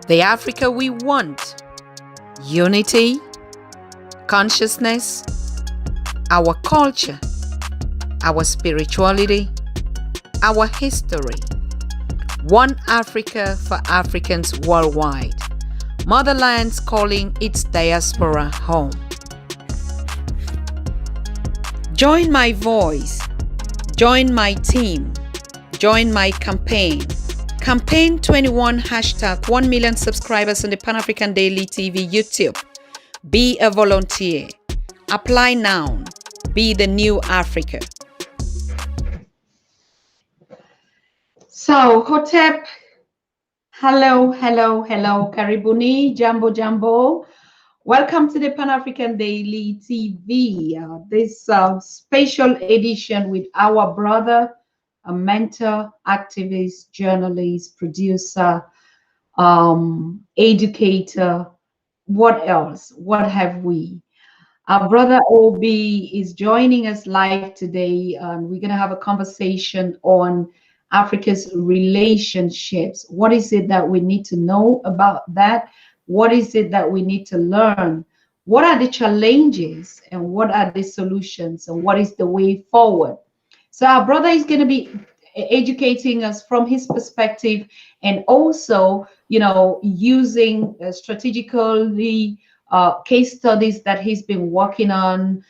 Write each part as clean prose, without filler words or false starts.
The Africa we want. Unity, consciousness, our culture, our spirituality, our history. One Africa for Africans worldwide. Motherland's calling its diaspora home. Join my voice. Join my team. Join my campaign. Campaign 21 hashtag 1 million subscribers on the Pan African Daily TV YouTube. Be a volunteer. Apply now. Be the new Africa. So, Hotep, hello, Karibuni, Jambo. Welcome to the Pan African Daily TV. This special edition with our brother, a mentor, activist, journalist, producer, educator. What else? What have we? Our brother Obi is joining us live today, and we're going to have a conversation on Africa's relationships. What is it that we need to know about that? What is it that we need to learn? What are the challenges and what are the solutions and what is the way forward? So our brother is going to be educating us from his perspective and also, using strategically case studies that he's been working on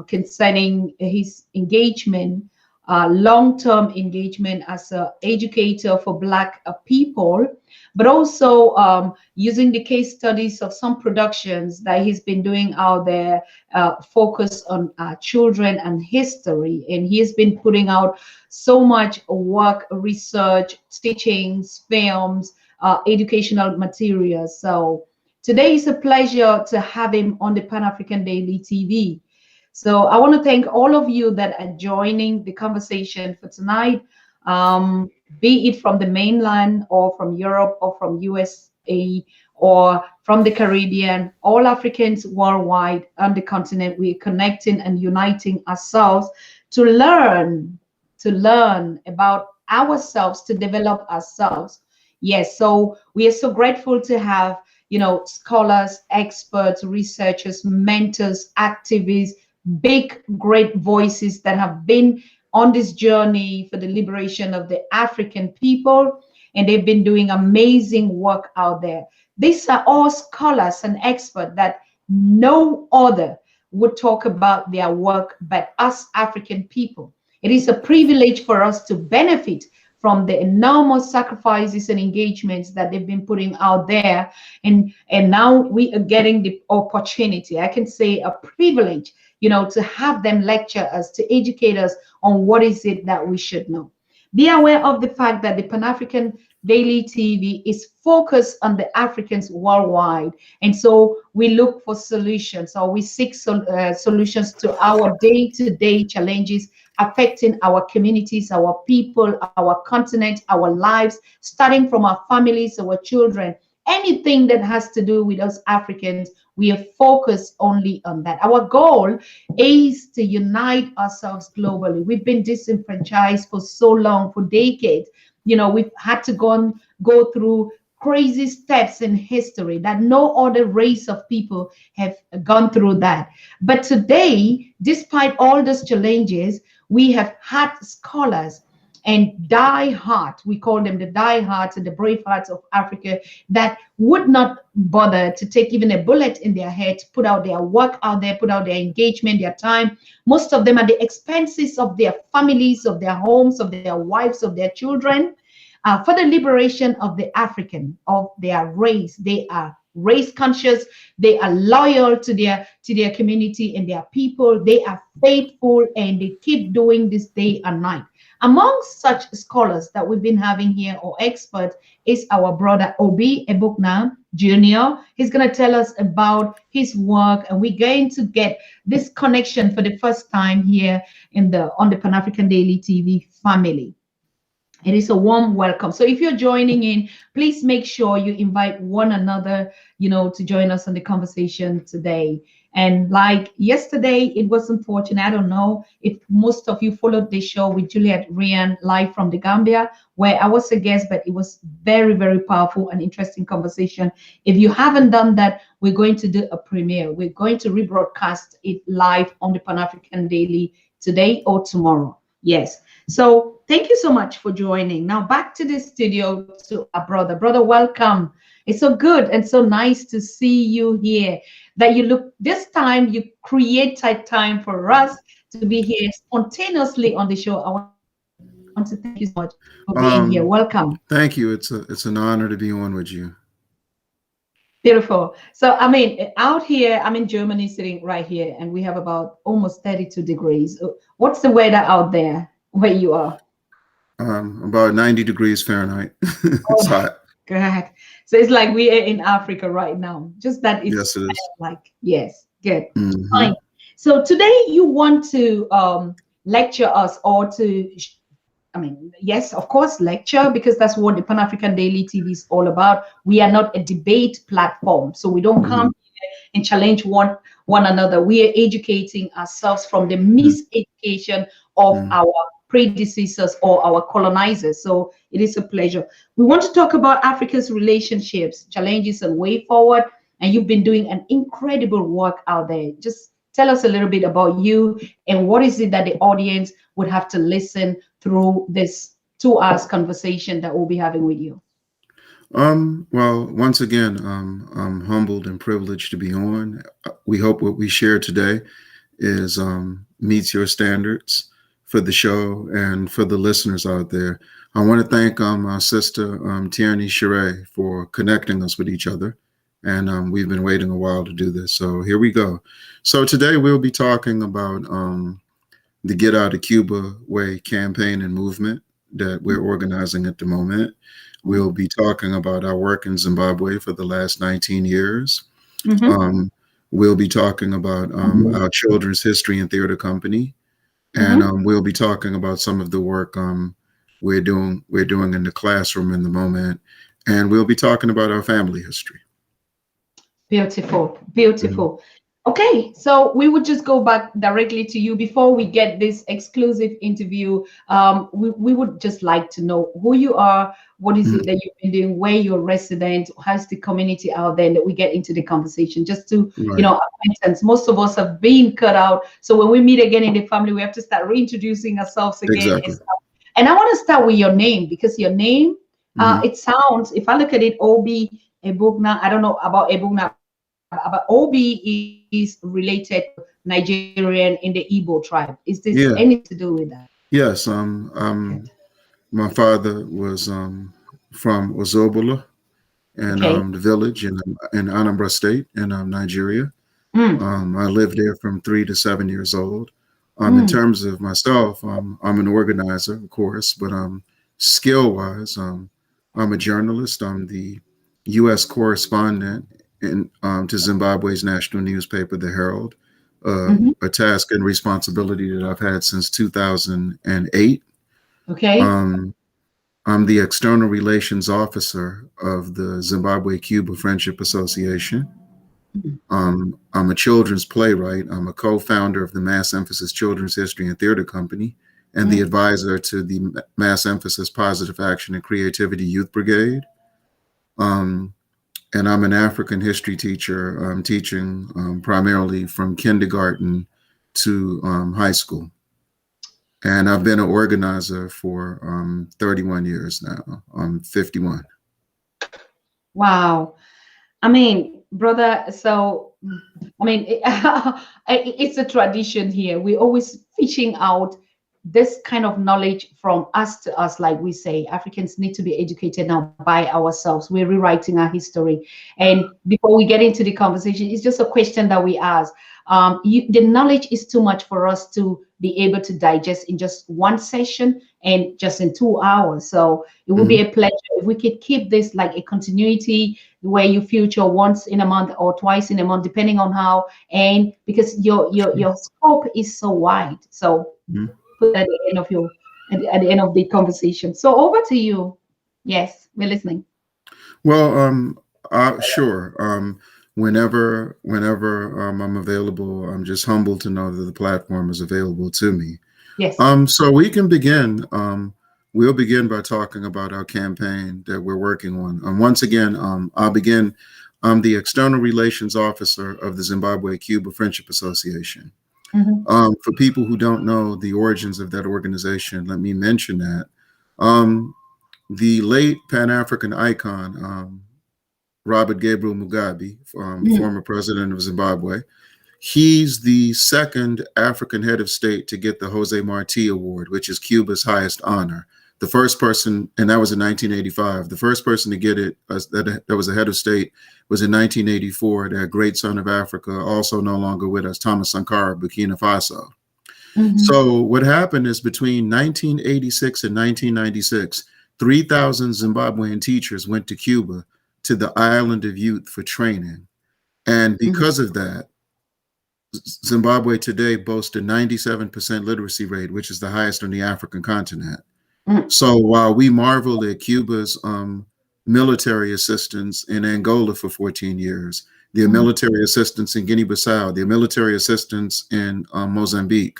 concerning his engagement, long-term engagement as an educator for Black people, but also using the case studies of some productions that he's been doing out there, focused on children and history. And he has been putting out so much work, research, teachings, films, educational materials. So today is a pleasure to have him on the Pan African Daily TV. So I want to thank all of you that are joining the conversation for tonight, be it from the mainland or from Europe or from USA or from the Caribbean, all Africans worldwide on the continent. We're connecting and uniting ourselves to learn about ourselves, to develop ourselves. Yes, so we are so grateful to have, scholars, experts, researchers, mentors, activists, big, great voices that have been on this journey for the liberation of the African people, and they've been doing amazing work out there. These are all scholars and experts that no other would talk about their work but us African people. It is a privilege for us to benefit from the enormous sacrifices and engagements that they've been putting out there. And now we are getting the opportunity, I can say a privilege, to have them lecture us, to educate us on what is it that we should know. Be aware of the fact that the Pan-African Daily TV is focused on the Africans worldwide. And so we look for solutions, or we seek solutions to our day-to-day challenges affecting our communities, our people, our continent, our lives, starting from our families, our children, anything that has to do with us Africans. We are focused only on that. Our goal is to unite ourselves globally. We've been disenfranchised for so long, for decades. We've had to go through crazy steps in history that no other race of people have gone through that. But today, despite all those challenges, we have had scholars and we call them the diehards and the brave hearts of Africa, that would not bother to take even a bullet in their head, to put out their work out there, put out their engagement, their time, most of them at the expenses of their families, of their homes, of their wives, of their children, for the liberation of the African, of their race. They are race conscious, they are loyal to their community and their people, they are faithful, and they keep doing this day and night. Among such scholars that we've been having here, or experts, is our brother Obi Egbuna Jr. He's going to tell us about his work, and we're going to get this connection for the first time here on the Pan African Daily TV family. It is a warm welcome. So if you're joining in, please make sure you invite one another, to join us on the conversation today. And like yesterday, it was unfortunate. I don't know if most of you followed the show with Juliet Ryan live from the Gambia, where I was a guest, but it was very, very powerful and interesting conversation. If you haven't done that, we're going to do a premiere. We're going to rebroadcast it live on the Pan-African Daily today or tomorrow. Yes. So thank you so much for joining. Now back to the studio to our brother. Brother, welcome. It's so good and so nice to see you here. That you look this time, you create time for us to be here spontaneously on the show. I want to thank you so much for being here. Welcome. Thank you. It's an honor to be on with you. Beautiful. So, I mean, out here, I'm in Germany, sitting right here, and we have about almost 32 degrees. What's the weather out there where you are? About 90 degrees Fahrenheit. It's hot. Correct. So it's like we are in Africa right now. Just that it's yes, it is. Like, yes, good. Mm-hmm. Fine. So today you want to lecture us or to, I mean, yes, of course, lecture, because that's what the Pan-African Daily TV is all about. We are not a debate platform, so we don't come here and challenge one another. We are educating ourselves from the miseducation of our predecessors or our colonizers. So it is a pleasure. We want to talk about Africa's relationships, challenges, and way forward. And you've been doing an incredible work out there. Just tell us a little bit about you and what is it that the audience would have to listen through this 2 hours conversation that we'll be having with you. Well, once again, I'm humbled and privileged to be on. We hope what we share today is meets your standards for the show and for the listeners out there. I want to thank our sister Tierney Sheree for connecting us with each other. And we've been waiting a while to do this. So here we go. So today we'll be talking about the Get Out of Cuba Way campaign and movement that we're organizing at the moment. We'll be talking about our work in Zimbabwe for the last 19 years. We'll be talking about our Children's History and Theater Company. And we'll be talking about some of the work we're doing in the classroom in the moment. And we'll be talking about our family history. Beautiful, beautiful. Okay, so we would just go back directly to you before we get this exclusive interview. We would just like to know who you are, what is it that you've been doing, where you're resident, how's the community out there, and that we get into the conversation. Just to, you know, acquaintance. Most of us have been cut out. So when we meet again in the family, we have to start reintroducing ourselves again. Exactly. And I want to start with your name, because your name, it sounds, if I look at it, Obi, Egbuna, I don't know about Egbuna, but Obi is related to Nigerian in the Igbo tribe. Is this anything to do with that? Yes. My father was from Ozobula, and the village in Anambra State in Nigeria. I lived there from 3 to 7 years old. In terms of myself, I'm an organizer, of course, but skill-wise, I'm a journalist. I'm the U.S. correspondent to Zimbabwe's national newspaper, The Herald, a task and responsibility that I've had since 2008. Okay. I'm the external relations officer of the Zimbabwe-Cuba Friendship Association. I'm a children's playwright. I'm a co-founder of the Mass Emphasis Children's History and Theater Company and the advisor to the Mass Emphasis Positive Action and Creativity Youth Brigade. And I'm an African history teacher. I'm teaching primarily from kindergarten to high school. And I've been an organizer for 31 years now. I'm 51. Wow. I mean, brother, so, I mean, it's a tradition here. We're always fishing out this kind of knowledge from us to us. Like we say, Africans need to be educated now by ourselves. We're rewriting our history. And before we get into the conversation, it's just a question that we ask. The knowledge is too much for us to be able to digest in just one session and just in 2 hours. So it would be a pleasure if we could keep this like a continuity where you feature once in a month or twice in a month, depending on how, and because your scope is so wide. So put that at the end of at the end of the conversation. So over to you. Yes, we're listening. Well, sure. whenever I'm available, I'm just humbled to know that the platform is available to me. Yes. So we can begin. We'll begin by talking about our campaign that we're working on. Once again, I'll begin. I'm the External Relations Officer of the Zimbabwe-Cuba Friendship Association. For people who don't know the origins of that organization, let me mention that. The late Pan-African icon, Robert Gabriel Mugabe, former president of Zimbabwe, he's the second African head of state to get the Jose Marti Award, which is Cuba's highest honor. The first person, and that was in 1985, the first person to get it that was a head of state was in 1984, that great son of Africa, also no longer with us, Thomas Sankara, Burkina Faso. So what happened is between 1986 and 1996, 3,000 Zimbabwean teachers went to Cuba to the Island of Youth for training. And because of that, Zimbabwe today boasts a 97% literacy rate, which is the highest on the African continent. So while we marvel at Cuba's military assistance in Angola for 14 years, their military assistance in Guinea-Bissau, their military assistance in Mozambique,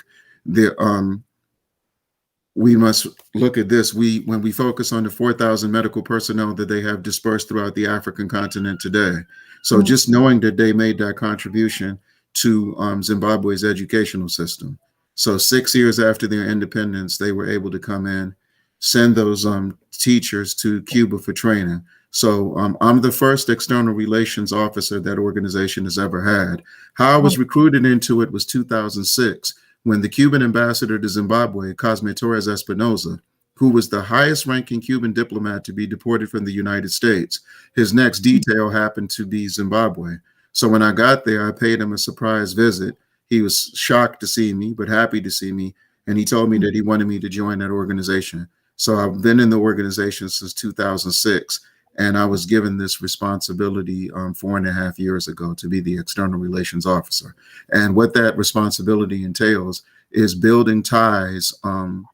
we must look at this. When we focus on the 4,000 medical personnel that they have dispersed throughout the African continent today. So just knowing that they made that contribution to Zimbabwe's educational system. So 6 years after their independence, they were able to come in, send those teachers to Cuba for training. So I'm the first external relations officer that organization has ever had. How I was recruited into it was 2006, when the Cuban ambassador to Zimbabwe, Cosme Torres Espinosa, who was the highest ranking Cuban diplomat to be deported from the United States, his next detail happened to be Zimbabwe. So when I got there, I paid him a surprise visit. He was shocked to see me, but happy to see me. And he told me that he wanted me to join that organization. So I've been in the organization since 2006, and I was given this responsibility 4.5 years ago to be the external relations officer. And what that responsibility entails is building ties on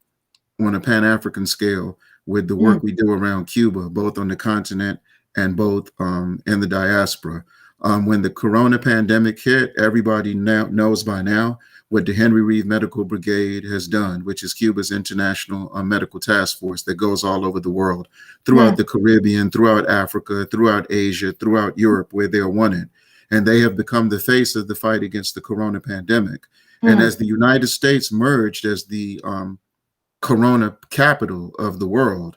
a Pan-African scale with the work we do around Cuba, both on the continent and both in the diaspora. When the Corona pandemic hit, everybody now knows by now what the Henry Reeve Medical Brigade has done, which is Cuba's international medical task force that goes all over the world, throughout the Caribbean, throughout Africa, throughout Asia, throughout Europe, where they're wanted. And they have become the face of the fight against the Corona pandemic. And as the United States merged as the Corona capital of the world,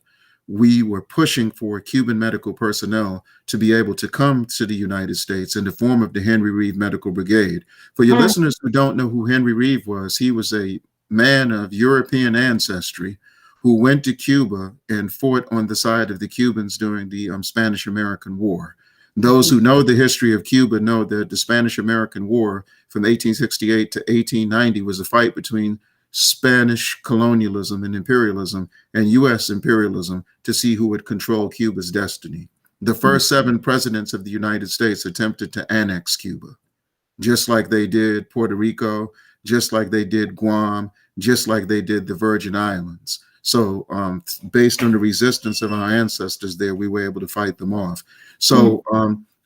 we were pushing for Cuban medical personnel to be able to come to the United States in the form of the Henry Reeve Medical Brigade. For your listeners who don't know who Henry Reeve was, he was a man of European ancestry who went to Cuba and fought on the side of the Cubans during the Spanish-American War. Those who know the history of Cuba know that the Spanish-American War from 1868 to 1890 was a fight between Spanish colonialism and imperialism and U.S. imperialism to see who would control Cuba's destiny. The first 7 presidents of the United States attempted to annex Cuba, just like they did Puerto Rico, just like they did Guam, just like they did the Virgin Islands. So based on the resistance of our ancestors there, we were able to fight them off. So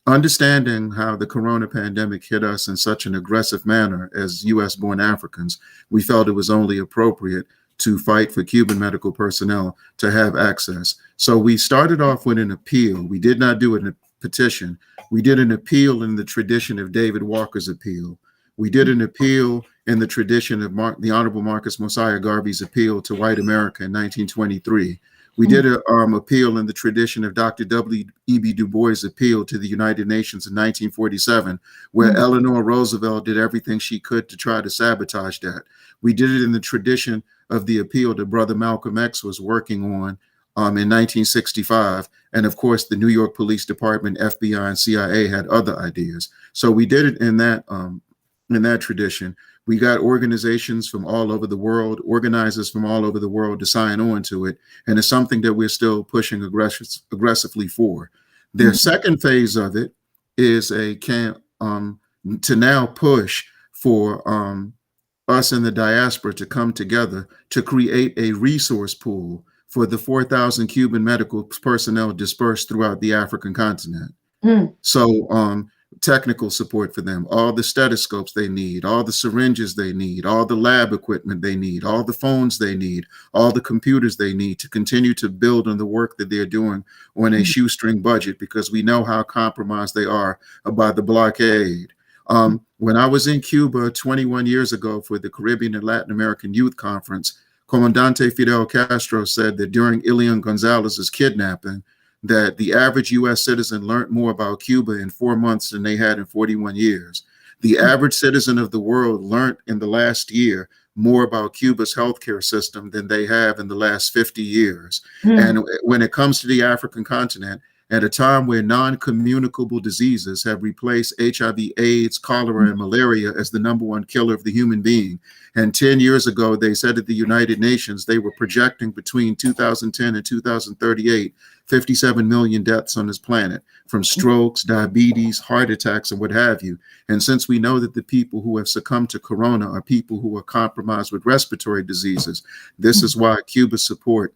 understanding how the Corona pandemic hit us in such an aggressive manner as U.S.-born Africans, we felt it was only appropriate to fight for Cuban medical personnel to have access. So we started off with an appeal. We did not do a petition. We did an appeal in the tradition of David Walker's appeal. We did an appeal in the tradition of the Honorable Marcus Mosiah Garvey's appeal to white America in 1923. We did an appeal in the tradition of Dr. W.E.B. Du Bois' appeal to the United Nations in 1947, where Eleanor Roosevelt did everything she could to try to sabotage that. We did it in the tradition of the appeal that Brother Malcolm X was working on in 1965. And of course, the New York Police Department, FBI, and CIA had other ideas. So we did it in that tradition. We got organizations from all over the world, organizers from all over the world to sign on to it. And it's something that we're still pushing aggressively for. Their second phase of it is to now push for us in the diaspora to come together to create a resource pool for the 4,000 Cuban medical personnel dispersed throughout the African continent. So technical support for them, all the stethoscopes they need, all the syringes they need, all the lab equipment they need, all the phones they need, all the computers they need to continue to build on the work that they're doing on a shoestring budget, because we know how compromised they are by the blockade. When I was in Cuba 21 years ago for the Caribbean and Latin American Youth Conference, Comandante Fidel Castro said that during Elian Gonzalez's kidnapping, that the average U.S. citizen learned more about Cuba in 4 months than they had in 41 years. The average citizen of the world learned in the last year more about Cuba's healthcare system than they have in the last 50 years. And when it comes to the African continent, at a time where non-communicable diseases have replaced HIV, AIDS, cholera, and malaria as the #1 killer of the human being. And 10 years ago, they said at the United Nations, they were projecting between 2010 and 2038, 57 million deaths on this planet from strokes, diabetes, heart attacks, and what have you. And since we know that the people who have succumbed to corona are people who are compromised with respiratory diseases, this is why Cuba's support,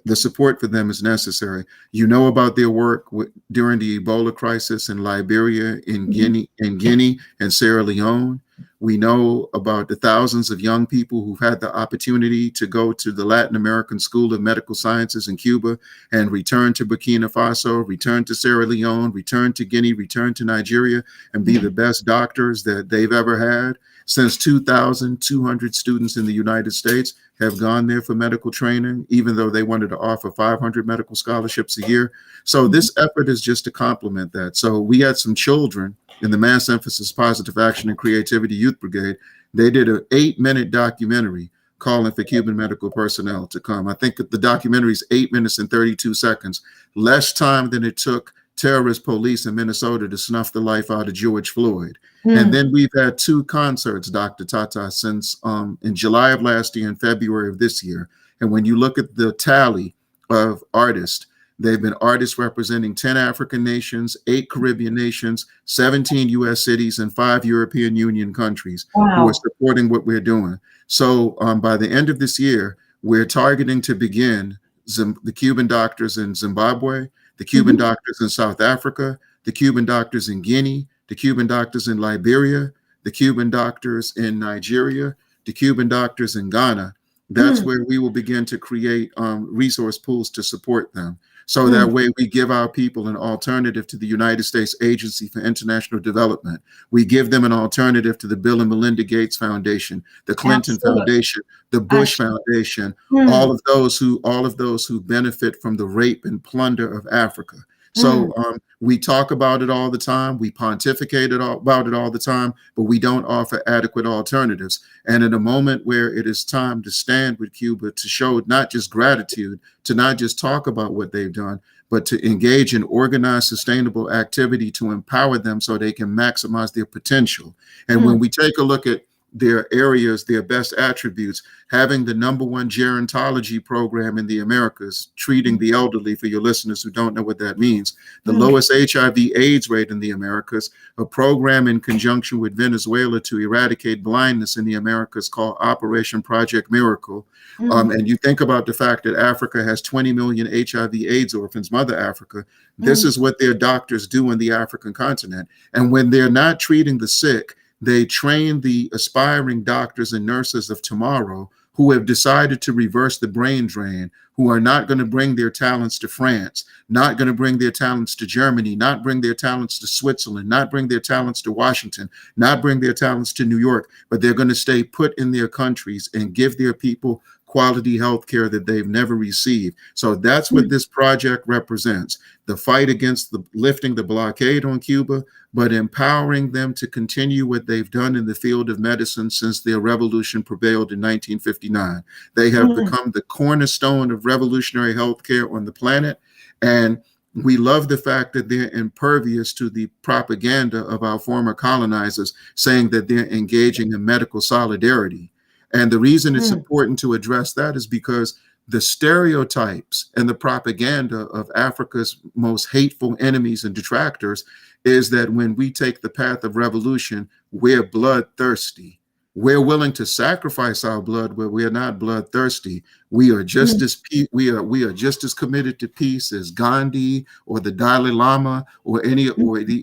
the support for them is necessary. You know about their work during the Ebola crisis in Liberia, in Guinea, and Sierra Leone. We know about the thousands of young people who've had the opportunity to go to the Latin American School of Medical Sciences in Cuba and return to Burkina Faso, return to Sierra Leone, return to Guinea, return to Nigeria, and be the best doctors that they've ever had. Since 2,200 students in the United States have gone there for medical training, even though they wanted to offer 500 medical scholarships a year. So this effort is just to complement that. So we had some children in the Mass Emphasis Positive Action and Creativity Youth Brigade. They did an 8-minute documentary calling for Cuban medical personnel to come. I think the documentary is 8 minutes and 32 seconds, less time than it took terrorist police in Minnesota to snuff the life out of George Floyd. And then we've had 2 concerts, Dr. Tata, since in July of last year and February of this year. And when you look at the tally of artists, they've been artists representing 10 African nations, 8 Caribbean nations, 17 US cities, and 5 European Union countries who are supporting what we're doing. So by the end of this year, we're targeting to begin the Cuban doctors in Zimbabwe, the Cuban doctors in South Africa, the Cuban doctors in Guinea, the Cuban doctors in Liberia, the Cuban doctors in Nigeria, the Cuban doctors in Ghana. That's where we will begin to create resource pools to support them. So that way we give our people an alternative to the United States Agency for International Development. We give them an alternative to the Bill and Melinda Gates Foundation, the Clinton Foundation, the Bush Foundation, all of those who benefit from the rape and plunder of Africa. So we talk about it all the time. We pontificate about it all the time, but we don't offer adequate alternatives. And in a moment where it is time to stand with Cuba to show not just gratitude, to not just talk about what they've done, but to engage in organized, sustainable activity to empower them so they can maximize their potential. And when we take a look at their areas, their best attributes, having the #1 gerontology program in the Americas, treating the elderly, for your listeners who don't know what that means, the lowest HIV AIDS rate in the Americas, a program in conjunction with Venezuela to eradicate blindness in the Americas called Operation Project Miracle. And you think about the fact that Africa has 20 million HIV AIDS orphans, Mother Africa. This is what their doctors do in the African continent. And when they're not treating the sick, they train the aspiring doctors and nurses of tomorrow who have decided to reverse the brain drain, who are not going to bring their talents to France, not going to bring their talents to Germany, not bring their talents to Switzerland, not bring their talents to Washington, not bring their talents to New York, but they're going to stay put in their countries and give their people quality health care that they've never received. So that's what this project represents, the fight against lifting the blockade on Cuba, but empowering them to continue what they've done in the field of medicine since their revolution prevailed in 1959. They have become the cornerstone of revolutionary healthcare on the planet. And we love the fact that they're impervious to the propaganda of our former colonizers saying that they're engaging in medical solidarity. And the reason it's important to address that is because the stereotypes and the propaganda of Africa's most hateful enemies and detractors is that when we take the path of revolution, we're bloodthirsty. we're willing to sacrifice our blood, but we are not bloodthirsty. We are just as we are just as committed to peace as Gandhi or the Dalai Lama or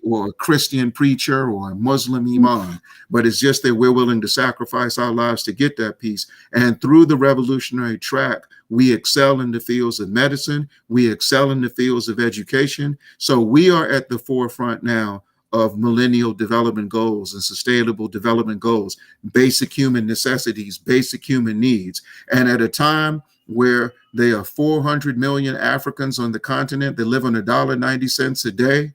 or a Christian preacher or a Muslim imam. But it's just that we're willing to sacrifice our lives to get that peace. And through the revolutionary track, we excel in the fields of medicine. We excel in the fields of education. So we are at the forefront now of millennial development goals and sustainable development goals, basic human necessities, basic human needs. And at a time where there are 400 million Africans on the continent that live on $1.90 a day,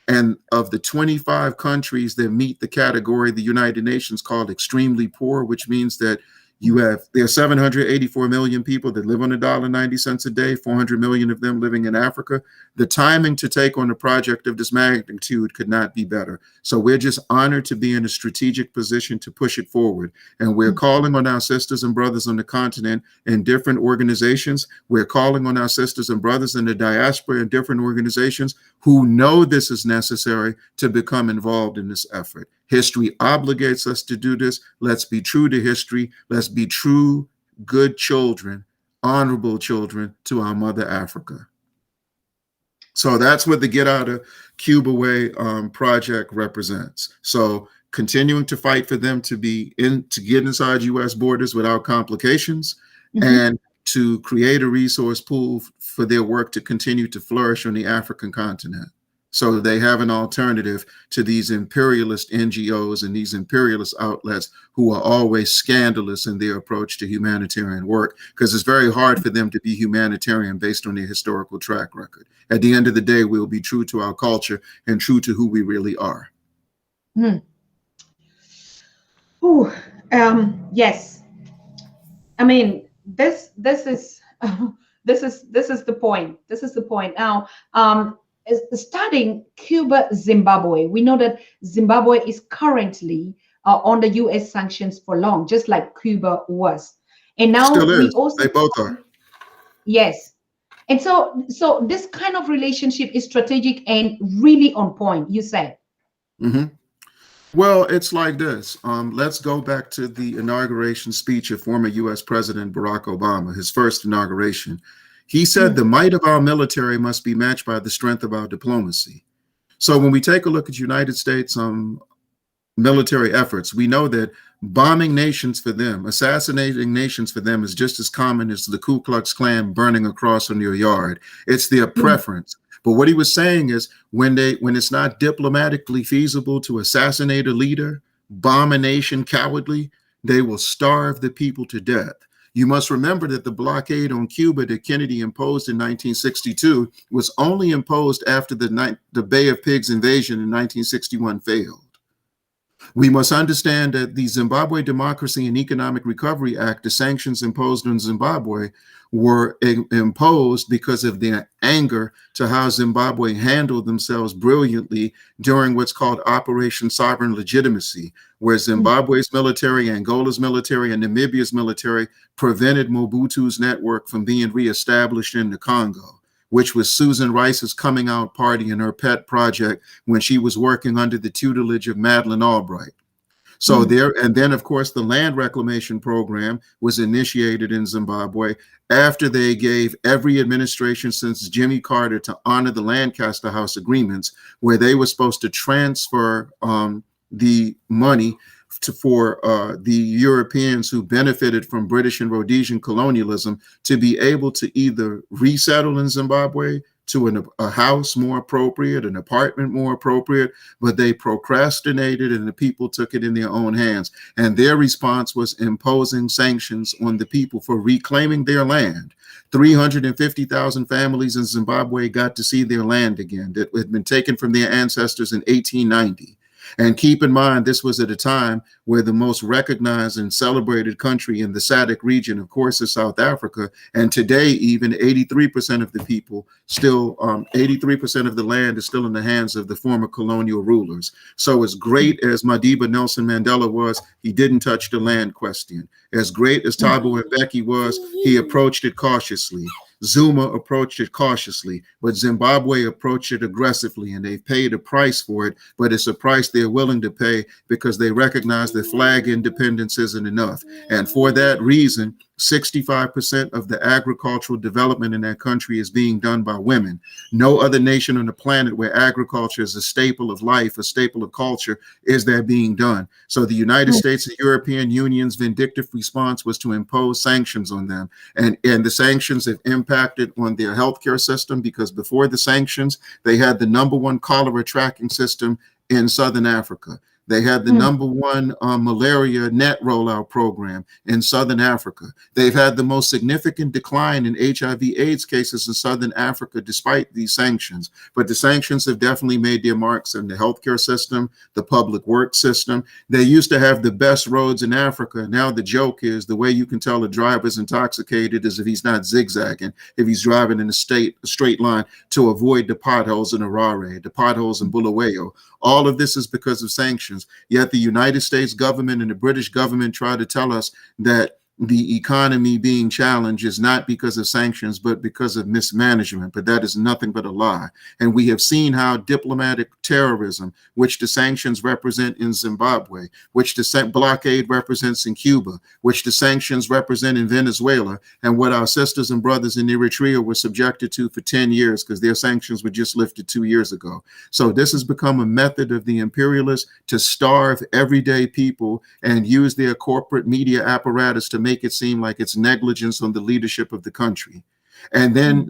and of the 25 countries that meet the category the United Nations called extremely poor, which means that there are 784 million people that live on $1.90 a day, 400 million of them living in Africa. The timing to take on a project of this magnitude could not be better. So we're just honored to be in a strategic position to push it forward. And we're calling on our sisters and brothers on the continent in different organizations. We're calling on our sisters and brothers in the diaspora in different organizations who know this is necessary to become involved in this effort. History obligates us to do this. Let's be true to history. Let's be true, good children, honorable children to our mother Africa. So that's what the Get Out of Cuba Way project represents. So continuing to fight for them to get inside U.S. borders without complications, and to create a resource pool for their work to continue to flourish on the African continent. So they have an alternative to these imperialist NGOs and these imperialist outlets who are always scandalous in their approach to humanitarian work, because it's very hard for them to be humanitarian based on their historical track record. At the end of the day, we'll be true to our culture and true to who we really are. Yes. I mean, this is the point. This is the point. Now, starting Cuba, Zimbabwe. We know that Zimbabwe is currently under U.S. sanctions for long, just like Cuba was. And now we also, they both are. Yes. And so this kind of relationship is strategic and really on point, you said. Well, it's like this. Let's go back to the inauguration speech of former U.S. President Barack Obama, his first inauguration. He said the might of our military must be matched by the strength of our diplomacy. So when we take a look at United States military efforts, we know that bombing nations for them, assassinating nations for them is just as common as the Ku Klux Klan burning a cross on your yard. It's their preference. But what he was saying is when it's not diplomatically feasible to assassinate a leader, bomb a nation cowardly, they will starve the people to death. You must remember that the blockade on Cuba that Kennedy imposed in 1962 was only imposed after the Bay of Pigs invasion in 1961 failed. We must understand that the Zimbabwe Democracy and Economic Recovery Act, the sanctions imposed on Zimbabwe, were imposed because of their anger to how Zimbabwe handled themselves brilliantly during what's called Operation Sovereign Legitimacy, where Zimbabwe's military, Angola's military, and Namibia's military prevented Mobutu's network from being reestablished in the Congo, which was Susan Rice's coming out party and her pet project when she was working under the tutelage of Madeleine Albright. So and then of course the land reclamation program was initiated in Zimbabwe after they gave every administration since Jimmy Carter to honor the Lancaster House agreements, where they were supposed to transfer the money for the Europeans who benefited from British and Rhodesian colonialism to be able to either resettle in Zimbabwe to a house more appropriate, an apartment more appropriate, but they procrastinated and the people took it in their own hands. And their response was imposing sanctions on the people for reclaiming their land. 350,000 families in Zimbabwe got to see their land again that had been taken from their ancestors in 1890. And keep in mind, this was at a time where the most recognized and celebrated country in the SADC region, of course, is South Africa. And today, even 83% of the people still, 83% of the land is still in the hands of the former colonial rulers. So as great as Madiba Nelson Mandela was, he didn't touch the land question. As great as Thabo Mbeki was, he approached it cautiously. Zuma approached it cautiously, but Zimbabwe approached it aggressively, and they've paid a price for it, but it's a price they're willing to pay because they recognize that flag independence isn't enough. And for that reason, 65% of the agricultural development in that country is being done by women. No other nation on the planet where agriculture is a staple of life, a staple of culture, is that being done. So the United States and European Union's vindictive response was to impose sanctions on them. And the sanctions have impacted on their healthcare system, because before the sanctions, they had the #1 cholera tracking system in Southern Africa. They had the #1 malaria net rollout program in Southern Africa. They've had the most significant decline in HIV/AIDS cases in Southern Africa despite these sanctions. But the sanctions have definitely made their marks in the healthcare system, the public works system. They used to have the best roads in Africa. Now the joke is the way you can tell a driver's intoxicated is if he's not zigzagging, if he's driving in a straight line to avoid the potholes in Harare, the potholes in Bulawayo. All of this is because of sanctions. Yet the United States government and the British government try to tell us that the economy being challenged is not because of sanctions, but because of mismanagement. But that is nothing but a lie. And we have seen how diplomatic terrorism, which the sanctions represent in Zimbabwe, which the blockade represents in Cuba, which the sanctions represent in Venezuela, and what our sisters and brothers in Eritrea were subjected to for 10 years because their sanctions were just lifted 2 years ago. So this has become a method of the imperialists to starve everyday people and use their corporate media apparatus to make it seem like it's negligence on the leadership of the country. And then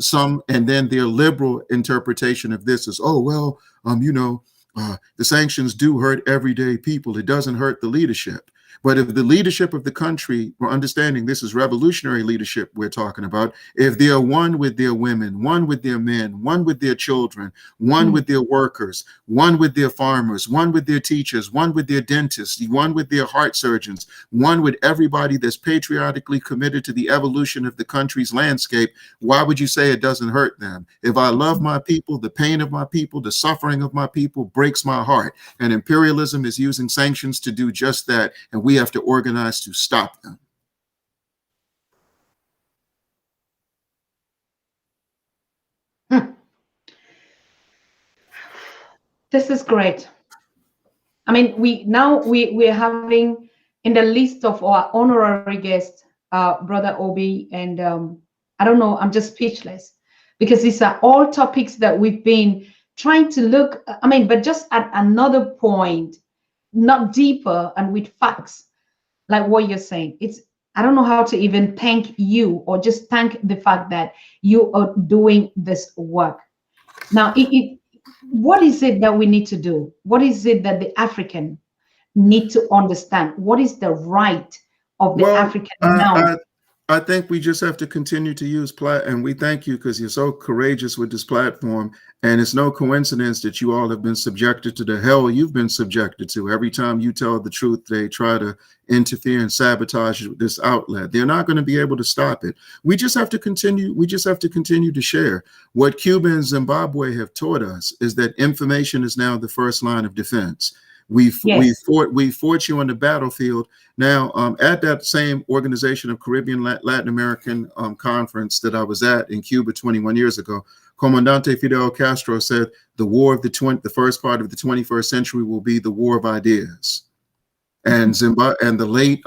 their liberal interpretation of this is, oh, well, the sanctions do hurt everyday people. It doesn't hurt the leadership. But if the leadership of the country, we're understanding this is revolutionary leadership we're talking about, if they are one with their women, one with their men, one with their children, one with their workers, one with their farmers, one with their teachers, one with their dentists, one with their heart surgeons, one with everybody that's patriotically committed to the evolution of the country's landscape, why would you say it doesn't hurt them? If I love my people, the pain of my people, the suffering of my people breaks my heart. And imperialism is using sanctions to do just that. And we have to organize to stop them. This is great. I mean, we're having in the list of our honorary guests, Brother Obi, and I don't know, I'm just speechless because these are all topics that we've been trying to look, but just at another point, not deeper and with facts, like what you're saying. I don't know how to even thank you or just thank the fact that you are doing this work. Now, what is it that we need to do? What is it that the African need to understand? What is the right of the African now? I think we just have to continue to use and we thank you because you're so courageous with this platform. And it's no coincidence that you all have been subjected to the hell you've been subjected to. Every time you tell the truth, they try to interfere and sabotage this outlet. They're not going to be able to stop it. We just have to continue. We just have to continue to share. What Cuba and Zimbabwe have taught us is that information is now the first line of defense. We fought you on the battlefield. Now, at that same Organization of Caribbean Latin American conference that I was at in Cuba 21 years ago, Comandante Fidel Castro said the first part of the 21st century will be the war of ideas. And the late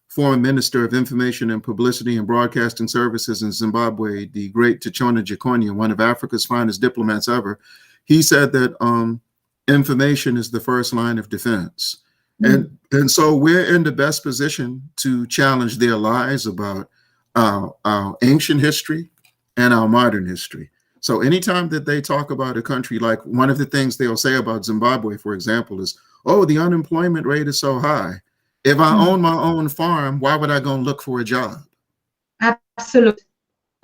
former Minister of Information and Publicity and Broadcasting Services in Zimbabwe, the great Tachona Jaconia, one of Africa's finest diplomats ever, he said that information is the first line of defense. And so we're in the best position to challenge their lies about our ancient history and our modern history. So anytime that they talk about a country, like one of the things they'll say about Zimbabwe, for example, is, oh, the unemployment rate is so high. If I own my own farm, why would I go and look for a job? Absolutely.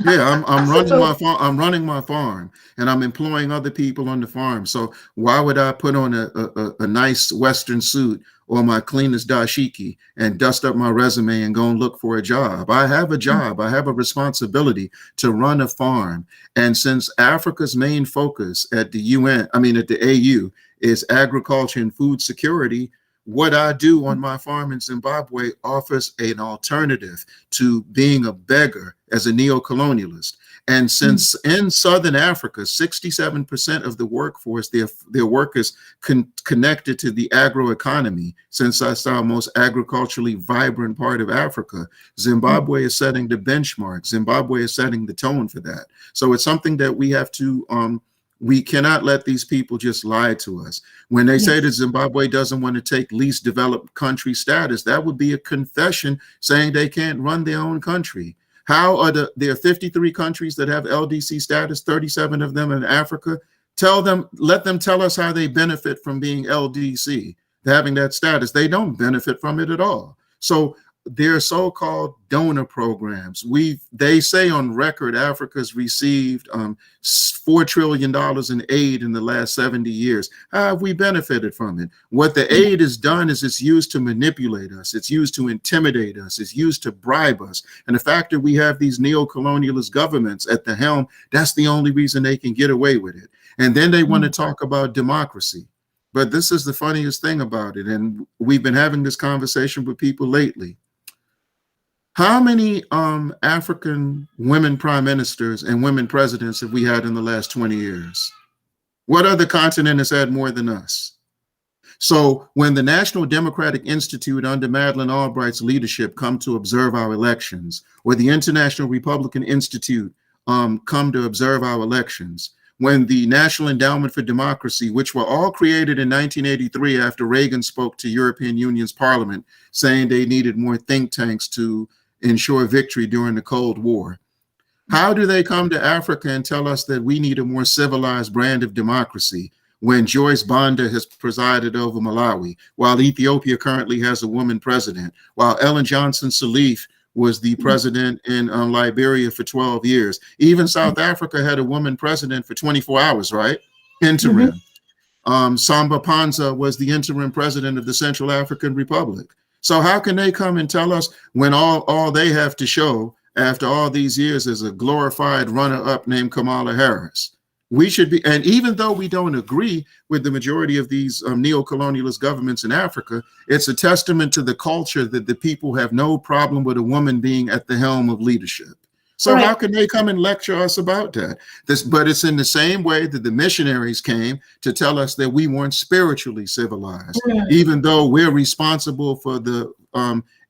Yeah, I'm running my farm. I'm running my farm, and I'm employing other people on the farm. So why would I put on a nice Western suit or my cleanest dashiki and dust up my resume and go and look for a job? I have a job. I have a responsibility to run a farm. And since Africa's main focus at the at the AU is agriculture and food security, what I do on my farm in Zimbabwe offers an alternative to being a beggar as a neo-colonialist. And since in Southern Africa, 67% of the workforce, their workers connected to the agroeconomy, since that's our most agriculturally vibrant part of Africa, Zimbabwe is setting the benchmark. Zimbabwe is setting the tone for that. So it's something that we have to, we cannot let these people just lie to us. When they say that Zimbabwe doesn't want to take least developed country status, that would be a confession saying they can't run their own country. How are there are 53 countries that have LDC status, 37 of them in Africa? Let them tell us how they benefit from being LDC, having that status. They don't benefit from it at all. So their so-called donor programs, they say on record Africa's received $4 trillion in aid in the last 70 years. How have we benefited from it? What the aid has done is it's used to manipulate us. It's used to intimidate us. It's used to bribe us. And the fact that we have these neo-colonialist governments at the helm, that's the only reason they can get away with it. And then they want to talk about democracy. But this is the funniest thing about it. And we've been having this conversation with people lately. How many African women prime ministers and women presidents have we had in the last 20 years? What other continent has had more than us? So when the National Democratic Institute under Madeleine Albright's leadership come to observe our elections, or the International Republican Institute come to observe our elections, when the National Endowment for Democracy, which were all created in 1983 after Reagan spoke to European Union's parliament, saying they needed more think tanks to ensure victory during the Cold War. How do they come to Africa and tell us that we need a more civilized brand of democracy when Joyce Banda has presided over Malawi, while Ethiopia currently has a woman president, while Ellen Johnson Sirleaf was the president in Liberia for 12 years. Even South Africa had a woman president for 24 hours, right? Interim. Samba Panza was the interim president of the Central African Republic. So how can they come and tell us when all they have to show after all these years is a glorified runner-up named Kamala Harris? We should be, and even though we don't agree with the majority of these neo-colonialist governments in Africa, it's a testament to the culture that the people have no problem with a woman being at the helm of leadership. So how can they come and lecture us about that? But it's in the same way that the missionaries came to tell us that we weren't spiritually civilized, even though we're responsible for the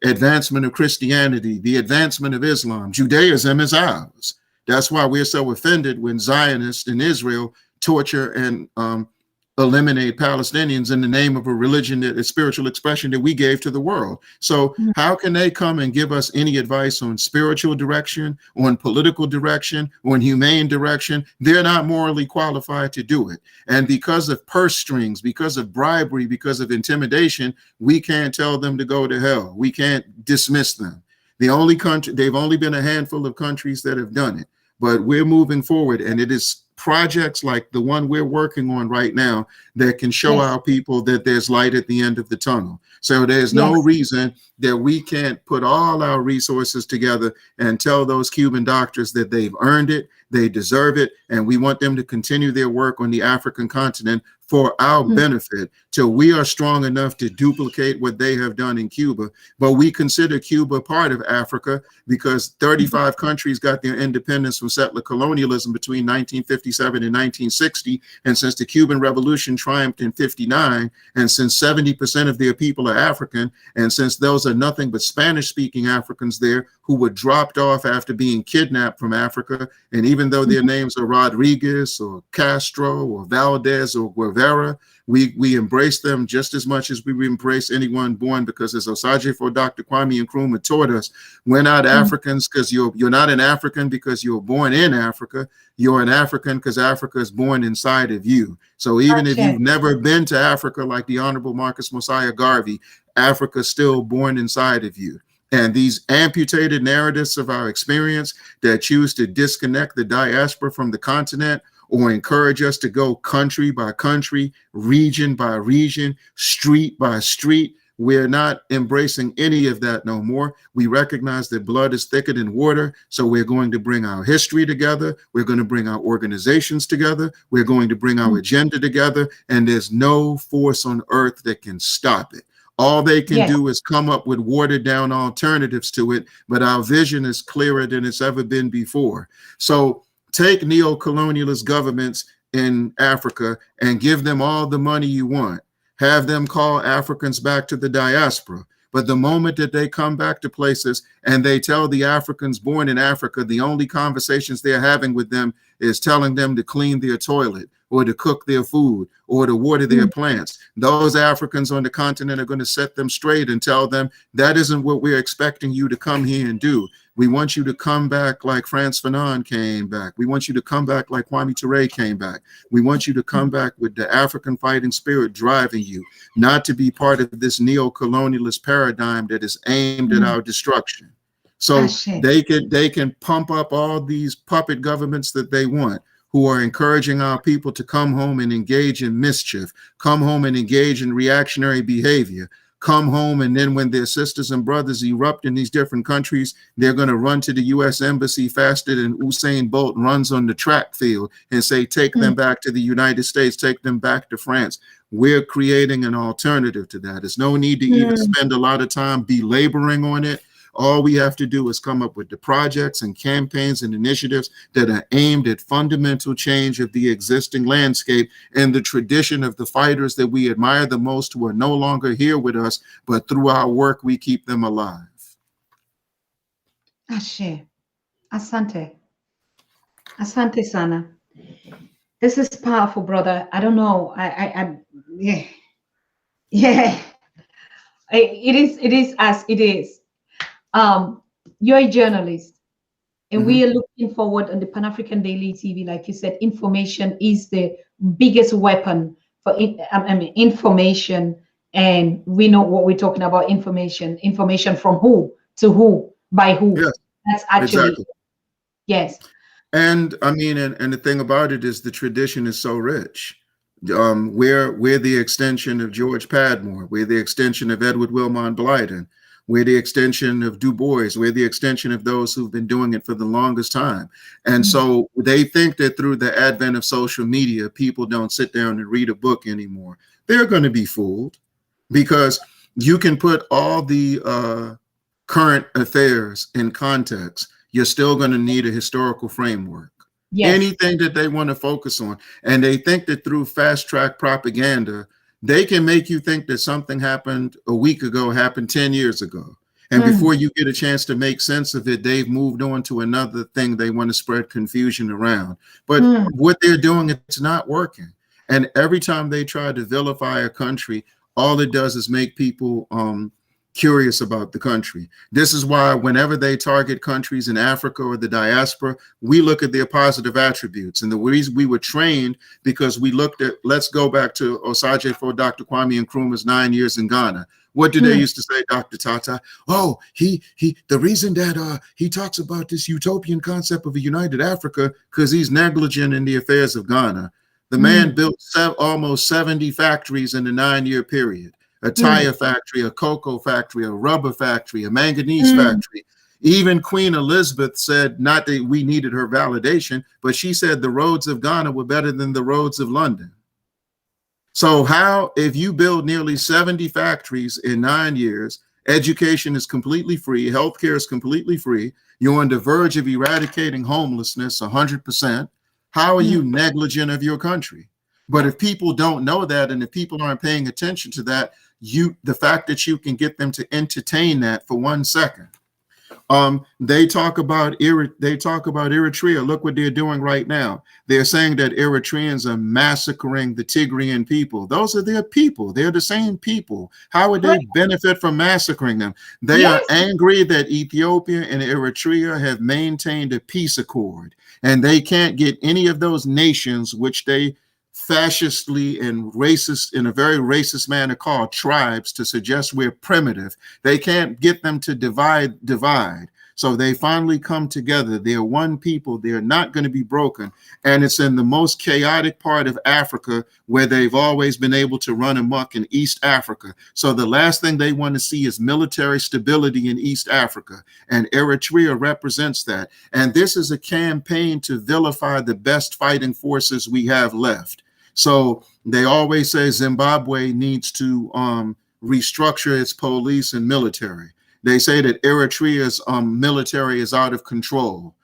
advancement of Christianity, the advancement of Islam. Judaism is ours. That's why we're so offended when Zionists in Israel torture and eliminate Palestinians in the name of a religion, that is spiritual expression that we gave to the world. So how can they come and give us any advice on spiritual direction, on political direction, on humane direction? They're not morally qualified to do it. And because of purse strings, because of bribery, because of intimidation, we can't tell them to go to hell. We can't dismiss them. They've only been a handful of countries that have done it, but we're moving forward, and it is projects like the one we're working on right now that can show our people that there's light at the end of the tunnel. So there's no reason that we can't put all our resources together and tell those Cuban doctors that they've earned it, they deserve it, and we want them to continue their work on the African continent for our benefit till we are strong enough to duplicate what they have done in Cuba. But we consider Cuba part of Africa because 35 countries got their independence from settler colonialism between 1957 and 1960. And since the Cuban Revolution triumphed in 59, and since 70% of their people are African, and since those are nothing but Spanish-speaking Africans there who were dropped off after being kidnapped from Africa, and even though their names are Rodriguez or Castro or Valdez or Guevara, we embrace them just as much as we embrace anyone born, because as Osagyefo Dr. Kwame Nkrumah taught us, we're not Africans because you're not an African because you were born in Africa. You're an African because Africa is born inside of you. So even if you've never been to Africa like the Honorable Marcus Mosiah Garvey, Africa's still born inside of you. And these amputated narratives of our experience that choose to disconnect the diaspora from the continent, or encourage us to go country by country, region by region, street by street, we're not embracing any of that no more. We recognize that blood is thicker than water, so we're going to bring our history together. We're going to bring our organizations together. We're going to bring our agenda together, and there's no force on earth that can stop it. All they can Yes. do is come up with watered down alternatives to it, but our vision is clearer than it's ever been before. So take neo-colonialist governments in Africa and give them all the money you want. Have them call Africans back to the diaspora. But the moment that they come back to places and they tell the Africans born in Africa, the only conversations they're having with them is telling them to clean their toilet or to cook their food or to water their plants. Those Africans on the continent are going to set them straight and tell them that isn't what we're expecting you to come here and do. We want you to come back like Frantz Fanon came back. We want you to come back like Kwame Ture came back. We want you to come back with the African fighting spirit driving you, not to be part of this neo-colonialist paradigm that is aimed at our destruction. So they can pump up all these puppet governments that they want, who are encouraging our people to come home and engage in mischief, come home and engage in reactionary behavior, come home, and then when their sisters and brothers erupt in these different countries, they're going to run to the U.S. Embassy faster than Usain Bolt runs on the track field and say, take them back to the United States, take them back to France. We're creating an alternative to that. There's no need to even spend a lot of time belaboring on it. All we have to do is come up with the projects and campaigns and initiatives that are aimed at fundamental change of the existing landscape and the tradition of the fighters that we admire the most, who are no longer here with us, but through our work, we keep them alive. Ashe. Asante. Asante sana. This is powerful, brother. I don't know. Yeah. It is as it is. You're a journalist, and we are looking forward on the Pan-African Daily TV. Like you said, information is the biggest weapon for information, and we know what we're talking about. Information from who to who, by who. Yes, that's actually exactly. Yes. And I mean, and the thing about it is the tradition is so rich. We're the extension of George Padmore. We're the extension of Edward Wilmot Blyden. We're the extension of Du Bois. We're the extension of those who've been doing it for the longest time. And so they think that through the advent of social media, people don't sit down and read a book anymore. They're going to be fooled, because you can put all the current affairs in context. You're still going to need a historical framework. Yes. Anything that they want to focus on. And they think that through fast track propaganda, they can make you think that something happened a week ago, happened 10 years ago. And before you get a chance to make sense of it, they've moved on to another thing they want to spread confusion around. But what they're doing, it's not working. And every time they try to vilify a country, all it does is make people curious about the country. This is why whenever they target countries in Africa or the diaspora, we look at their positive attributes. And the reason we were trained, because we looked at, let's go back to Osage for Dr. Kwame Nkrumah's 9 years in Ghana. What did they used to say, Dr. Tata? Oh, the reason that he talks about this utopian concept of a united Africa, because he's negligent in the affairs of Ghana. The man built almost 70 factories in a 9-year period. A tire factory, a cocoa factory, a rubber factory, a manganese factory. Even Queen Elizabeth said, not that we needed her validation, but she said the roads of Ghana were better than the roads of London. So how, if you build nearly 70 factories in 9 years, education is completely free, healthcare is completely free, you're on the verge of eradicating homelessness 100%, how are you negligent of your country? But if people don't know that, and if people aren't paying attention to that, the fact that you can get them to entertain that for 1 second. They talk about Eritrea. Look what they're doing right now. They're saying that Eritreans are massacring the Tigrian people. Those are their people. They're the same people. How would they benefit from massacring them? They are angry that Ethiopia and Eritrea have maintained a peace accord, and they can't get any of those nations which they fascistly and racist, in a very racist manner, called tribes, to suggest we're primitive. They can't get them to divide. So they finally come together. They're one people. They're not going to be broken. And it's in the most chaotic part of Africa where they've always been able to run amok, in East Africa. So the last thing they want to see is military stability in East Africa. And Eritrea represents that. And this is a campaign to vilify the best fighting forces we have left. So they always say Zimbabwe needs to restructure its police and military. They say that Eritrea's military is out of control.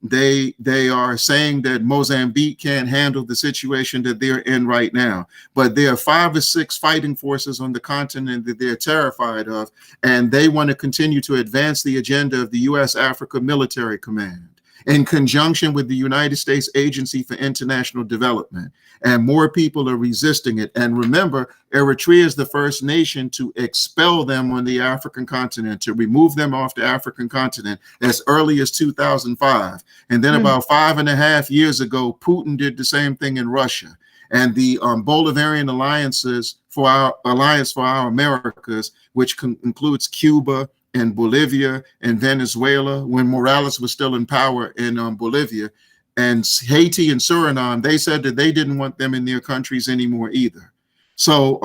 They are saying that Mozambique can't handle the situation that they're in right now. But there are 5 or 6 fighting forces on the continent that they're terrified of, and they want to continue to advance the agenda of the U.S. Africa Military Command in conjunction with the United States Agency for International Development. And more people are resisting it. And remember, Eritrea is the first nation to expel them on the African continent, to remove them off the African continent as early as 2005. And then about 5.5 years ago, Putin did the same thing in Russia. And the Bolivarian Alliance for Our Americas, which includes Cuba and Bolivia and Venezuela, when Morales was still in power in Bolivia, and Haiti and Suriname, they said that they didn't want them in their countries anymore either. So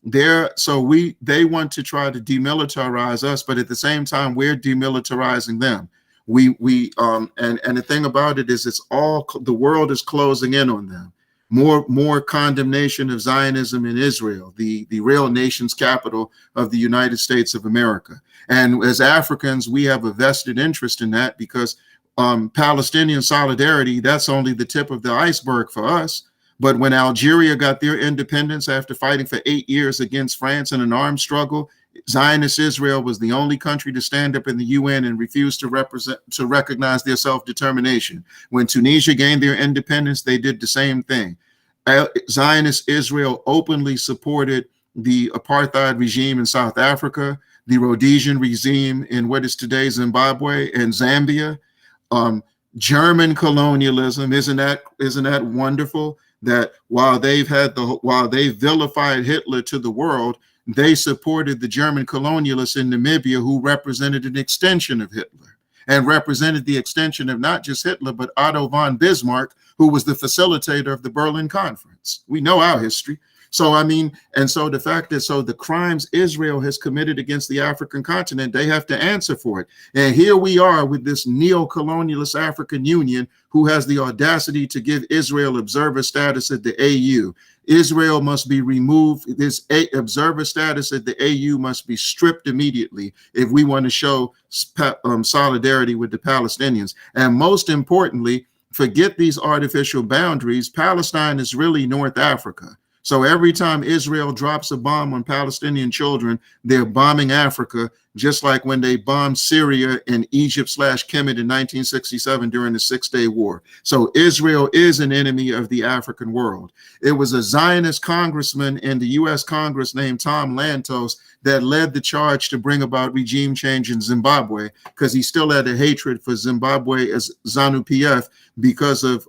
they want to try to demilitarize us, but at the same time, we're demilitarizing them. And the thing about it is, the world is closing in on them. More condemnation of Zionism in Israel, the real nation's capital of the United States of America. And as Africans, we have a vested interest in that, because Palestinian solidarity, that's only the tip of the iceberg for us. But when Algeria got their independence after fighting for 8 years against France in an armed struggle, Zionist Israel was the only country to stand up in the UN and refuse to recognize their self-determination. When Tunisia gained their independence, they did the same thing. Zionist Israel openly supported the apartheid regime in South Africa, the Rhodesian regime in what is today Zimbabwe and Zambia. German colonialism, isn't that wonderful? That while they vilified Hitler to the world, they supported the German colonialists in Namibia, who represented an extension of Hitler, and represented the extension of not just Hitler, but Otto von Bismarck, who was the facilitator of the Berlin Conference. We know our history. So, the fact that, the crimes Israel has committed against the African continent, they have to answer for it. And here we are with this neo-colonialist African Union, who has the audacity to give Israel observer status at the AU. Israel must be removed. This observer status at the AU must be stripped immediately if we want to show solidarity with the Palestinians. And most importantly, forget these artificial boundaries. Palestine is really North Africa. So every time Israel drops a bomb on Palestinian children, they're bombing Africa, just like when they bombed Syria and Egypt/Kemet in 1967 during the Six-Day War. So Israel is an enemy of the African world. It was a Zionist congressman in the U.S. Congress named Tom Lantos that led the charge to bring about regime change in Zimbabwe, because he still had a hatred for Zimbabwe as ZANU-PF because of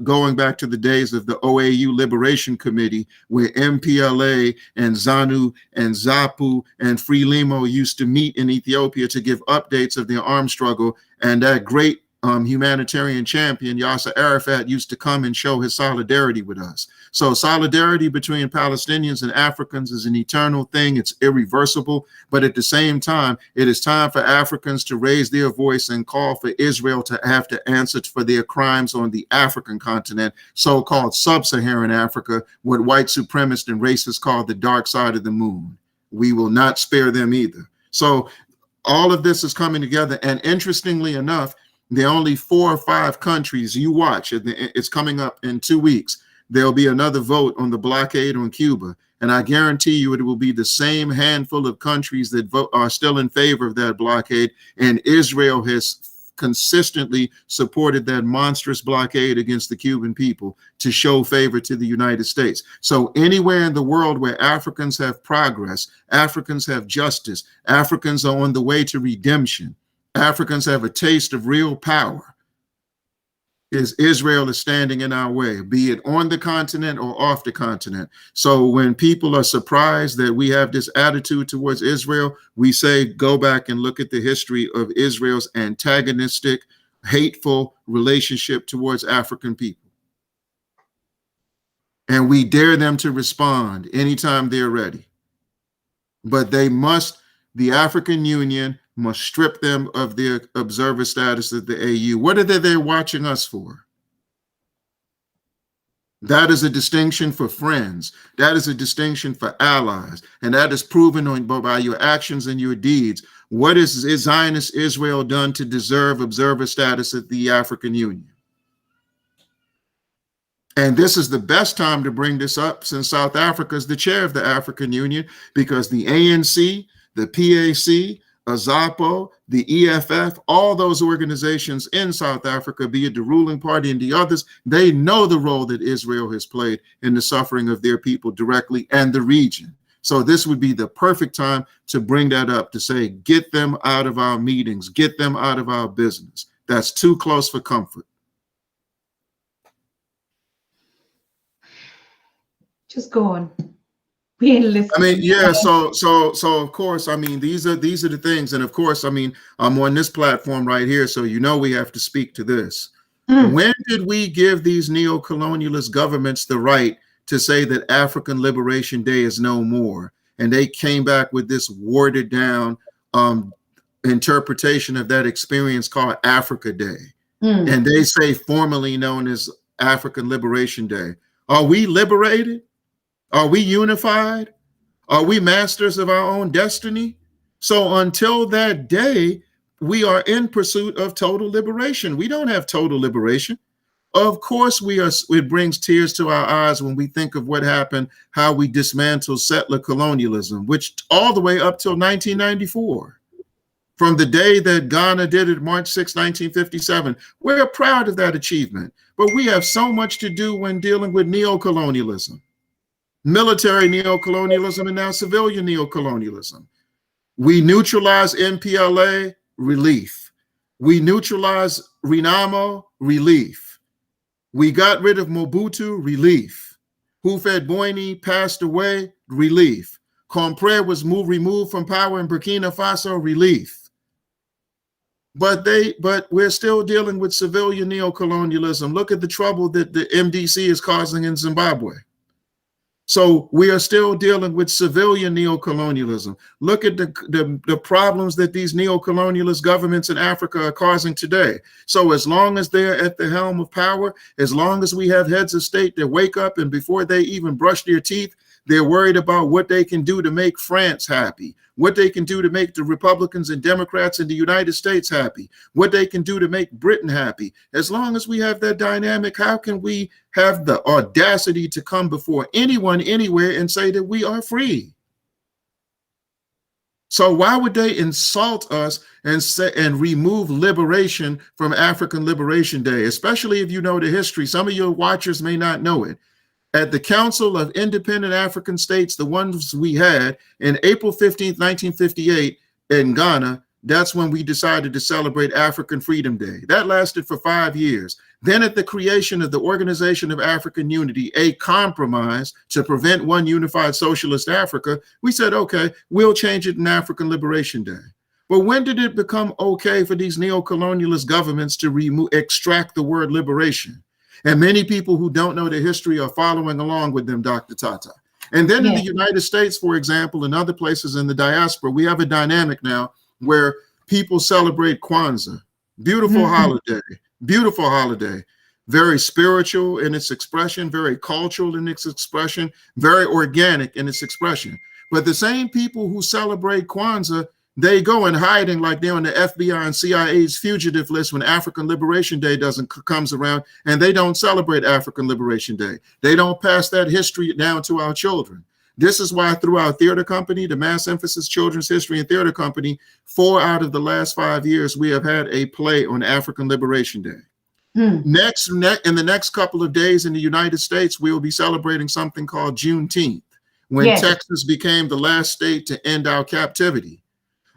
going back to the days of the OAU Liberation Committee, where MPLA and ZANU and ZAPU and Frelimo used to meet in Ethiopia to give updates of their armed struggle. And that great humanitarian champion, Yasser Arafat, used to come and show his solidarity with us. So solidarity between Palestinians and Africans is an eternal thing. It's irreversible. But at the same time, it is time for Africans to raise their voice and call for Israel to have to answer for their crimes on the African continent, so-called sub-Saharan Africa, what white supremacists and racists call the dark side of the moon. We will not spare them either. So all of this is coming together. And interestingly enough, there are only 4 or 5 countries. You watch, it's coming up in 2 weeks. There'll be another vote on the blockade on Cuba. And I guarantee you it will be the same handful of countries that are still in favor of that blockade. And Israel has consistently supported that monstrous blockade against the Cuban people to show favor to the United States. So anywhere in the world where Africans have progress, Africans have justice, Africans are on the way to redemption, Africans have a taste of real power, Israel is standing in our way, be it on the continent or off the continent. So when people are surprised that we have this attitude towards Israel, we say, go back and look at the history of Israel's antagonistic, hateful relationship towards African people. And we dare them to respond anytime they're ready. But the African Union must strip them of their observer status at the AU. What are they watching us for? That is a distinction for friends. That is a distinction for allies. And that is proven by your actions and your deeds. What is Zionist Israel done to deserve observer status at the African Union? And this is the best time to bring this up, since South Africa is the chair of the African Union, because the ANC, the PAC, AZAPO, the EFF, all those organizations in South Africa, be it the ruling party and the others, they know the role that Israel has played in the suffering of their people directly and the region. So this would be the perfect time to bring that up, to say, get them out of our meetings, get them out of our business. That's too close for comfort. Just go on. We ain't listening. I mean, yeah. So of course, I mean, these are the things, and of course, I mean, I'm on this platform right here, so we have to speak to this. When did we give these neo-colonialist governments the right to say that African Liberation Day is no more? And they came back with this watered down interpretation of that experience called Africa Day, and they say formerly known as African Liberation Day. Are we liberated? Are we unified? Are we masters of our own destiny? So until that day, we are in pursuit of total liberation. We don't have total liberation. Of course, it brings tears to our eyes when we think of what happened, how we dismantled settler colonialism, which all the way up till 1994. From the day that Ghana did it, March 6, 1957, we're proud of that achievement. But we have so much to do when dealing with neocolonialism. Military neocolonialism and now civilian neocolonialism. We neutralize MPLA, relief. We neutralize Renamo, relief. We got rid of Mobutu, relief. Houphouët-Boigny passed away, relief. Compaoré was removed from power in Burkina Faso, relief. But we're still dealing with civilian neocolonialism. Look at the trouble that the MDC is causing in Zimbabwe. So we are still dealing with civilian neocolonialism. Look at the problems that these neocolonialist governments in Africa are causing today. So as long as they're at the helm of power, as long as we have heads of state that wake up and before they even brush their teeth, they're worried about what they can do to make France happy, what they can do to make the Republicans and Democrats in the United States happy, what they can do to make Britain happy. As long as we have that dynamic, how can we have the audacity to come before anyone, anywhere, and say that we are free? So why would they insult us and remove liberation from African Liberation Day, especially if you know the history? Some of your watchers may not know it. At the Council of Independent African States, the ones we had, in April 15th, 1958 in Ghana, that's when we decided to celebrate African Freedom Day. That lasted for 5 years. Then at the creation of the Organization of African Unity, a compromise to prevent one unified socialist Africa, we said, okay, we'll change it in African Liberation Day. But when did it become okay for these neo-colonialist governments to extract the word liberation? And many people who don't know the history are following along with them, Dr. Tata. And then in the United States, for example, and other places in the diaspora, we have a dynamic now where people celebrate Kwanzaa. Beautiful holiday, beautiful holiday. Very spiritual in its expression, very cultural in its expression, very organic in its expression. But the same people who celebrate Kwanzaa, they go in hiding like they're on the FBI and CIA's fugitive list when African Liberation Day comes around, and they don't celebrate African Liberation Day. They don't pass that history down to our children. This is why through our theater company, the Mass Emphasis Children's History and Theater Company, 4 out of the last 5 years, we have had a play on African Liberation Day. In the next couple of days in the United States, we will be celebrating something called Juneteenth, when Texas became the last state to end our captivity.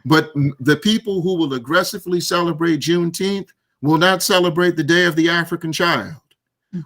But the people who will aggressively celebrate Juneteenth will not celebrate the Day of the African Child.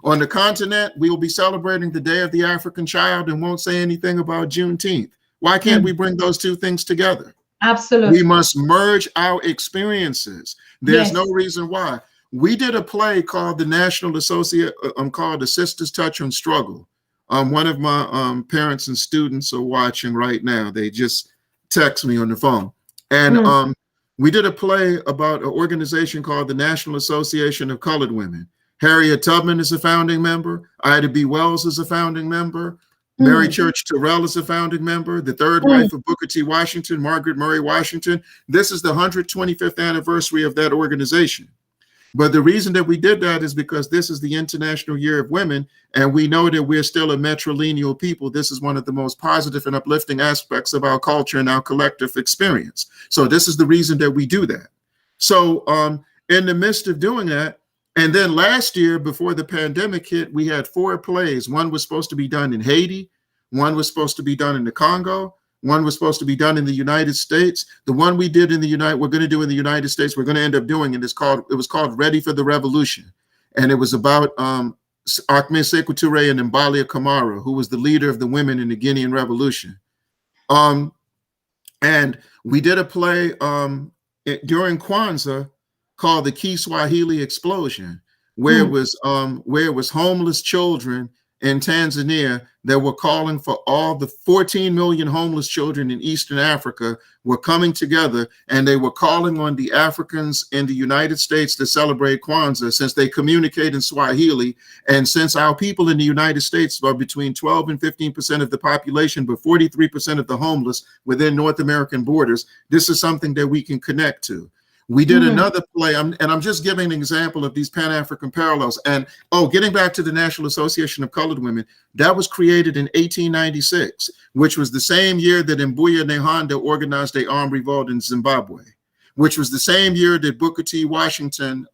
On the continent, we will be celebrating the Day of the African Child and won't say anything about Juneteenth. Why can't we bring those two things together? Absolutely. We must merge our experiences. There's no reason why. We did a play called the National Associate, called The Sisters Touch and Struggle. One of my parents and students are watching right now. They just text me on the phone. And we did a play about an organization called the National Association of Colored Women. Harriet Tubman is a founding member. Ida B. Wells is a founding member. Mary Church Terrell is a founding member. The third wife of Booker T. Washington, Margaret Murray Washington. This is the 125th anniversary of that organization. But the reason that we did that is because this is the International Year of Women, and we know that we're still a matrilineal people. This is one of the most positive and uplifting aspects of our culture and our collective experience. So this is the reason that we do that. So in the midst of doing that, and then last year, before the pandemic hit, we had 4 plays. One was supposed to be done in Haiti. One was supposed to be done in the Congo. One was supposed to be done in the United States. The one we did in we're going to do in the United States, we're going to end up doing, and it was called Ready for the Revolution. And it was about Ahmed Sekou Touré and Mbalia Kamara, who was the leader of the women in the Guinean Revolution. And we did a play during Kwanzaa called the Kiswahili Explosion, where it was homeless children in Tanzania that were calling for all the 14 million homeless children in Eastern Africa were coming together, and they were calling on the Africans in the United States to celebrate Kwanzaa, since they communicate in Swahili, and since our people in the United States are between 12 and 15% of the population, but 43% of the homeless within North American borders, this is something that we can connect to. We did another play, and I'm just giving an example of these Pan-African parallels. And getting back to the National Association of Colored Women, that was created in 1896, which was the same year that Mbuya Nehanda organized the armed revolt in Zimbabwe, which was the same year that Booker T. Washington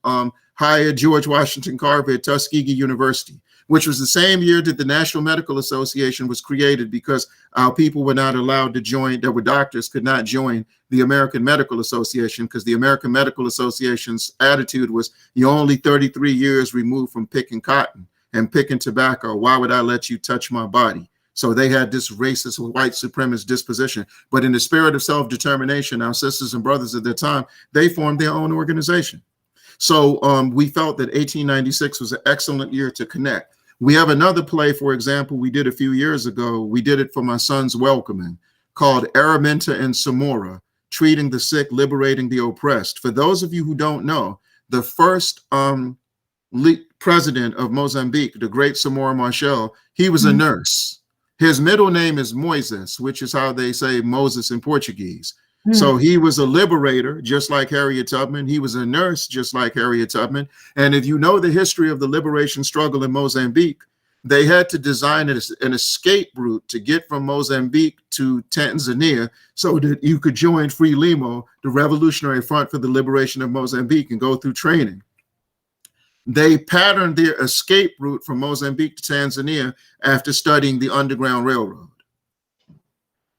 hired George Washington Carver at Tuskegee University, which was the same year that the National Medical Association was created, because our people were not allowed to join, there were doctors could not join the American Medical Association, because the American Medical Association's attitude was, you're only 33 years removed from picking cotton and picking tobacco. Why would I let you touch my body? So they had this racist, white supremacist disposition. But in the spirit of self-determination, our sisters and brothers at that time, they formed their own organization. So we felt that 1896 was an excellent year to connect. We have another play, for example, we did a few years ago. We did it for my son's welcoming, called Araminta and Samora, Treating the Sick, Liberating the Oppressed. For those of you who don't know, the first president of Mozambique, the great Samora Machel, he was a nurse. His middle name is Moises, which is how they say Moses in Portuguese. So he was a liberator, just like Harriet Tubman. He was a nurse, just like Harriet Tubman. And if you know the history of the liberation struggle in Mozambique, they had to design an escape route to get from Mozambique to Tanzania so that you could join Frelimo, the Revolutionary Front for the Liberation of Mozambique, and go through training. They patterned their escape route from Mozambique to Tanzania after studying the Underground Railroad.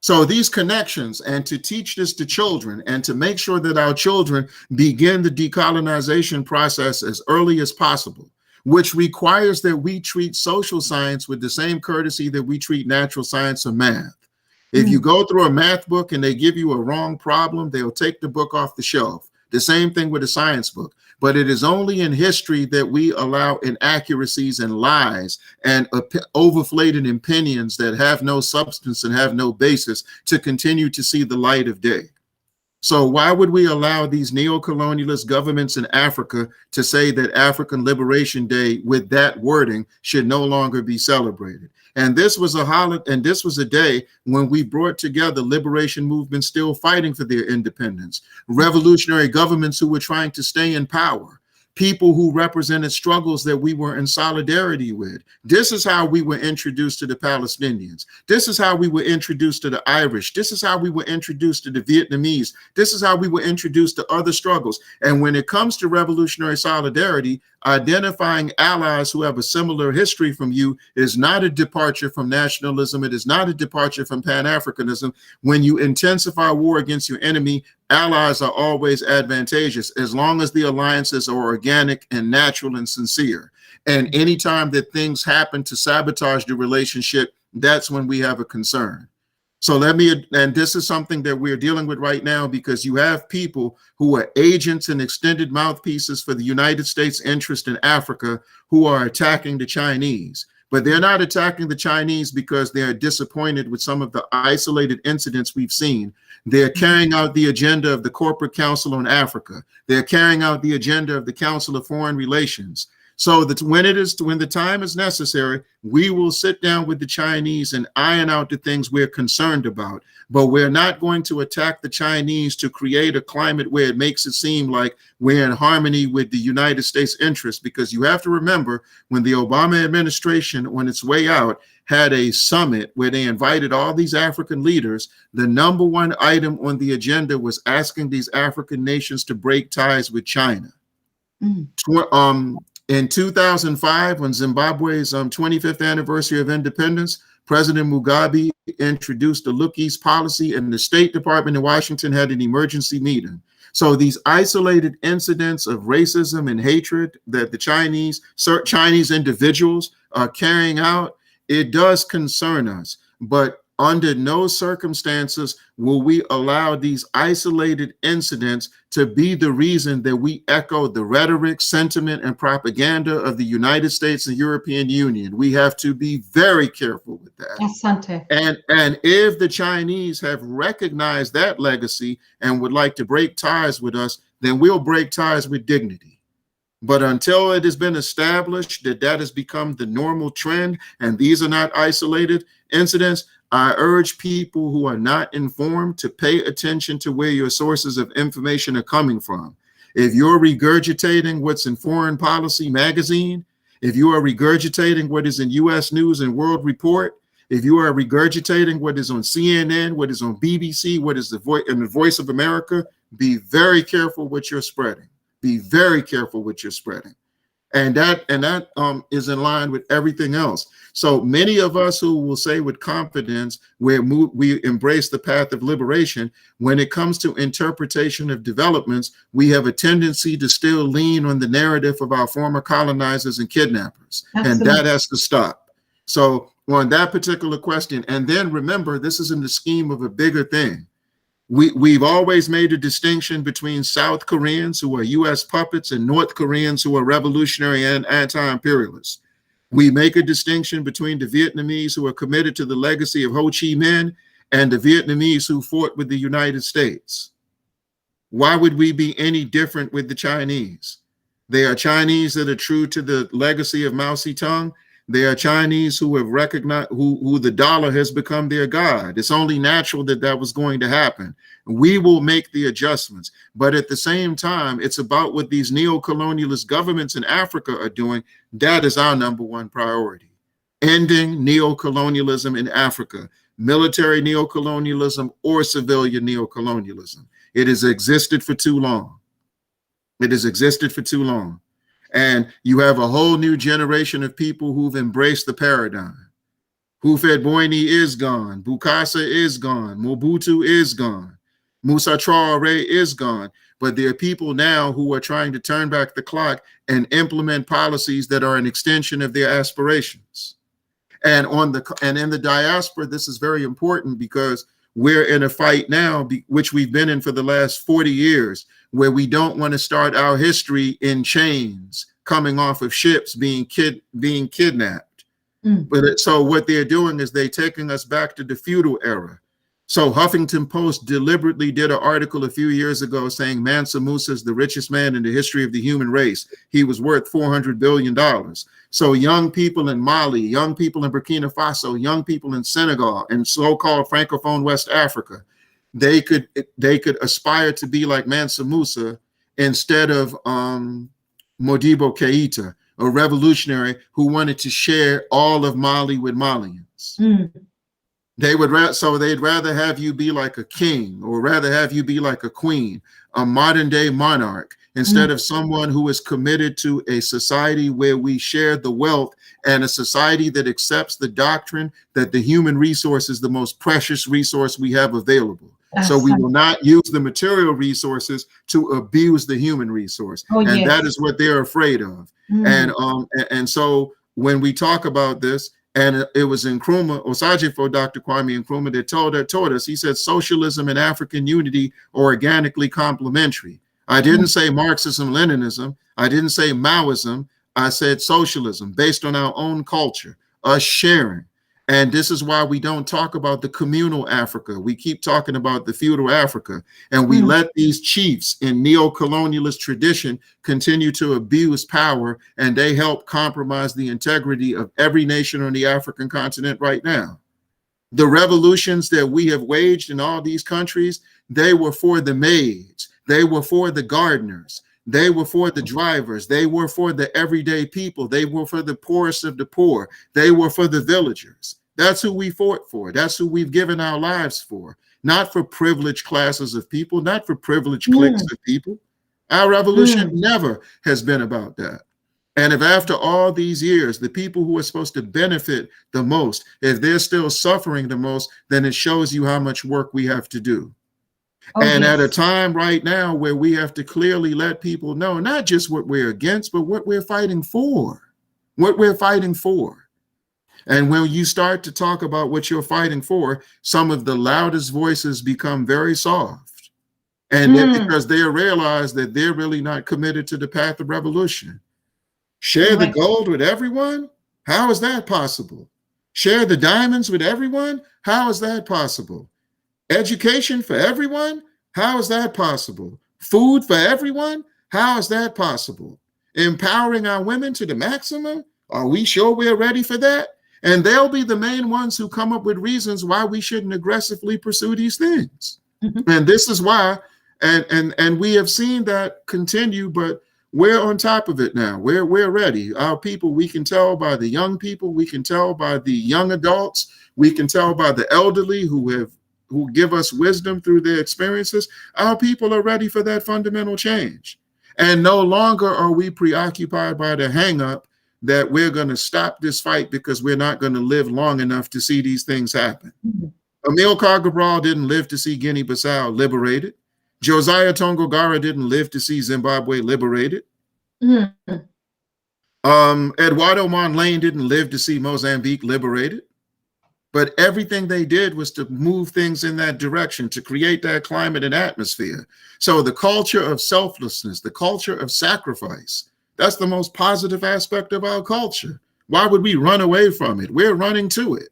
So these connections, and to teach this to children, and to make sure that our children begin the decolonization process as early as possible, which requires that we treat social science with the same courtesy that we treat natural science or math. If you go through a math book and they give you a wrong problem, they'll take the book off the shelf. The same thing with a science book. But it is only in history that we allow inaccuracies and lies and overflated opinions that have no substance and have no basis to continue to see the light of day. So why would we allow these neo-colonialist governments in Africa to say that African Liberation Day with that wording should no longer be celebrated? And this was a day when we brought together liberation movements still fighting for their independence, revolutionary governments who were trying to stay in power, people who represented struggles that we were in solidarity with. This is how we were introduced to the Palestinians. This is how we were introduced to the Irish. This is how we were introduced to the Vietnamese. This is how we were introduced to other struggles. And when it comes to revolutionary solidarity, identifying allies who have a similar history from you is not a departure from nationalism. It is not a departure from Pan-Africanism. When you intensify war against your enemy, allies are always advantageous as long as the alliances are organic and natural and sincere. And anytime that things happen to sabotage the relationship, that's when we have a concern. So and this is something that we're dealing with right now, because you have people who are agents and extended mouthpieces for the United States interest in Africa who are attacking the Chinese. But they're not attacking the Chinese because they're disappointed with some of the isolated incidents we've seen. They're carrying out the agenda of the Corporate Council on Africa. They're carrying out the agenda of the Council of Foreign Relations. So that when the time is necessary, we will sit down with the Chinese and iron out the things we're concerned about. But we're not going to attack the Chinese to create a climate where it makes it seem like we're in harmony with the United States interests. Because you have to remember, when the Obama administration, on its way out, had a summit where they invited all these African leaders, the number one item on the agenda was asking these African nations to break ties with China. In 2005, when Zimbabwe's 25th anniversary of independence, President Mugabe introduced the Look East policy, and the State Department in Washington had an emergency meeting. So these isolated incidents of racism and hatred that the Chinese individuals are carrying out, it does concern us. But under no circumstances will we allow these isolated incidents to be the reason that we echo the rhetoric, sentiment, and propaganda of the United States and European Union. We have to be very careful with that. Asante. And if the Chinese have recognized that legacy and would like to break ties with us, then we'll break ties with dignity. But until it has been established that that has become the normal trend, and these are not isolated incidents, I urge people who are not informed to pay attention to where your sources of information are coming from. If you're regurgitating what's in Foreign Policy magazine, if you are regurgitating what is in U.S. News and World Report, if you are regurgitating what is on CNN, what is on BBC, what is in the Voice of America, be very careful what you're spreading. Be very careful what you're spreading. And that is in line with everything else. So many of us who will say with confidence we embrace the path of liberation, when it comes to interpretation of developments, we have a tendency to still lean on the narrative of our former colonizers and kidnappers. Absolutely. And that has to stop. So on that particular question, and then remember, this is in the scheme of a bigger thing. We've always made a distinction between South Koreans who are U.S. puppets and North Koreans who are revolutionary and anti-imperialists. We make a distinction between the Vietnamese who are committed to the legacy of Ho Chi Minh and the Vietnamese who fought with the United States. Why would we be any different with the Chinese? They are Chinese that are true to the legacy of Mao Zedong. They are Chinese who have recognized who the dollar has become their god. It's only natural that that was going to happen. We will make the adjustments. But at the same time, it's about what these neo-colonialist governments in Africa are doing. That is our number one priority. Ending neo-colonialism in Africa, military neo-colonialism or civilian neo-colonialism. It has existed for too long. It has existed for too long. And you have a whole new generation of people who've embraced the paradigm. Hufedboini is gone. Bukasa is gone. Mobutu is gone. Musa Traore is gone. But there are people now who are trying to turn back the clock and implement policies that are an extension of their aspirations. And in the diaspora, this is very important because we're in a fight now, which we've been in for the last 40 years, where we don't want to start our history in chains, coming off of ships being kidnapped. But so what they're doing is they're taking us back to the feudal era. So Huffington Post deliberately did an article a few years ago saying Mansa Musa is the richest man in the history of the human race. He was worth $400 billion. So young people in Mali, young people in Burkina Faso, young people in Senegal and so-called Francophone West Africa, they could aspire to be like Mansa Musa instead of Modibo Keita, a revolutionary who wanted to share all of Mali with Malians. They'd rather have you be like a king or rather have you be like a queen, a modern day monarch, instead of someone who is committed to a society where we share the wealth and a society that accepts the doctrine that the human resource is the most precious resource we have available. So we will not use the material resources to abuse the human resource. And that is what they're afraid of. And so when we talk about this, and it was Nkrumah, Osajifo, Dr. Kwame Nkrumah, that taught us, he said, socialism and African unity are organically complementary. I didn't say Marxism, Leninism. I didn't say Maoism. I said socialism based on our own culture, us sharing. And this is why we don't talk about the communal Africa. We keep talking about the feudal Africa, and we let these chiefs in neo-colonialist tradition continue to abuse power, and they help compromise the integrity of every nation on the African continent right now. The revolutions that we have waged in all these countries, they were for the maids, they were for the gardeners, they were for the drivers, they were for the everyday people, they were for the poorest of the poor, they were for the villagers. That's who we fought for. That's who we've given our lives for. Not for privileged classes of people, not for privileged cliques of people. Our revolution never has been about that. And if after all these years, the people who are supposed to benefit the most, if they're still suffering the most, then it shows you how much work we have to do. And at a time right now where we have to clearly let people know, not just what we're against, but what we're fighting for, what we're fighting for. And when you start to talk about what you're fighting for, some of the loudest voices become very soft. And because they realize that they're really not committed to the path of revolution. Share the gold with everyone? How is that possible? Share the diamonds with everyone? How is that possible? Education for everyone? How is that possible? Food for everyone? How is that possible? Empowering our women to the maximum? Are we sure we're ready for that? And they'll be the main ones who come up with reasons why we shouldn't aggressively pursue these things. And this is why, and we have seen that continue, but we're on top of it now. We're ready. Our people, we can tell by the young people, we can tell by the young adults, we can tell by the elderly who give us wisdom through their experiences. Our people are ready for that fundamental change. And no longer are we preoccupied by the hang-up that we're going to stop this fight because we're not going to live long enough to see these things happen. Amilcar Cabral didn't live to see Guinea-Bissau liberated. Josiah Tongogara didn't live to see Zimbabwe liberated. Eduardo Mondlane didn't live to see Mozambique liberated. But everything they did was to move things in that direction, to create that climate and atmosphere. So the culture of selflessness, the culture of sacrifice, that's the most positive aspect of our culture. Why would we run away from it? We're running to it.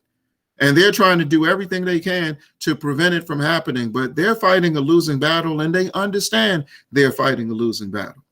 And they're trying to do everything they can to prevent it from happening, but they're fighting a losing battle, and they understand they're fighting a losing battle.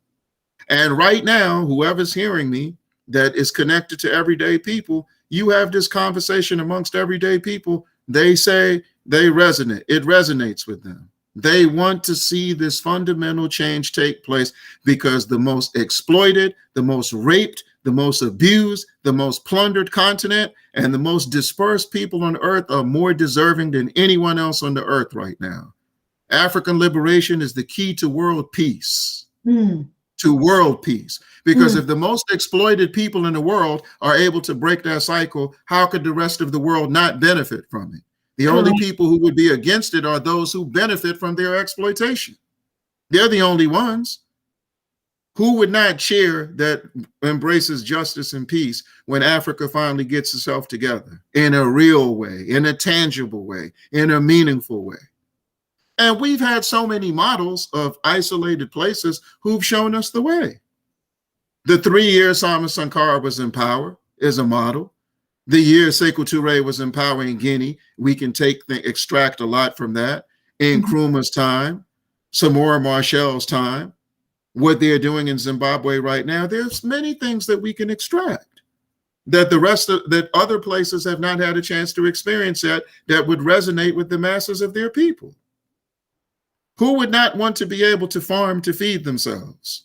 And right now, whoever's hearing me that is connected to everyday people, you have this conversation amongst everyday people. They say they resonate. It resonates with them. They want to see this fundamental change take place because the most exploited, the most raped, the most abused, the most plundered continent, and the most dispersed people on earth are more deserving than anyone else on the earth right now. African liberation is the key to world peace. To world peace. Because if the most exploited people in the world are able to break that cycle, how could the rest of the world not benefit from it? The only people who would be against it are those who benefit from their exploitation. They're the only ones. Who would not cheer that embraces justice and peace when Africa finally gets itself together in a real way, in a tangible way, in a meaningful way? And we've had so many models of isolated places who've shown us the way. The 3 years Sama Sankara was in power is a model. The year Sekou Touré was in power in Guinea, we can extract a lot from that. In Nkrumah's time, Samora Machel time, what they're doing in Zimbabwe right now, there's many things that we can extract that that other places have not had a chance to experience yet that would resonate with the masses of their people. Who would not want to be able to farm to feed themselves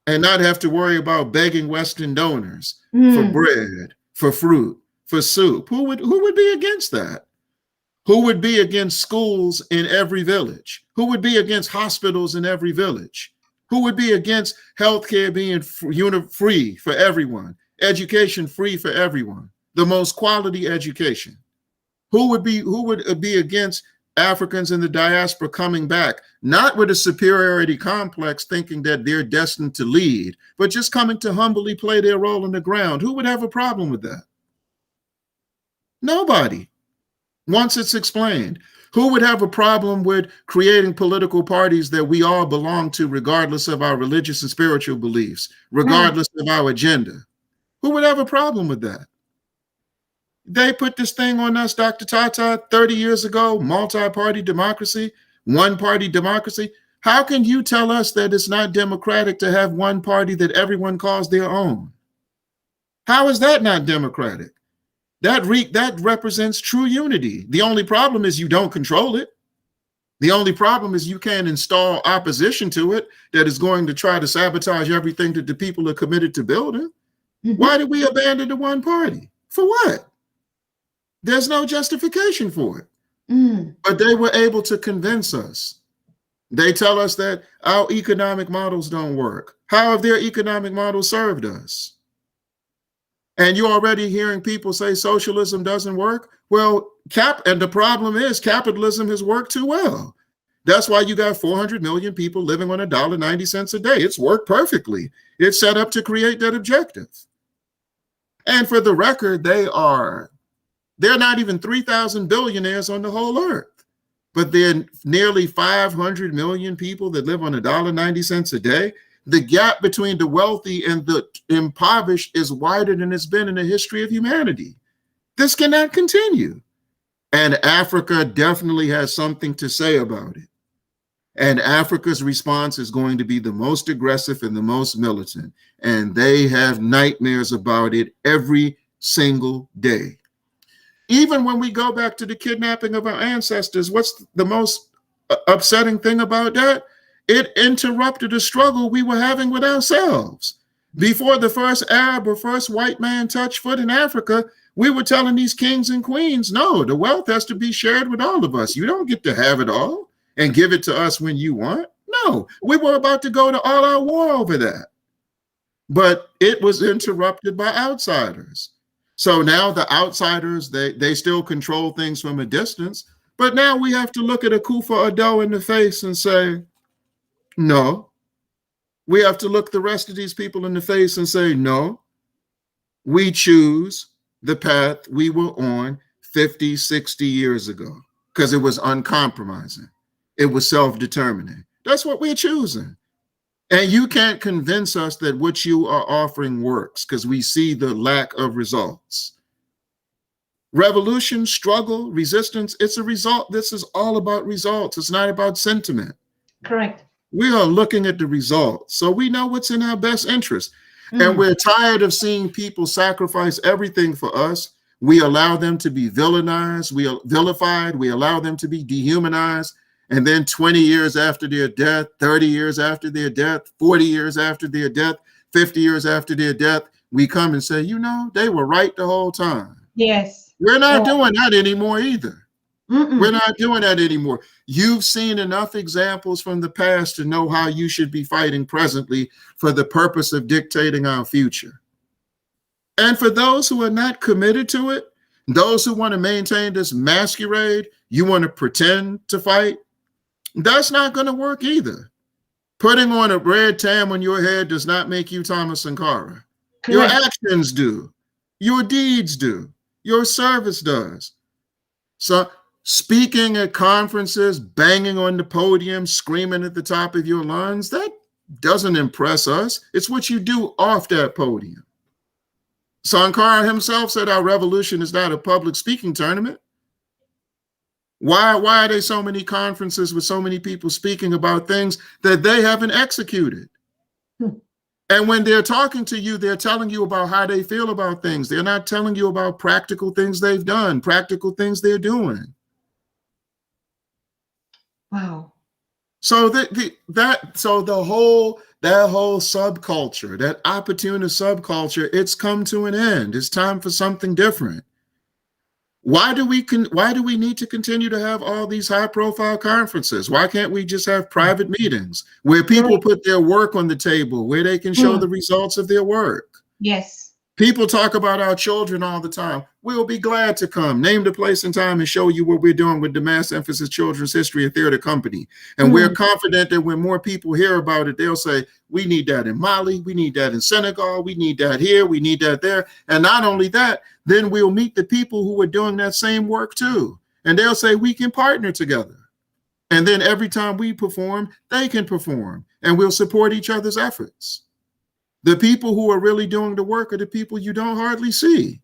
and not have to worry about begging Western donors for bread, for fruit, for soup? Who would be against that? Who would be against schools in every village? Who would be against hospitals in every village? Who would be against healthcare being free for everyone, education free for everyone, the most quality education? Who would be against Africans in the diaspora coming back, not with a superiority complex thinking that they're destined to lead, but just coming to humbly play their role on the ground? Who would have a problem with that? Nobody, once it's explained. Who would have a problem with creating political parties that we all belong to, regardless of our religious and spiritual beliefs, regardless of our agenda? Who would have a problem with that? They put this thing on us, Dr. Tata, 30 years ago, multi-party democracy, one-party democracy. How can you tell us that it's not democratic to have one party that everyone calls their own? How is that not democratic? That represents true unity. The only problem is you don't control it. The only problem is you can't install opposition to it that is going to try to sabotage everything that the people are committed to building. Why did we abandon the one party? For what? There's no justification for it. But they were able to convince us. They tell us that our economic models don't work. How have their economic models served us? And you're already hearing people say socialism doesn't work. Well, and the problem is capitalism has worked too well. That's why you got 400 million people living on $1.90 a day. It's worked perfectly. It's set up to create that objective. And for the record, they're not even 3,000 billionaires on the whole earth, but there are nearly 500 million people that live on $1.90 a day. The gap between the wealthy and the impoverished is wider than it's been in the history of humanity. This cannot continue. And Africa definitely has something to say about it. And Africa's response is going to be the most aggressive and the most militant. And they have nightmares about it every single day. Even when we go back to the kidnapping of our ancestors, what's the most upsetting thing about that? It interrupted a struggle we were having with ourselves. Before the first Arab or first white man touched foot in Africa, we were telling these kings and queens, no, the wealth has to be shared with all of us. You don't get to have it all and give it to us when you want. No, we were about to go to all out war over that. But it was interrupted by outsiders. So now the outsiders, they still control things from a distance. But now we have to look at Akufo-Addo in the face and say, no. We have to look the rest of these people in the face and say, no. We choose the path we were on 50, 60 years ago because it was uncompromising. It was self-determining. That's what we're choosing. And you can't convince us that what you are offering works because we see the lack of results. Revolution, struggle, resistance, it's a result. This is all about results. It's not about sentiment. Correct. We are looking at the results. So we know what's in our best interest. And we're tired of seeing people sacrifice everything for us. We allow them to be villainized, vilified, we allow them to be dehumanized. And then 20 years after their death, 30 years after their death, 40 years after their death, 50 years after their death, we come and say, you know, they were right the whole time. Yes. We're not doing that anymore either. We're not doing that anymore. You've seen enough examples from the past to know how you should be fighting presently for the purpose of dictating our future. And for those who are not committed to it, those who want to maintain this masquerade, you want to pretend to fight, that's not going to work either. Putting on a red tam on your head does not make you Thomas Sankara. Correct. Your actions do. Your deeds do. Your service does. So speaking at conferences, banging on the podium, screaming at the top of your lungs, that doesn't impress us. It's what you do off that podium. Sankara himself said our revolution is not a public speaking tournament. Why are there so many conferences with so many people speaking about things that they haven't executed? And when they're talking to you, they're telling you about how they feel about things. They're not telling you about practical things they've done, practical things they're doing. Wow. So that whole subculture, that opportunist subculture, it's come to an end. It's time for something different. Why do we need to continue to have all these high-profile conferences? Why can't we just have private meetings where people put their work on the table, where they can show the results of their work? Yes. People talk about our children all the time. We'll be glad to come, name the place and time, and show you what we're doing with the Mass Emphasis Children's History and Theater Company. And we're confident that when more people hear about it, they'll say, we need that in Mali, we need that in Senegal, we need that here, we need that there. And not only that, then we'll meet the people who are doing that same work too. And they'll say, we can partner together. And then every time we perform, they can perform, and we'll support each other's efforts. The people who are really doing the work are the people you don't hardly see.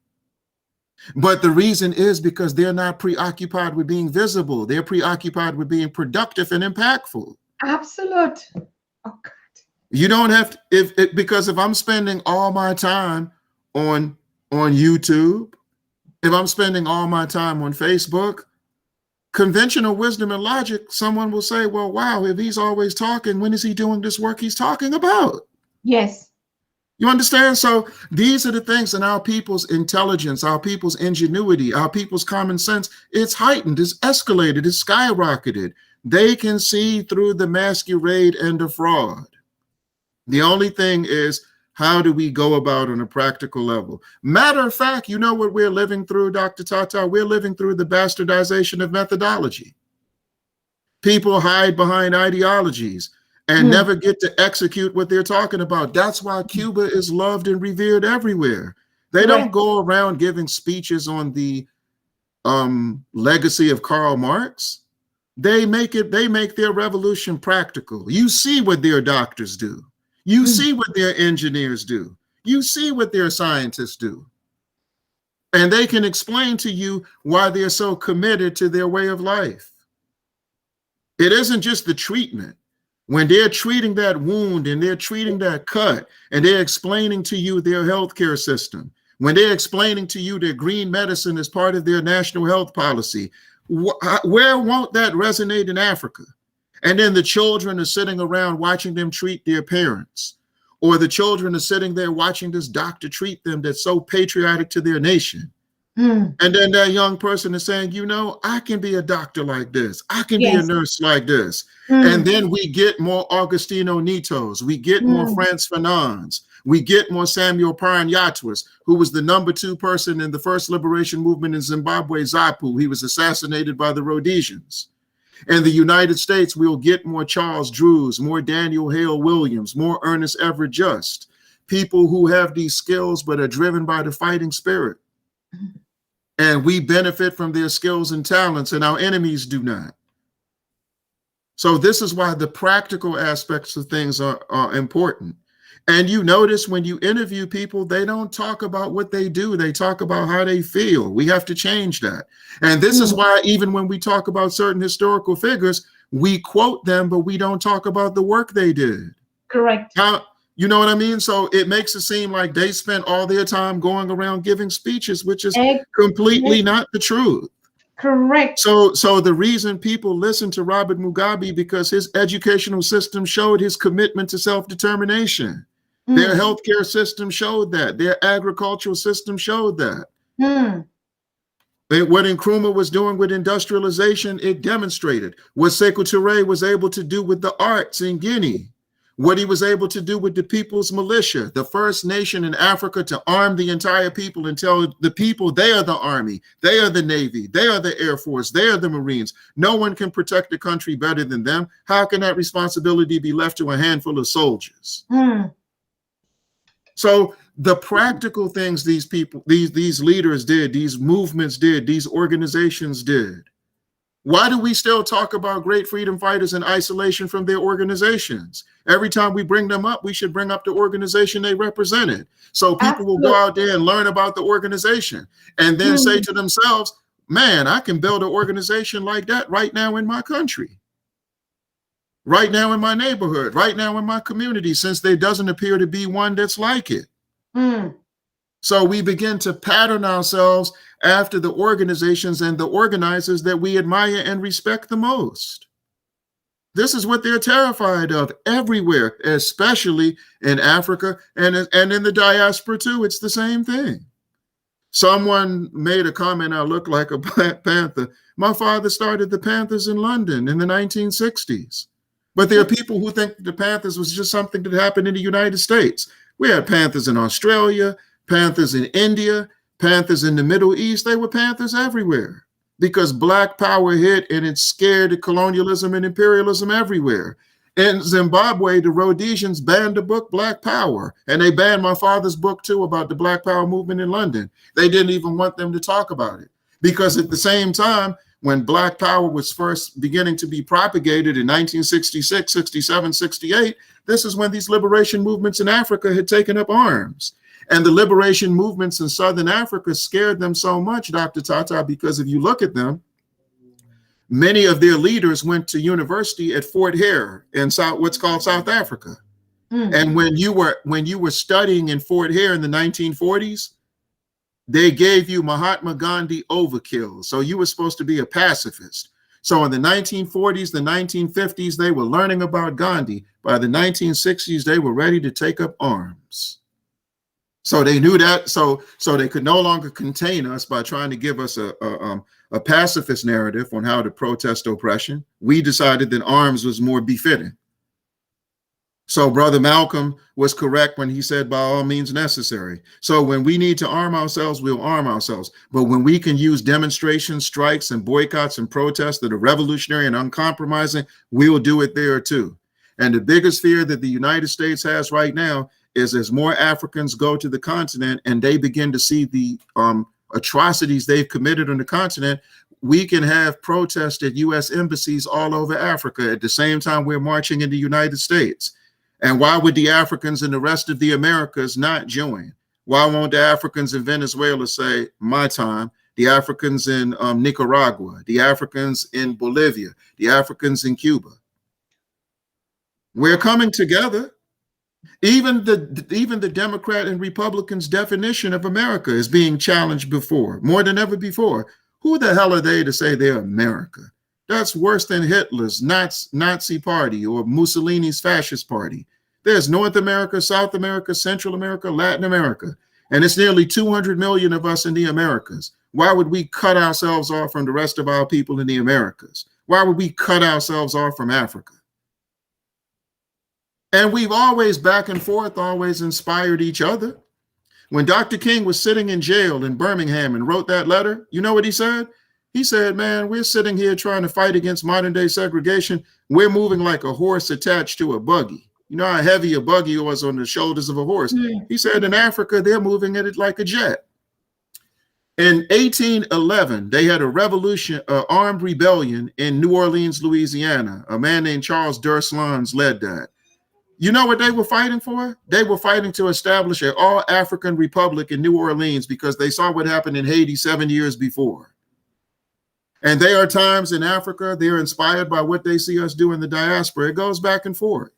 But the reason is because they're not preoccupied with being visible. They're preoccupied with being productive and impactful. Absolute. Oh, God. You don't have to, because if I'm spending all my time on YouTube, if I'm spending all my time on Facebook, conventional wisdom and logic, someone will say, well, wow, if he's always talking, when is he doing this work he's talking about? Yes. You understand? So these are the things in our people's intelligence, our people's ingenuity, our people's common sense. It's heightened, it's escalated, it's skyrocketed. They can see through the masquerade and the fraud. The only thing is, how do we go about on a practical level? Matter of fact, you know what we're living through, Dr. Tata? We're living through the bastardization of methodology. People hide behind ideologies and never get to execute what they're talking about. That's why Cuba is loved and revered everywhere. They don't go around giving speeches on the legacy of Karl Marx. They make their revolution practical. You see what their doctors do. You see what their engineers do. You see what their scientists do. And they can explain to you why they're so committed to their way of life. It isn't just the treatment. When they're treating that wound and they're treating that cut and they're explaining to you their healthcare system, when they're explaining to you that green medicine is part of their national health policy, where won't that resonate in Africa? And then the children are sitting around watching them treat their parents, or the children are sitting there watching this doctor treat them that's so patriotic to their nation. And then that young person is saying, you know, I can be a doctor like this. I can be a nurse like this. And then we get more Augustino Nitos. We get more Frantz Fanons. We get more Samuel Paranayatus, who was the #2 person in the first liberation movement in Zimbabwe, ZAPU. He was assassinated by the Rhodesians. In the United States, we'll get more Charles Drews, more Daniel Hale Williams, more Ernest Everett Just, people who have these skills but are driven by the fighting spirit. And we benefit from their skills and talents, and our enemies do not. So this is why the practical aspects of things are important. And you notice when you interview people, they don't talk about what they do. They talk about how they feel. We have to change that. And this is why even when we talk about certain historical figures, we quote them, but we don't talk about the work they did. Correct. You know what I mean? So it makes it seem like they spent all their time going around giving speeches, which is completely not the truth. Correct. So the reason people listen to Robert Mugabe, because his educational system showed his commitment to self-determination. Their healthcare system showed that. Their agricultural system showed that. What Nkrumah was doing with industrialization, it demonstrated. What Sekou Touré was able to do with the arts in Guinea. What he was able to do with the People's Militia, the first nation in Africa to arm the entire people and tell the people they are the army, they are the Navy, they are the Air Force, they are the Marines. No one can protect the country better than them. How can that responsibility be left to a handful of soldiers? So the practical things these people, these leaders did, these movements did, these organizations did. Why do we still talk about great freedom fighters in isolation from their organizations? Every time we bring them up, we should bring up the organization they represented. So people will go out there and learn about the organization and then say to themselves, man, I can build an organization like that right now in my country, right now in my neighborhood, right now in my community, since there doesn't appear to be one that's like it. So we begin to pattern ourselves after the organizations and the organizers that we admire and respect the most. This is what they're terrified of everywhere, especially in Africa and in the diaspora too. It's the same thing. Someone made a comment, I look like a Black Panther. My father started the Panthers in London in the 1960s. But there are people who think the Panthers was just something that happened in the United States. We had Panthers in Australia, Panthers in India, Panthers in the Middle East. They were Panthers everywhere because Black power hit and it scared colonialism and imperialism everywhere. In Zimbabwe, the Rhodesians banned the book Black Power, and they banned my father's book too about the Black Power movement in London. They didn't even want them to talk about it because at the same time, when Black Power was first beginning to be propagated in 1966, 67, 68, this is when these liberation movements in Africa had taken up arms. And the liberation movements in Southern Africa scared them so much, Dr. Tata, because if you look at them, many of their leaders went to university at Fort Hare in what's called South Africa. And when you were studying in Fort Hare in the 1940s, they gave you Mahatma Gandhi overkill. So you were supposed to be a pacifist. So in the 1940s, the 1950s, they were learning about Gandhi. By the 1960s, they were ready to take up arms. So they knew that. So they could no longer contain us by trying to give us a pacifist narrative on how to protest oppression. We decided that arms was more befitting. So Brother Malcolm was correct when he said, by all means necessary. So when we need to arm ourselves, we'll arm ourselves. But when we can use demonstrations, strikes, and boycotts and protests that are revolutionary and uncompromising, we'll do it there too. And the biggest fear that the United States has right now is as more Africans go to the continent and they begin to see the atrocities they've committed on the continent, we can have protests at U.S. embassies all over Africa at the same time we're marching in the United States. And why would the Africans in the rest of the Americas not join? Why won't the Africans in Venezuela say, my time, the Africans in Nicaragua, the Africans in Bolivia, the Africans in Cuba? We're coming together. Even the Democrat and Republicans' definition of America is being challenged more than ever before. Who the hell are they to say they're America? That's worse than Hitler's Nazi party or Mussolini's fascist party. There's North America, South America, Central America, Latin America, and it's nearly 200 million of us in the Americas. Why would we cut ourselves off from the rest of our people in the Americas? Why would we cut ourselves off from Africa? And we've always back and forth, always inspired each other. When Dr. King was sitting in jail in Birmingham and wrote that letter, you know what he said? He said, man, we're sitting here trying to fight against modern day segregation. We're moving like a horse attached to a buggy. You know how heavy a buggy was on the shoulders of a horse. He said in Africa, they're moving it like a jet. In 1811, they had a revolution, armed rebellion in New Orleans, Louisiana. A man named Charles Durslans led that. You know what they were fighting for? They were fighting to establish an all-African republic in New Orleans because they saw what happened in Haiti 7 years before. And there are times in Africa, they're inspired by what they see us do in the diaspora. It goes back and forth.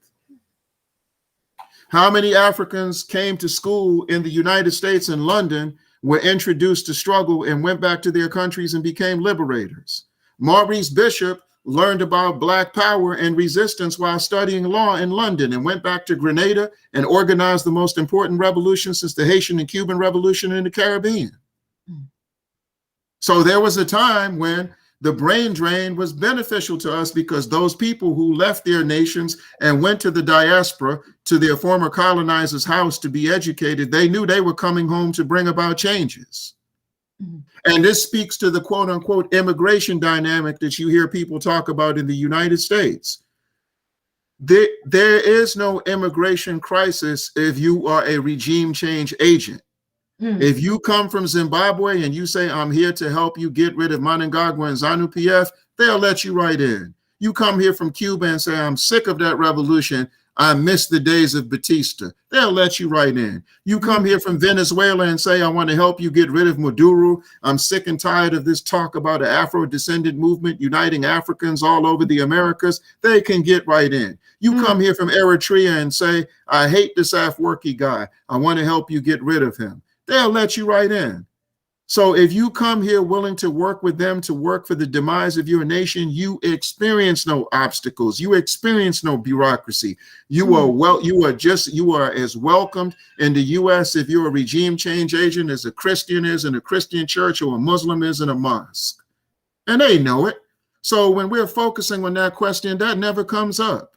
How many Africans came to school in the United States and London, were introduced to struggle and went back to their countries and became liberators? Maurice Bishop learned about Black power and resistance while studying law in London and went back to Grenada and organized the most important revolution since the Haitian and Cuban Revolution in the Caribbean. So there was a time when the brain drain was beneficial to us because those people who left their nations and went to the diaspora, to their former colonizer's house to be educated, they knew they were coming home to bring about changes. And this speaks to the quote unquote immigration dynamic that you hear people talk about in the United States. There is no immigration crisis if you are a regime change agent. If you come from Zimbabwe and you say, I'm here to help you get rid of Mnangagwa and ZANU-PF, they'll let you right in. You come here from Cuba and say, I'm sick of that revolution. I miss the days of Batista. They'll let you right in. You come here from Venezuela and say, I want to help you get rid of Maduro. I'm sick and tired of this talk about an Afro-descendant movement uniting Africans all over the Americas. They can get right in. You come here from Eritrea and say, I hate this Afwerki guy. I want to help you get rid of him. They'll let you right in. So if you come here willing to work with them to work for the demise of your nation, you experience no obstacles. You experience no bureaucracy. You are as welcomed in the U.S. if you're a regime change agent as a Christian is in a Christian church or a Muslim is in a mosque. And they know it. So when we're focusing on that question, that never comes up.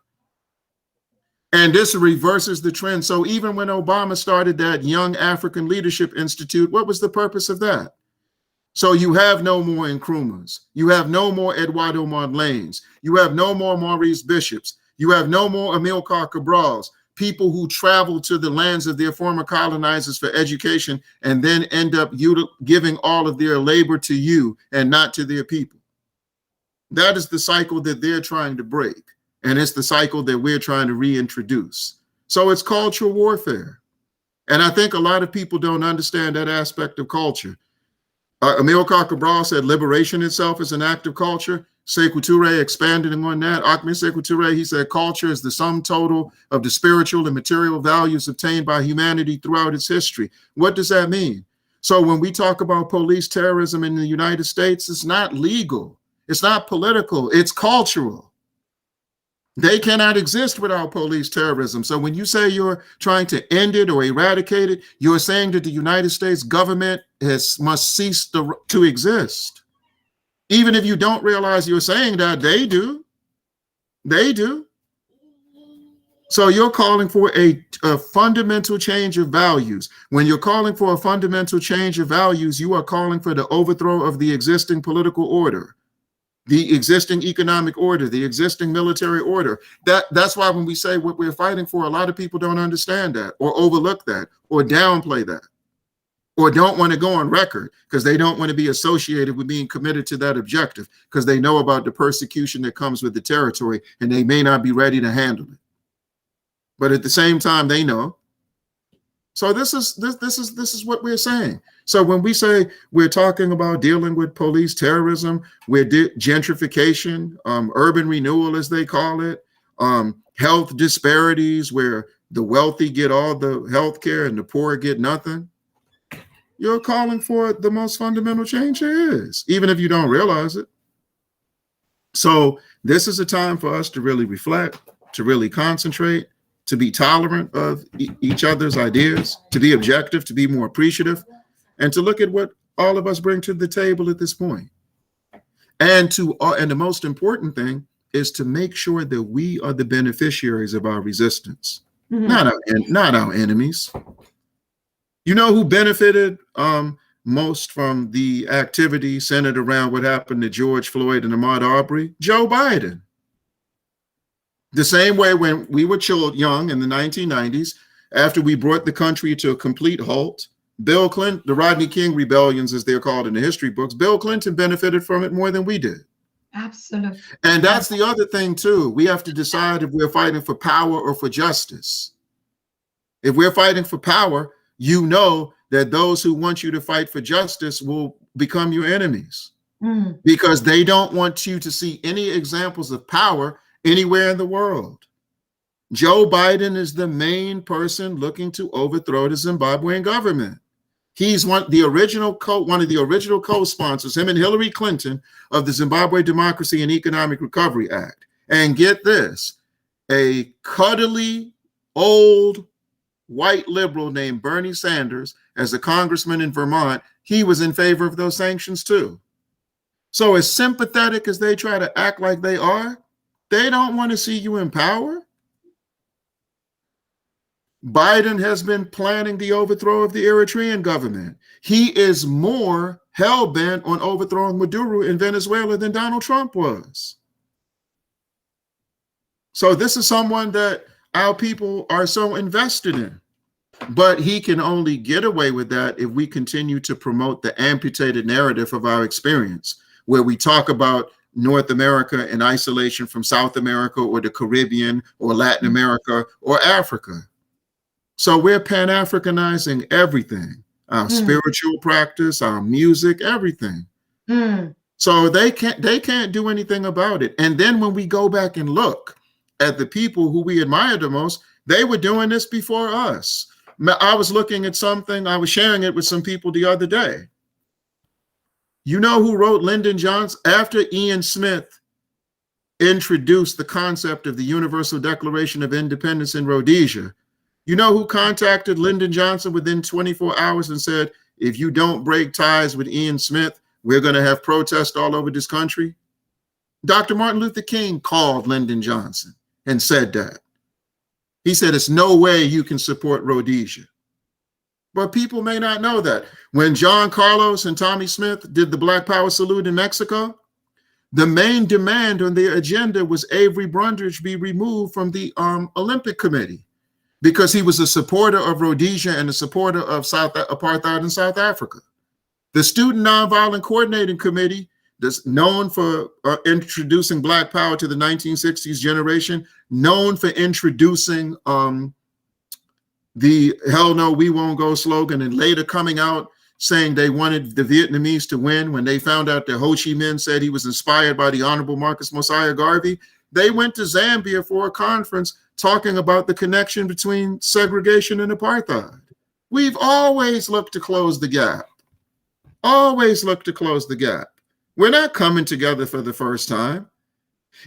And this reverses the trend. So even when Obama started that Young African Leadership Institute, what was the purpose of that? So you have no more Nkrumahs. You have no more Eduardo Mondlanes. You have no more Maurice Bishops. You have no more Amilcar Cabrals, people who travel to the lands of their former colonizers for education and then end up giving all of their labor to you and not to their people. That is the cycle that they're trying to break. And it's the cycle that we're trying to reintroduce. So it's cultural warfare. And I think a lot of people don't understand that aspect of culture. Amilcar Cabral said liberation itself is an act of culture. Sekou Touré expanding on that. Ahmed Sekou Touré, he said culture is the sum total of the spiritual and material values obtained by humanity throughout its history. What does that mean? So when we talk about police terrorism in the United States, it's not legal. It's not political. It's cultural. They cannot exist without police terrorism. So when you say you're trying to end it or eradicate it, you're saying that the United States government must cease to exist. Even if you don't realize you're saying that, they do. They do. So you're calling for a fundamental change of values. When you're calling for a fundamental change of values, you are calling for the overthrow of the existing political order, the existing economic order, the existing military order. That's why when we say what we're fighting for, a lot of people don't understand that or overlook that or downplay that or don't want to go on record because they don't want to be associated with being committed to that objective because they know about the persecution that comes with the territory and they may not be ready to handle it. But at the same time, they know. So this is what we're saying. So when we say we're talking about dealing with police terrorism, we're gentrification, urban renewal, as they call it, health disparities where the wealthy get all the health care and the poor get nothing. You're calling for the most fundamental change there is, even if you don't realize it. So this is a time for us to really reflect, to really concentrate, to be tolerant of each other's ideas, to be objective, to be more appreciative, and to look at what all of us bring to the table at this point. And the most important thing is to make sure that we are the beneficiaries of our resistance, not our enemies. You know who benefited most from the activity centered around what happened to George Floyd and Ahmaud Arbery? Joe Biden. The same way when we were young in the 1990s, after we brought the country to a complete halt, Bill Clinton, the Rodney King rebellions, as they're called in the history books, Bill Clinton benefited from it more than we did. Absolutely. And that's the other thing, too. We have to decide if we're fighting for power or for justice. If we're fighting for power, you know that those who want you to fight for justice will become your enemies because they don't want you to see any examples of power anywhere in the world. Joe Biden is the main person looking to overthrow the Zimbabwean government. He's one of the original co-sponsors, him and Hillary Clinton, of the Zimbabwe Democracy and Economic Recovery Act. And get this, a cuddly old white liberal named Bernie Sanders, as a congressman in Vermont, he was in favor of those sanctions too. So as sympathetic as they try to act like they are, they don't want to see you in power. Biden has been planning the overthrow of the Eritrean government. He is more hell-bent on overthrowing Maduro in Venezuela than Donald Trump was. So this is someone that our people are so invested in. But he can only get away with that if we continue to promote the amputated narrative of our experience, where we talk about North America in isolation from South America or the Caribbean or Latin America or Africa. So we're Pan-Africanizing everything, our spiritual practice, our music, everything. So they can't do anything about it. And then when we go back and look at the people who we admire the most, they were doing this before us. I was looking at something, I was sharing it with some people the other day. You know who wrote Lyndon Johnson? After Ian Smith introduced the concept of the Universal Declaration of Independence in Rhodesia, you know who contacted Lyndon Johnson within 24 hours and said, if you don't break ties with Ian Smith, we're going to have protests all over this country? Dr. Martin Luther King called Lyndon Johnson and said that. He said, it's no way you can support Rhodesia. But people may not know that. When John Carlos and Tommy Smith did the Black Power salute in Mexico, the main demand on their agenda was Avery Brundage be removed from the Olympic Committee because he was a supporter of Rhodesia and a supporter of apartheid in South Africa. The Student Nonviolent Coordinating Committee, that's known for introducing Black Power to the 1960s generation, known for introducing the "hell no, we won't go" slogan, and later coming out saying they wanted the Vietnamese to win when they found out that Ho Chi Minh said he was inspired by the Honorable Marcus Mosiah Garvey. They went to Zambia for a conference talking about the connection between segregation and apartheid. We've always looked to close the gap. Always looked to close the gap. We're not coming together for the first time.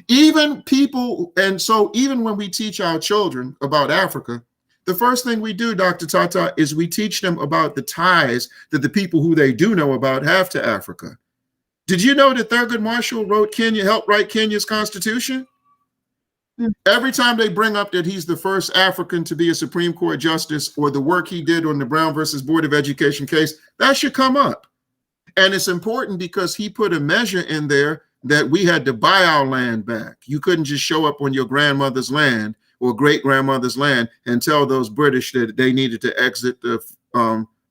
Even people, and so even when we teach our children about Africa, the first thing we do, Dr. Tata, is we teach them about the ties that the people who they do know about have to Africa. Did you know that Thurgood Marshall helped write Kenya's constitution? Every time they bring up that he's the first African to be a Supreme Court justice, or the work he did on the Brown versus Board of Education case, that should come up. And it's important because he put a measure in there that we had to buy our land back. You couldn't just show up on your grandmother's land or great-grandmother's land and tell those British that they needed to exit the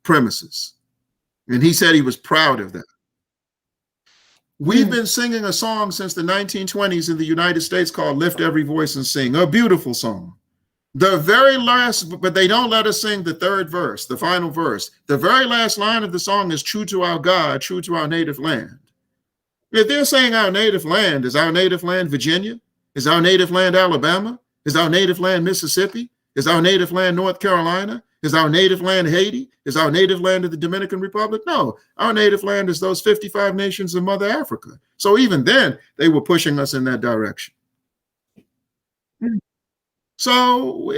premises. And he said he was proud of that. We've been singing a song since the 1920s in the United States called "Lift Every Voice and Sing," a beautiful song. The very last, but they don't let us sing the third verse, the final verse. The very last line of the song is "True to our God, true to our native land." If they're saying our native land, is our native land Virginia? Is our native land Alabama? Is our native land Mississippi? Is our native land North Carolina? Is our native land Haiti? Is our native land of the Dominican Republic? No, our native land is those 55 nations of Mother Africa. So even then, they were pushing us in that direction. So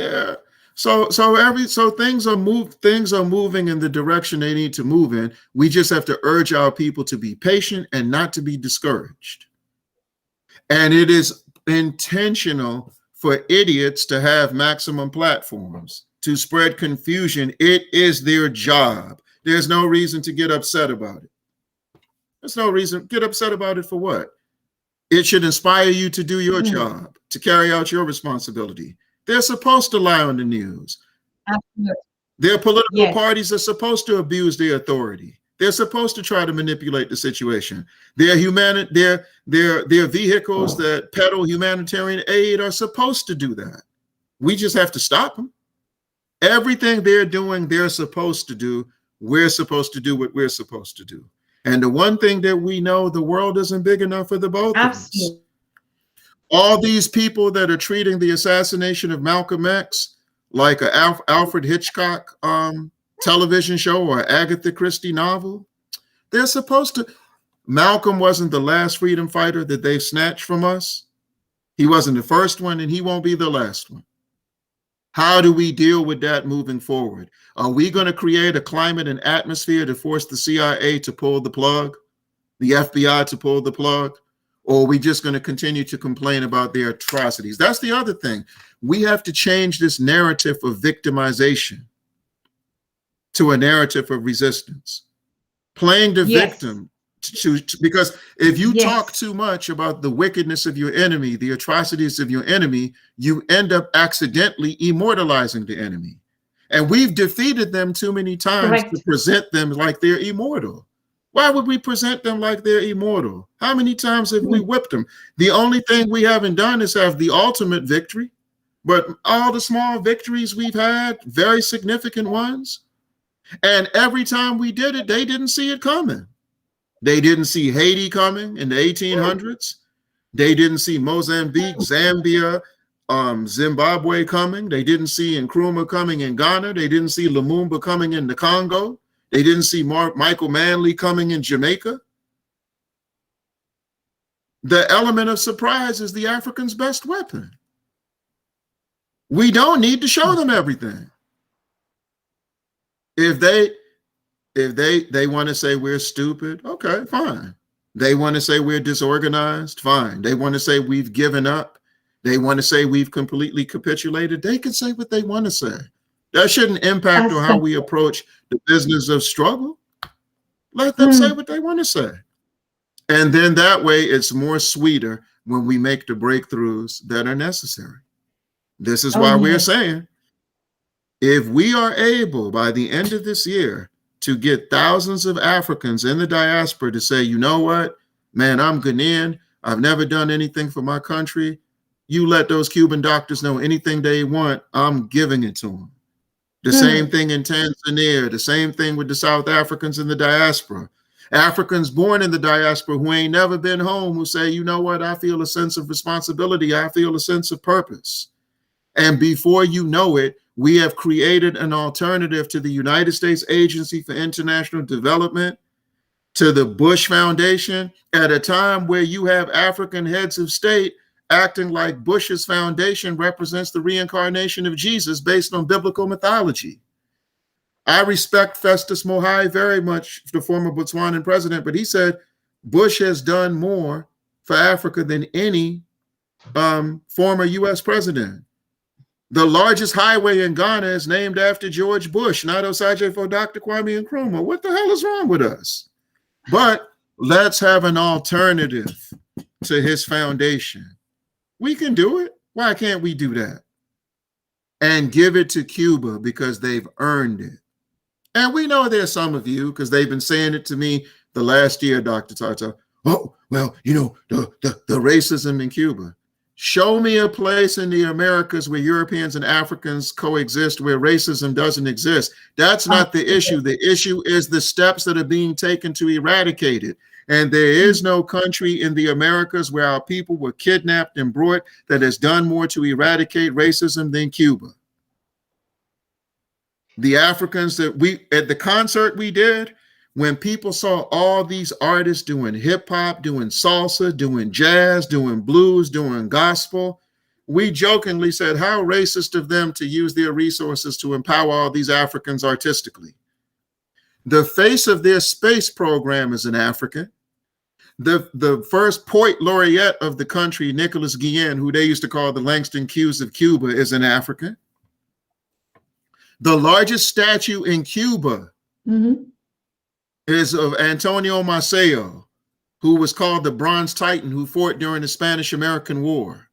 things are moving in the direction they need to move in. We just have to urge our people to be patient and not to be discouraged. And it is intentional for idiots to have maximum platforms to spread confusion. It is their job. There's no reason to get upset about it. There's no reason. Get upset about it for what? It should inspire you to do your job, to carry out your responsibility. They're supposed to lie on the news. Absolutely. Their political parties are supposed to abuse their authority. They're supposed to try to manipulate the situation. Their vehicles that peddle humanitarian aid are supposed to do that. We just have to stop them. Everything they're doing, they're supposed to do. We're supposed to do what we're supposed to do. And the one thing that we know, the world isn't big enough for the both of us. All these people that are treating the assassination of Malcolm X like an Alfred Hitchcock television show or Agatha Christie novel, they're supposed to. Malcolm wasn't the last freedom fighter that they've snatched from us. He wasn't the first one, and he won't be the last one. How do we deal with that moving forward? Are we going to create a climate and atmosphere to force the CIA to pull the plug, the FBI to pull the plug? Or are we just going to continue to complain about their atrocities? That's the other thing. We have to change this narrative of victimization to a narrative of resistance. Playing the victim, because if you talk too much about the wickedness of your enemy, the atrocities of your enemy, you end up accidentally immortalizing the enemy. And we've defeated them too many times to present them like they're immortal. Why would we present them like they're immortal? How many times have we whipped them? The only thing we haven't done is have the ultimate victory. But all the small victories we've had, very significant ones. And every time we did it, they didn't see it coming. They didn't see Haiti coming in the 1800s. They didn't see Mozambique, Zambia, Zimbabwe coming. They didn't see Nkrumah coming in Ghana. They didn't see Lumumba coming in the Congo. They didn't see Michael Manley coming in Jamaica. The element of surprise is the African's best weapon. We don't need to show them everything. If they want to say we're stupid, okay, fine. They want to say we're disorganized, fine. They want to say we've given up. They want to say we've completely capitulated. They can say what they want to say. That shouldn't impact on how we approach the business of struggle. Let them say what they want to say. And then that way it's more sweeter when we make the breakthroughs that are necessary. This is why we're saying, if we are able by the end of this year to get thousands of Africans in the diaspora to say, you know what, man, I'm Ghanaian. I've never done anything for my country. You let those Cuban doctors know anything they want, I'm giving it to them. The same thing in Tanzania, the same thing with the South Africans in the diaspora. Africans born in the diaspora who ain't never been home, who say, you know what, I feel a sense of responsibility, I feel a sense of purpose. And before you know it, we have created an alternative to the United States Agency for International Development, to the Bush Foundation, at a time where you have African heads of state acting like Bush's foundation represents the reincarnation of Jesus based on biblical mythology. I respect Festus Mogae very much, the former Botswanan president, but he said Bush has done more for Africa than any former US president. The largest highway in Ghana is named after George Bush, not Osajefo Dr. Kwame Nkrumah. What the hell is wrong with us? But let's have an alternative to his foundation. We can do it. Why can't we do that? And give it to Cuba because they've earned it. And we know there's some of you, because they've been saying it to me the last year, Dr. Tata. Oh, well, you know, the racism in Cuba. Show me a place in the Americas where Europeans and Africans coexist, where racism doesn't exist. That's not the issue. The issue is the steps that are being taken to eradicate it. And there is no country in the Americas where our people were kidnapped and brought that has done more to eradicate racism than Cuba. The Africans that at the concert we did, when people saw all these artists doing hip hop, doing salsa, doing jazz, doing blues, doing gospel, we jokingly said, how racist of them to use their resources to empower all these Africans artistically. The face of their space program is an African. The first poet laureate of the country, Nicholas Guillen, who they used to call the Langston Hughes of Cuba, is an African. The largest statue in Cuba is of Antonio Maceo, who was called the Bronze Titan, who fought during the Spanish-American War.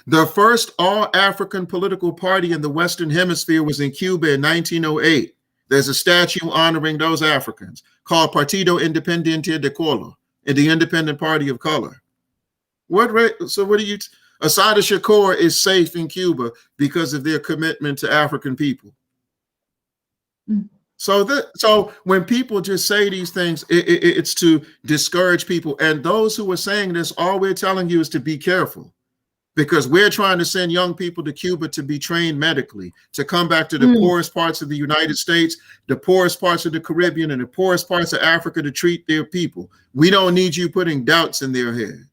The first all-African political party in the Western Hemisphere was in Cuba in 1908. There's a statue honoring those Africans called Partido Independiente de Color, the Independent Party of Color. So what do you, Assata Shakur is safe in Cuba because of their commitment to African people. So when people just say these things, it's to discourage people. And those who are saying this, all we're telling you is to be careful, because we're trying to send young people to Cuba to be trained medically, to come back to the poorest parts of the United States, the poorest parts of the Caribbean, and the poorest parts of Africa to treat their people. We don't need you putting doubts in their head.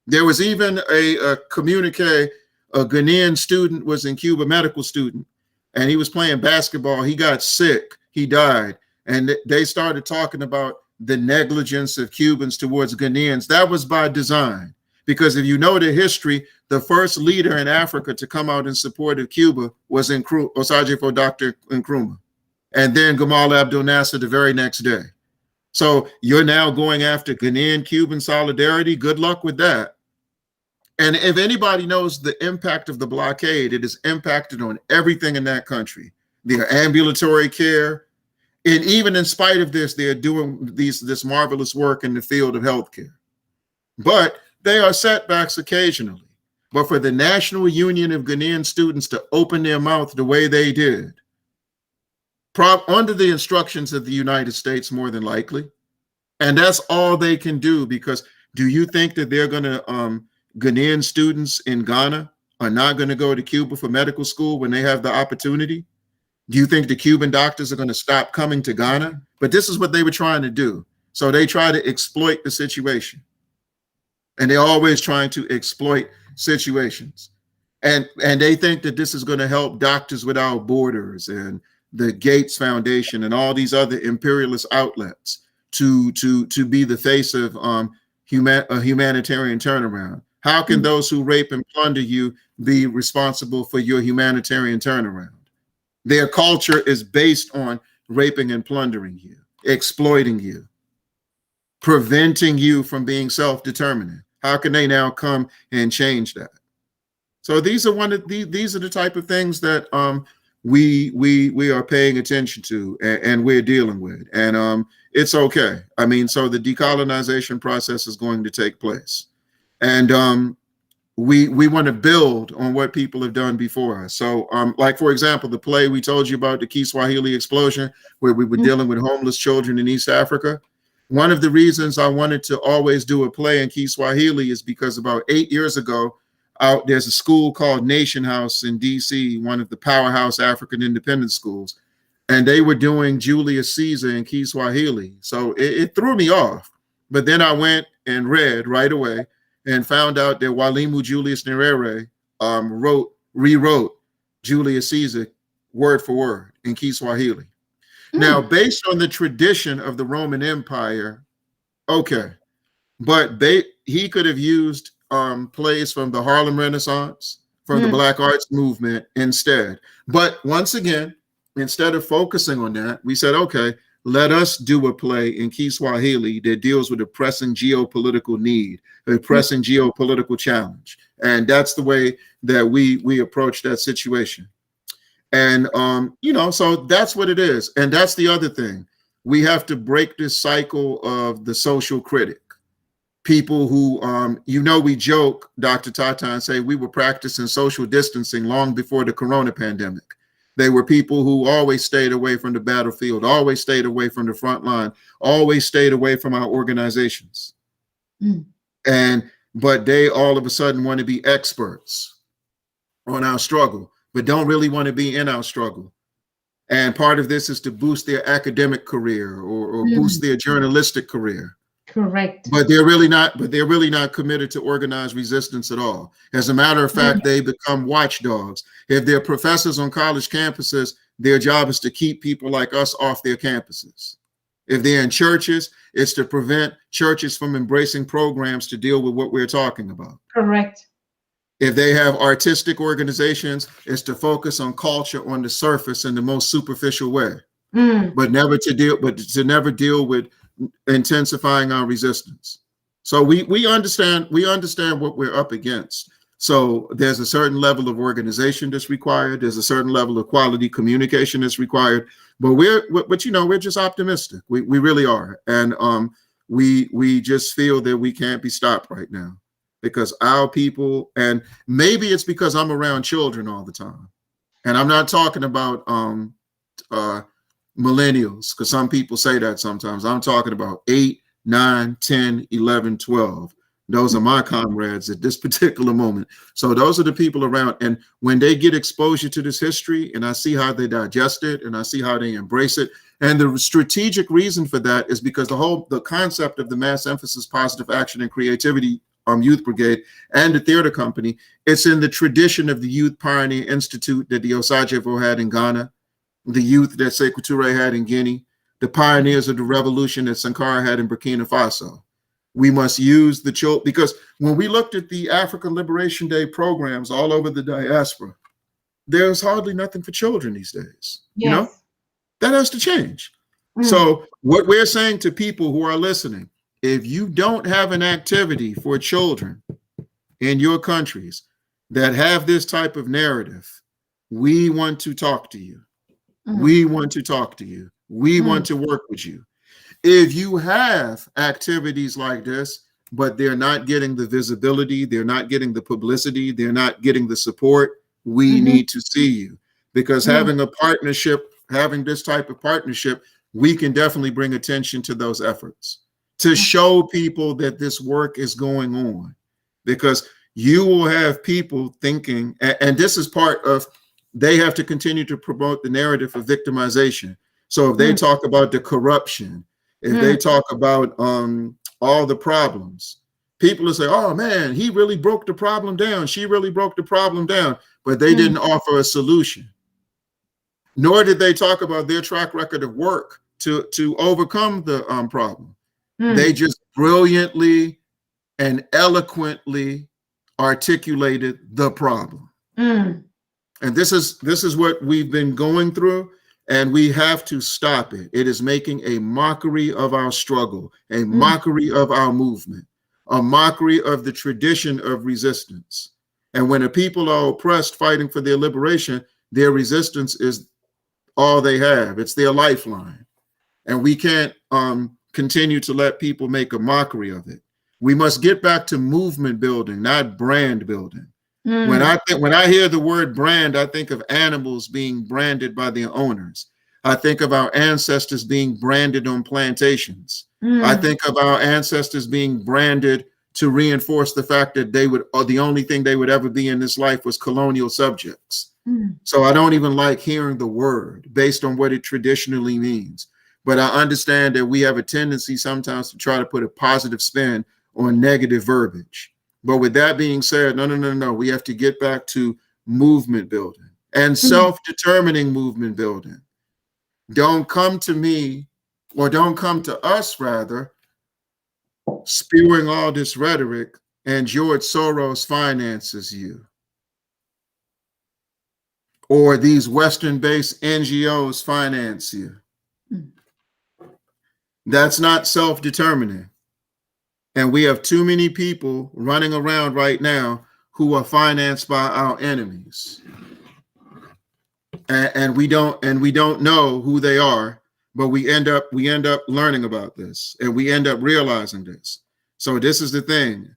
There was even a communique, a Ghanaian student was in Cuba, medical student, and he was playing basketball. He got sick. He died. And they started talking about the negligence of Cubans towards Ghanaians. That was by design, because if you know the history, the first leader in Africa to come out in support of Cuba was Osajefo Dr. Nkrumah, and then Gamal Abdel Nasser the very next day. So you're now going after Ghanaian-Cuban solidarity. Good luck with that. And if anybody knows the impact of the blockade, it has impacted on everything in that country. Their ambulatory care, and even in spite of this, they're doing this marvelous work in the field of healthcare. But they are setbacks occasionally. But for the National Union of Ghanaian Students to open their mouth the way they did, under the instructions of the United States, more than likely, and that's all they can do, because do you think that they're going to, Ghanaian students in Ghana are not going to go to Cuba for medical school when they have the opportunity? Do you think the Cuban doctors are going to stop coming to Ghana? But this is what they were trying to do. So they try to exploit the situation. And they're always trying to exploit situations. And they think that this is going to help Doctors Without Borders and the Gates Foundation and all these other imperialist outlets to be the face of a humanitarian turnaround. How can those who rape and plunder you be responsible for your humanitarian turnaround? Their culture is based on raping and plundering you, exploiting you, preventing you from being self-determinant. How can they now come and change that? So these are the type of things that we are paying attention to and we're dealing with, and it's okay. I mean, so the decolonization process is going to take place, and we want to build on what people have done before us. So like, for example, the play we told you about, the Kiswahili explosion, where we were dealing with homeless children in East Africa. One of the reasons I wanted to always do a play in Kiswahili is because about 8 years ago, there's a school called Nation House in DC, one of the powerhouse African independent schools, and they were doing Julius Caesar in Kiswahili. So it threw me off. But then I went and read right away and found out that Walimu Julius Nyerere rewrote Julius Caesar word for word in Kiswahili. Now, based on the tradition of the Roman Empire, okay, but he could have used plays from the Harlem Renaissance, from the Black Arts Movement instead. But once again, instead of focusing on that, we said, okay, let us do a play in Kiswahili that deals with a pressing geopolitical need, a pressing geopolitical challenge. And that's the way that we approach that situation. And, so that's what it is. And that's the other thing. We have to break this cycle of the social critic. People who, we joke, Dr. Tata, and say we were practicing social distancing long before the corona pandemic. They were people who always stayed away from the battlefield, always stayed away from the front line, always stayed away from our organizations. But they all of a sudden want to be experts on our struggle, but don't really want to be in our struggle. And part of this is to boost their academic career or boost their journalistic career. Correct. But they're really not committed to organized resistance at all. As a matter of fact, they become watchdogs. If they're professors on college campuses, their job is to keep people like us off their campuses. If they're in churches, it's to prevent churches from embracing programs to deal with what we're talking about. Correct. If they have artistic organizations, it's to focus on culture on the surface in the most superficial way, but to never deal with intensifying our resistance. So we understand what we're up against. So there's a certain level of organization that's required. There's a certain level of quality communication that's required. But we're just optimistic. We really are, and we just feel that we can't be stopped right now because our people, and maybe it's because I'm around children all the time, and I'm not talking about millennials, because some people say that sometimes. I'm talking about 8, 9, 10, 11, 12. Those are my comrades at this particular moment. So those are the people around. And when they get exposure to this history, and I see how they digest it, and I see how they embrace it, and the strategic reason for that is because the concept of the Mass Emphasis Positive Action and Creativity Youth Brigade and the theater company, it's in the tradition of the Youth Pioneer Institute that the Osagyefo had in Ghana, the youth that Sekou Touré had in Guinea, the pioneers of the revolution that Sankara had in Burkina Faso. We must use the children, because when we looked at the African Liberation Day programs all over the diaspora, there's hardly nothing for children these days. Yes. That has to change. So what we're saying to people who are listening, if you don't have an activity for children in your countries that have this type of narrative, we want to talk to you. We want to talk to you. We want to work with you. If you have activities like this, but they're not getting the visibility, they're not getting the publicity, they're not getting the support, we need to see you. Because having a partnership, having this type of partnership, we can definitely bring attention to those efforts to show people that this work is going on. Because you will have people thinking, and this is part of, they have to continue to promote the narrative of victimization. So if they talk about the corruption, if they talk about all the problems, people will say, oh man, he really broke the problem down. She really broke the problem down, but they didn't offer a solution. Nor did they talk about their track record of work to overcome the problem. They just brilliantly and eloquently articulated the problem. And this is what we've been going through, and we have to stop it. It is making a mockery of our struggle, a mockery of our movement, a mockery of the tradition of resistance. And when the people are oppressed fighting for their liberation, their resistance is all they have. It's their lifeline. And we can't continue to let people make a mockery of it. We must get back to movement building, not brand building. Mm. When I hear the word brand, I think of animals being branded by their owners. I think of our ancestors being branded on plantations. I think of our ancestors being branded to reinforce the fact that the only thing they would ever be in this life was colonial subjects. So I don't even like hearing the word based on what it traditionally means. But I understand that we have a tendency sometimes to try to put a positive spin on negative verbiage. But with that being said, no. We have to get back to movement building and self-determining movement building. Don't come to me, or don't come to us, rather, spewing all this rhetoric and George Soros finances you. Or these Western-based NGOs finance you. That's not self-determining. And we have too many people running around right now who are financed by our enemies. And we don't know who they are, but we end up learning about this, and we end up realizing this. So this is the thing.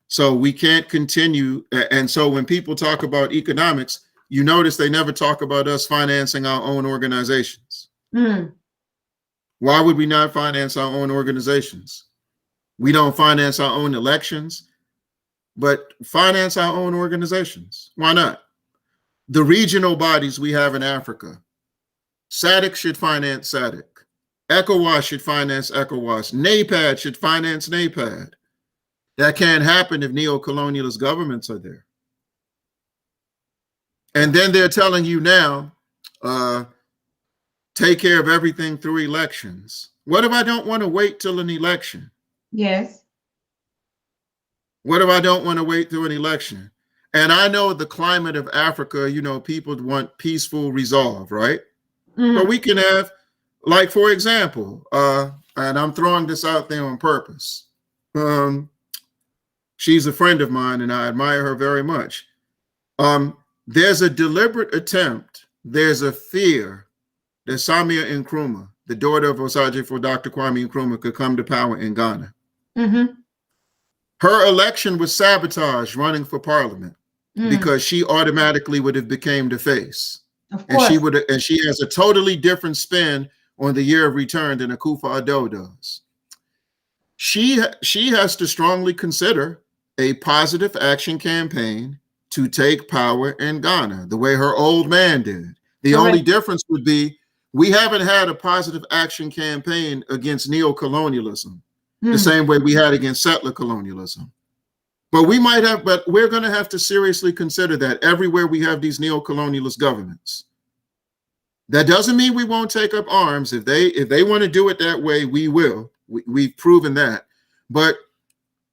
So we can't continue. And so when people talk about economics, you notice they never talk about us financing our own organizations. Why would we not finance our own organizations? We don't finance our own elections, but finance our own organizations. Why not? The regional bodies we have in Africa, SADC should finance SADC. ECOWAS should finance ECOWAS. NAPAD should finance NAPAD. That can't happen if neo-colonialist governments are there. And then they're telling you now, take care of everything through elections. What if I don't want to wait till an election? Yes. What if I don't want to wait through an election? And I know the climate of Africa, people want peaceful resolve, right? But we can have, like, for example, and I'm throwing this out there on purpose. She's a friend of mine and I admire her very much. There's a deliberate attempt, there's a fear that Samia Nkrumah, the daughter of Osagyefo Dr. Kwame Nkrumah, could come to power in Ghana. Her election was sabotaged running for parliament because she automatically would have became the face. Of course. And she has a totally different spin on the year of return than Akufo-Addo does. She has to strongly consider a positive action campaign to take power in Ghana, the way her old man did. The only difference would be we haven't had a positive action campaign against neo-colonialism the same way we had against settler colonialism. But we're going to have to seriously consider that everywhere we have these neo-colonialist governments. That doesn't mean we won't take up arms. If they want to do it that way, we will. We've proven that. But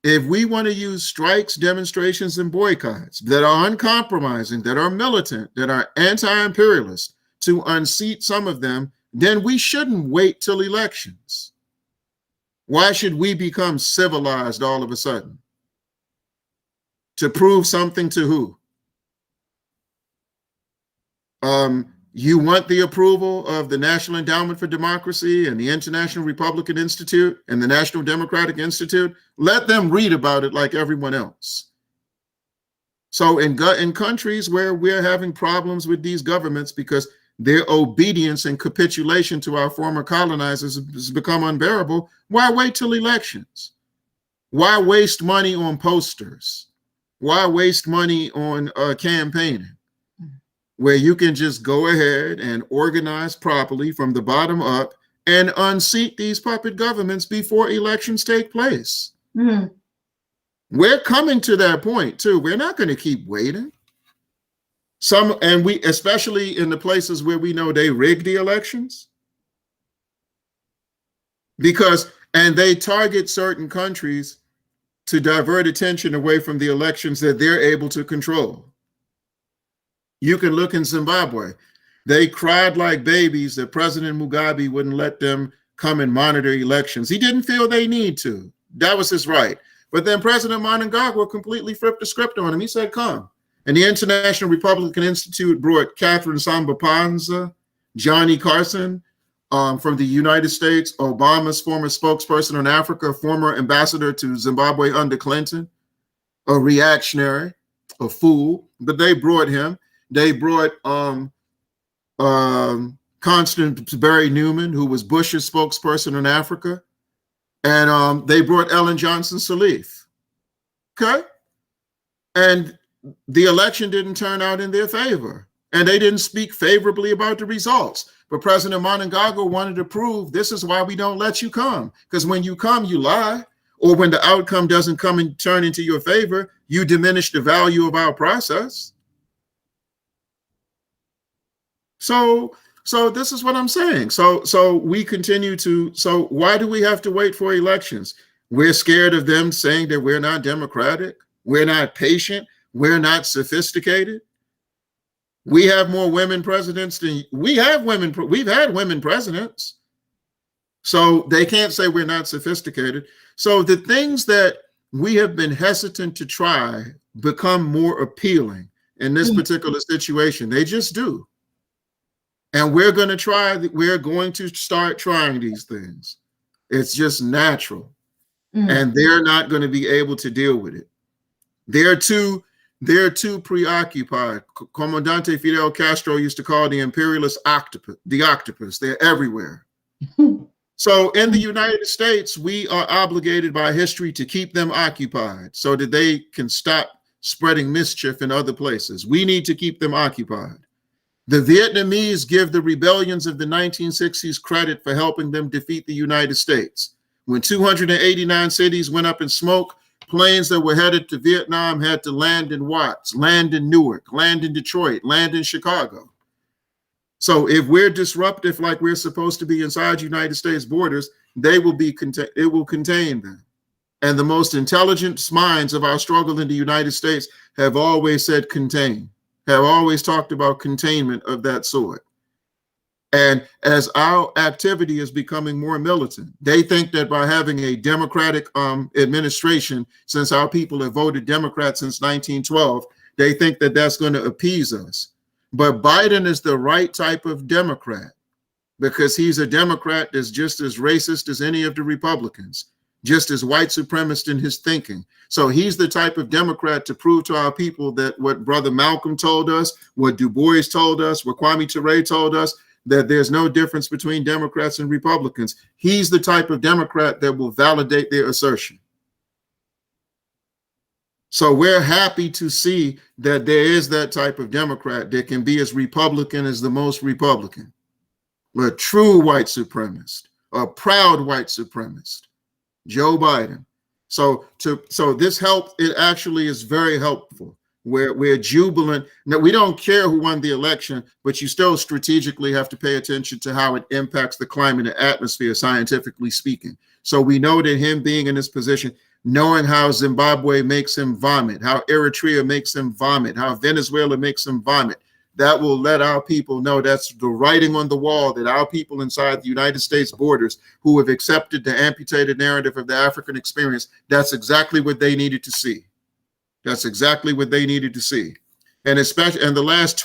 if we want to use strikes, demonstrations, and boycotts that are uncompromising, that are militant, that are anti-imperialist, to unseat some of them, then we shouldn't wait till elections. Why should we become civilized all of a sudden? To prove something to who? You want the approval of the National Endowment for Democracy and the International Republican Institute and the National Democratic Institute? Let them read about it like everyone else. So in countries where we're having problems with these governments because their obedience and capitulation to our former colonizers has become unbearable, why wait till elections? Why waste money on posters? Why waste money on campaigning? Where you can just go ahead and organize properly from the bottom up and unseat these puppet governments before elections take place. We're coming to that point too. We're not going to keep waiting. We, especially in the places where we know they rigged the elections, and they target certain countries to divert attention away from the elections that they're able to control. You can look in Zimbabwe. They cried like babies that President Mugabe wouldn't let them come and monitor elections. He didn't feel they need to. That was his right. But then President Mnangagwa completely flipped the script on him. He said, come. And the International Republican Institute brought Catherine Samba Panza, Johnny Carson, from the United States, Obama's former spokesperson on Africa, former ambassador to Zimbabwe under Clinton, a reactionary, a fool, but they brought him. They brought Constance Berry Newman, who was Bush's spokesperson in Africa, and they brought Ellen Johnson Sirleaf. Okay, and the election didn't turn out in their favor, and they didn't speak favorably about the results. But President Mnangagwa wanted to prove this is why we don't let you come, because when you come, you lie, or when the outcome doesn't come and turn into your favor, you diminish the value of our process. So this is what I'm saying. So we continue to, so why do we have to wait for elections? We're scared of them saying that we're not democratic, we're not patient, we're not sophisticated. We have more women presidents than we've had women presidents. So they can't say we're not sophisticated. So the things that we have been hesitant to try become more appealing in this particular situation. They just do. And we're going to start trying these things. It's just natural. And they're not going to be able to deal with it. They're too preoccupied. Comandante Fidel Castro used to call the imperialist octopus, the octopus. They're everywhere. So in the United States, we are obligated by history to keep them occupied so that they can stop spreading mischief in other places. We need to keep them occupied. The Vietnamese give the rebellions of the 1960s credit for helping them defeat the United States. When 289 cities went up in smoke, planes that were headed to Vietnam had to land in Watts, land in Newark, land in Detroit, land in Chicago. So if we're disruptive like we're supposed to be inside United States borders, it will contain them. And the most intelligent minds of our struggle in the United States have always said contain, have always talked about containment of that sort. And as our activity is becoming more militant, they think that by having a Democratic administration, since our people have voted Democrat since 1912, they think that that's going to appease us. But Biden is the right type of Democrat because he's a Democrat that's just as racist as any of the Republicans, just as white supremacist in his thinking. So he's the type of Democrat to prove to our people that what Brother Malcolm told us, what Du Bois told us, what Kwame Ture told us, that there's no difference between Democrats and Republicans. He's the type of Democrat that will validate their assertion. So we're happy to see that there is that type of Democrat that can be as Republican as the most Republican, a true white supremacist, a proud white supremacist, Joe Biden. So this help, it actually is very helpful. We're jubilant. Now, we don't care who won the election, but you still strategically have to pay attention to how it impacts the climate and atmosphere, scientifically speaking. So we know that him being in this position, knowing how Zimbabwe makes him vomit, how Eritrea makes him vomit, how Venezuela makes him vomit, that will let our people know that's the writing on the wall that our people inside the United States borders who have accepted the amputated narrative of the African experience, that's exactly what they needed to see. That's exactly what they needed to see. And especially, and the last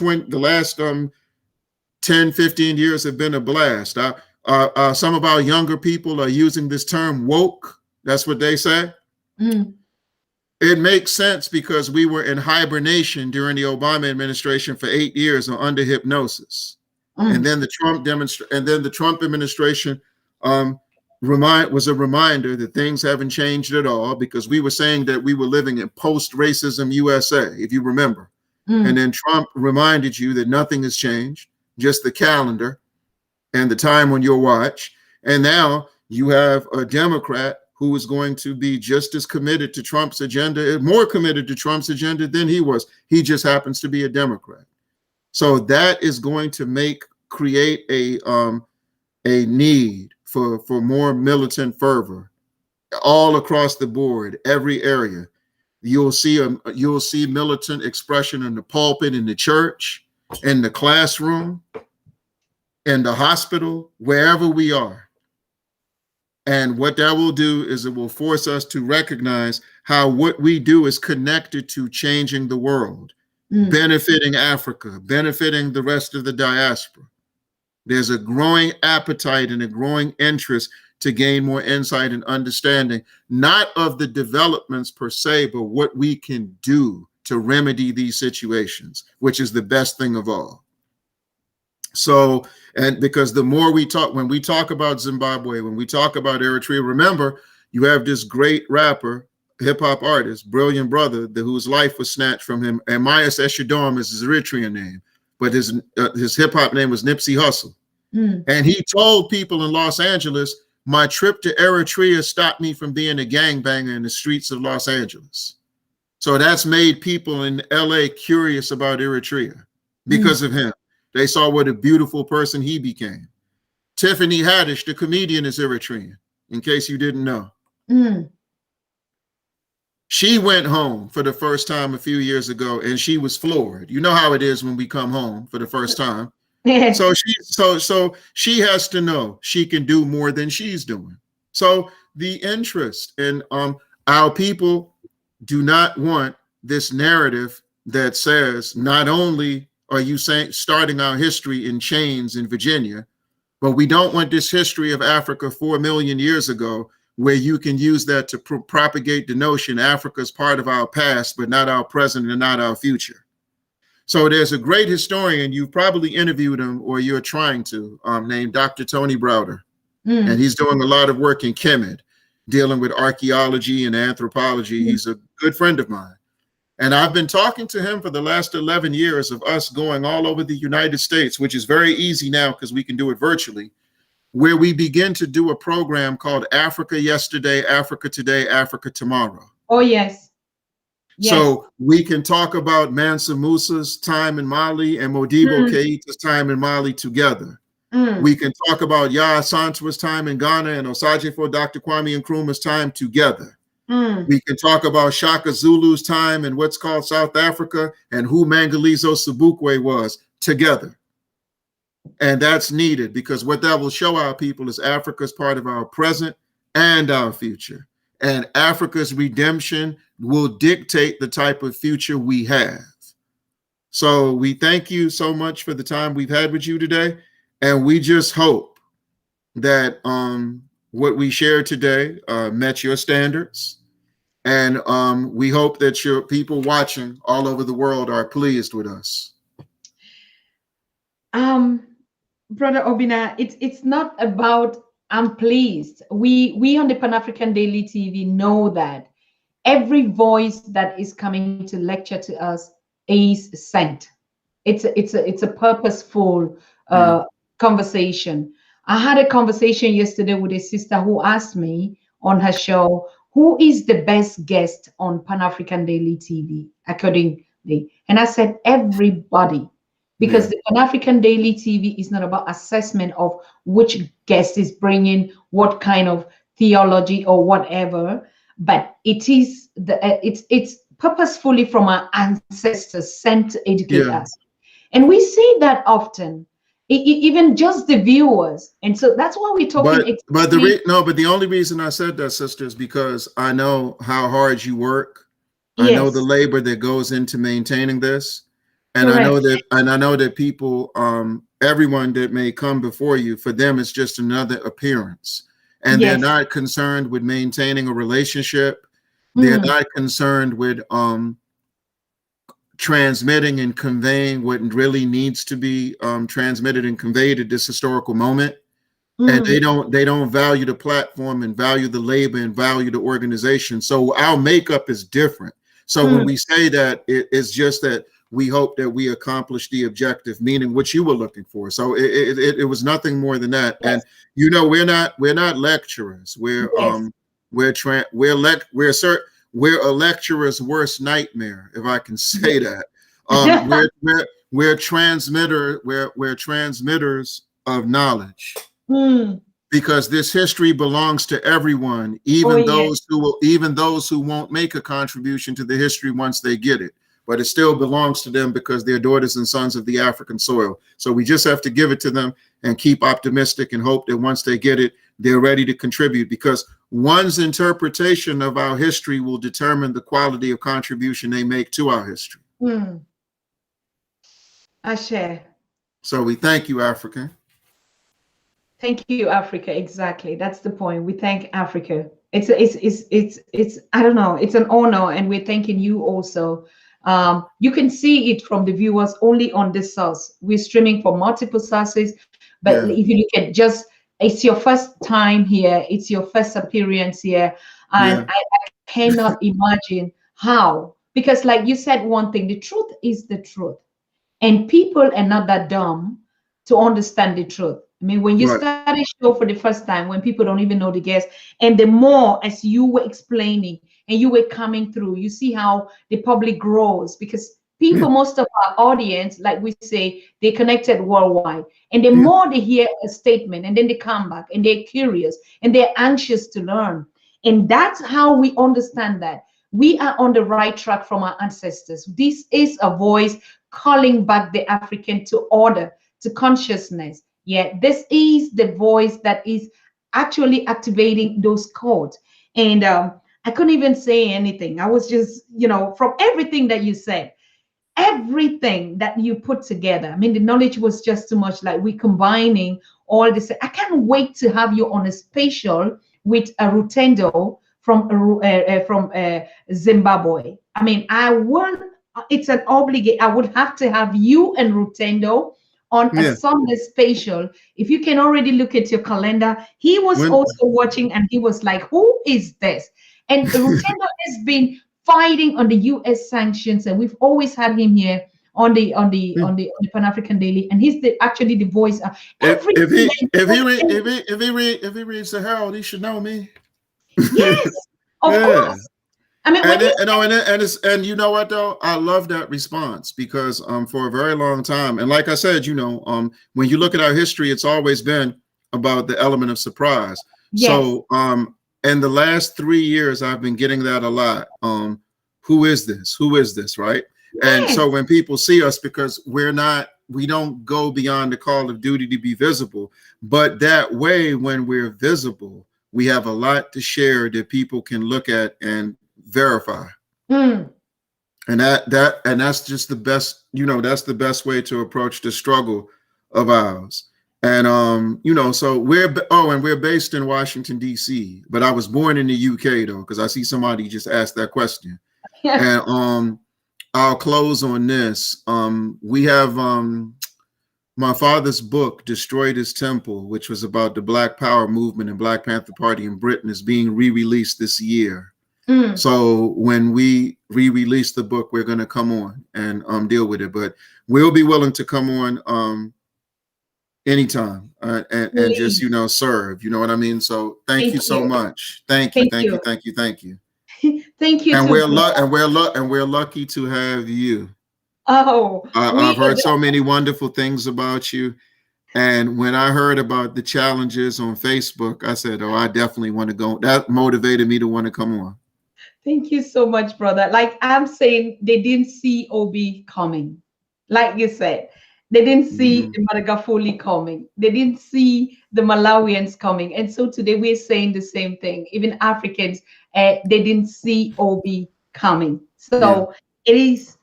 10, 15 years have been a blast. Some of our younger people are using this term woke. That's what they say. It makes sense because we were in hibernation during the Obama administration for 8 years or under hypnosis. And then the Trump administration was a reminder that things haven't changed at all, because we were saying that we were living in post-racism USA, if you remember. And then Trump reminded you that nothing has changed, just the calendar and the time on your watch. And now you have a Democrat who is going to be just as committed to Trump's agenda, more committed to Trump's agenda than he was. He just happens to be a Democrat. So that is going to create a need for more militant fervor all across the board, every area. You'll see militant expression in the pulpit, in the church, in the classroom, in the hospital, wherever we are. And what that will do is it will force us to recognize how what we do is connected to changing the world, benefiting Africa, benefiting the rest of the diaspora. There's a growing appetite and a growing interest to gain more insight and understanding, not of the developments per se, but what we can do to remedy these situations, which is the best thing of all. So, and because the more we talk, when we talk about Zimbabwe, when we talk about Eritrea, remember, you have this great rapper, hip hop artist, brilliant brother, whose life was snatched from him. And Myas Eshadom is his Eritrean name, but his hip hop name was Nipsey Hussle. And he told people in Los Angeles, my trip to Eritrea stopped me from being a gangbanger in the streets of Los Angeles. So that's made people in LA curious about Eritrea because of him. They saw what a beautiful person he became. Tiffany Haddish, the comedian, is Eritrean, in case you didn't know. She went home for the first time a few years ago, and she was floored. You know how it is when we come home for the first time. So she has to know she can do more than she's doing. So the interest in our people do not want this narrative that says not only are you starting our history in chains in Virginia, but we don't want this history of Africa 4 million years ago, where you can use that to propagate the notion Africa is part of our past, but not our present and not our future. So there's a great historian, you've probably interviewed him or you're trying to, named Dr. Tony Browder. And he's doing a lot of work in Kemet, dealing with archaeology and anthropology. He's a good friend of mine. And I've been talking to him for the last 11 years of us going all over the United States, which is very easy now because we can do it virtually, where we begin to do a program called Africa Yesterday, Africa Today, Africa Tomorrow. Oh, yes. Yes. So we can talk about Mansa Musa's time in Mali and Modibo Keita's time in Mali together. We can talk about Yaa Asantew's time in Ghana and Osajifo Dr. Kwame Nkrumah's time together. We can talk about Shaka Zulu's time in what's called South Africa and who Mangalizo Sobukwe was together. And that's needed because what that will show our people is Africa is part of our present and our future. And Africa's redemption will dictate the type of future we have. So we thank you so much for the time we've had with you today. And we just hope that what we shared today met your standards. And we hope that your people watching all over the world are pleased with us. Brother Obinna, it's not about I'm pleased. We on the Pan-African Daily TV know that every voice that is coming to lecture to us is sent. It's a purposeful conversation. I had a conversation yesterday with a sister who asked me on her show, who is the best guest on Pan-African Daily TV, accordingly? And I said, everybody. Because the Pan-African Daily TV is not about assessment of which guest is bringing what kind of theology or whatever, but it is it's purposefully from our ancestors sent to educate us, and we see that often, even just the viewers, and so that's why we're talking. But the only reason I said that, sister, is because I know how hard you work. I know the labor that goes into maintaining this. And I know that people, everyone that may come before you, for them, it's just another appearance. And they're not concerned with maintaining a relationship. They're not concerned with transmitting and conveying what really needs to be transmitted and conveyed at this historical moment. And they don't value the platform and value the labor and value the organization. So our makeup is different. So when we say that, it's just that we hope that we accomplish the objective, meaning what you were looking for. So it was nothing more than that. And we're not lecturers. We're a lecturer's worst nightmare, if I can say that. We're transmitters of knowledge. Because this history belongs to everyone, even those who won't make a contribution to the history once they get it. But it still belongs to them because they're daughters and sons of the African soil. So we just have to give it to them and keep optimistic and hope that once they get it, they're ready to contribute, because one's interpretation of our history will determine the quality of contribution they make to our history. I share. So we thank you, Africa. Thank you, Africa. Exactly. That's the point. We thank Africa. It's I don't know, it's an honor, and we're thanking you also. You can see it from the viewers only on this source. We're streaming for multiple sources, but Yeah, if you look at just it's your first time here, it's your first appearance here, and yeah, I cannot imagine how. Because, like you said, one thing, the truth is the truth. And people are not that dumb to understand the truth. I mean, when you right. start a show for the first time, when people don't even know the guests, and the more as you were explaining and you were coming through, you see how the public grows because Yeah, people, most of our audience, like we say, they connected worldwide. And the yeah, more they hear a statement and then they come back and they're curious and they're anxious to learn. And that's how we understand that we are on the right track from our ancestors. This is a voice calling back the African to order, to consciousness. Yeah, this is the voice that is actually activating those codes. And I couldn't even say anything. I was just, from everything that you said, everything that you put together. I mean, the knowledge was just too much. Like we combining all this. I can't wait to have you on a special with a Rutendo from Zimbabwe. I mean, I want. It's an obligate. I would have to have you and Rutendo on a yeah. Sunday special. If you can already look at your calendar, he was When also watching and he was like, "Who is this?" And Rutendo has been fighting on the U.S. sanctions, and we've always had him here on the Pan African Daily, and he's actually the voice of if everything he that if he read you if he reads the Herald, he should know me. yes, of Yeah. course. I mean, when he And you know what though, I love that response because for a very long time, and like I said, when you look at our history, it's always been about the element of surprise. yes, So in the last 3 years, I've been getting that a lot. Who is this? Who is this? Right? And yes, so when people see us, because we don't go beyond the call of duty to be visible, but that way, when we're visible, we have a lot to share that people can look at and verify. mm, And that's just the best, that's the best way to approach the struggle of ours. And so we're based in Washington D.C., but I was born in the UK though, because I see somebody just asked that question. yeah, And I'll close on this. We have my father's book, Destroyed His Temple, which was about the Black Power movement and Black Panther Party in Britain, is being re-released this year. mm, So when we re-release the book, we're going to come on and deal with it. But we'll be willing to come on anytime and just please, serve. You know what I mean? So thank you thank so you, much. Thank you, thank thank you, you, thank you, thank you. thank you And too, brother. we're lucky to have you. Oh, we I've heard so many wonderful things about you. And when I heard about the challenges on Facebook, I said, "Oh, I definitely want to go." That motivated me to want to come on. Thank you so much, brother. Like I'm saying, they didn't see Obi coming. Like you said, they didn't see Mhm. the Madagafoli coming. They didn't see the Malawians coming. And so today we're saying the same thing. Even Africans, they didn't see Obi coming. Yeah. So it is.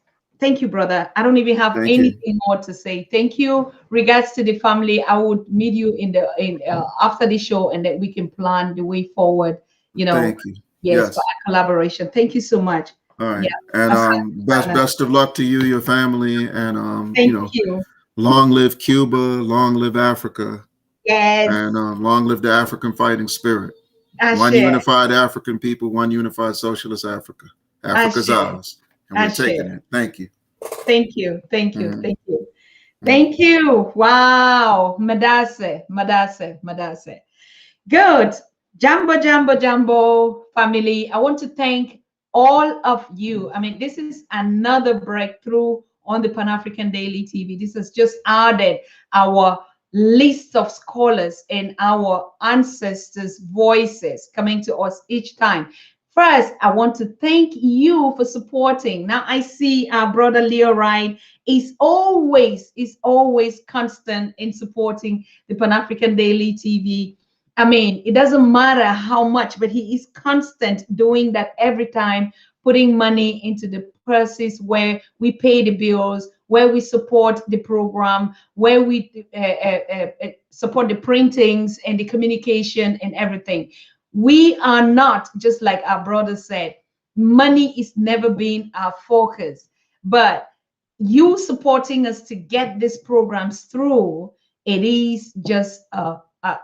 Thank you, brother. I don't even have Thank you. anything more to say. Thank you. Regards to the family, I would meet you in after the show, and that we can plan the way forward. You know, Thank you. yes, for Yes. our collaboration. Thank you so much. All right. Yeah. And Asante sana. best of luck to you, your family, and Thank you. long live Cuba, long live Africa, and Yes. long live the African fighting spirit. One Ashe. unified African people, one unified socialist Africa. Africa's Ashe. ours, and we're Ashe. taking it. Thank you. Thank you. Thank you. Mhm. Thank you. Mhm. Thank you. Wow. Madase. Madase. Madase. Good. Jambo, Jambo, Jambo family. I want to thank all of you. I mean, this is another breakthrough on the Pan African Daily TV. This has just added our list of scholars and our ancestors' voices coming to us each time. First, I want to thank you for supporting. Now I see our brother Leo Ryan is always constant in supporting the Pan African Daily TV. I mean, it doesn't matter how much, but he is constant doing that every time, putting money into the purses where we pay the bills, where we support the program, where we support the printings and the communication and everything. We are not, just like our brother said, money is never been our focus, but you supporting us to get these programs through, it is just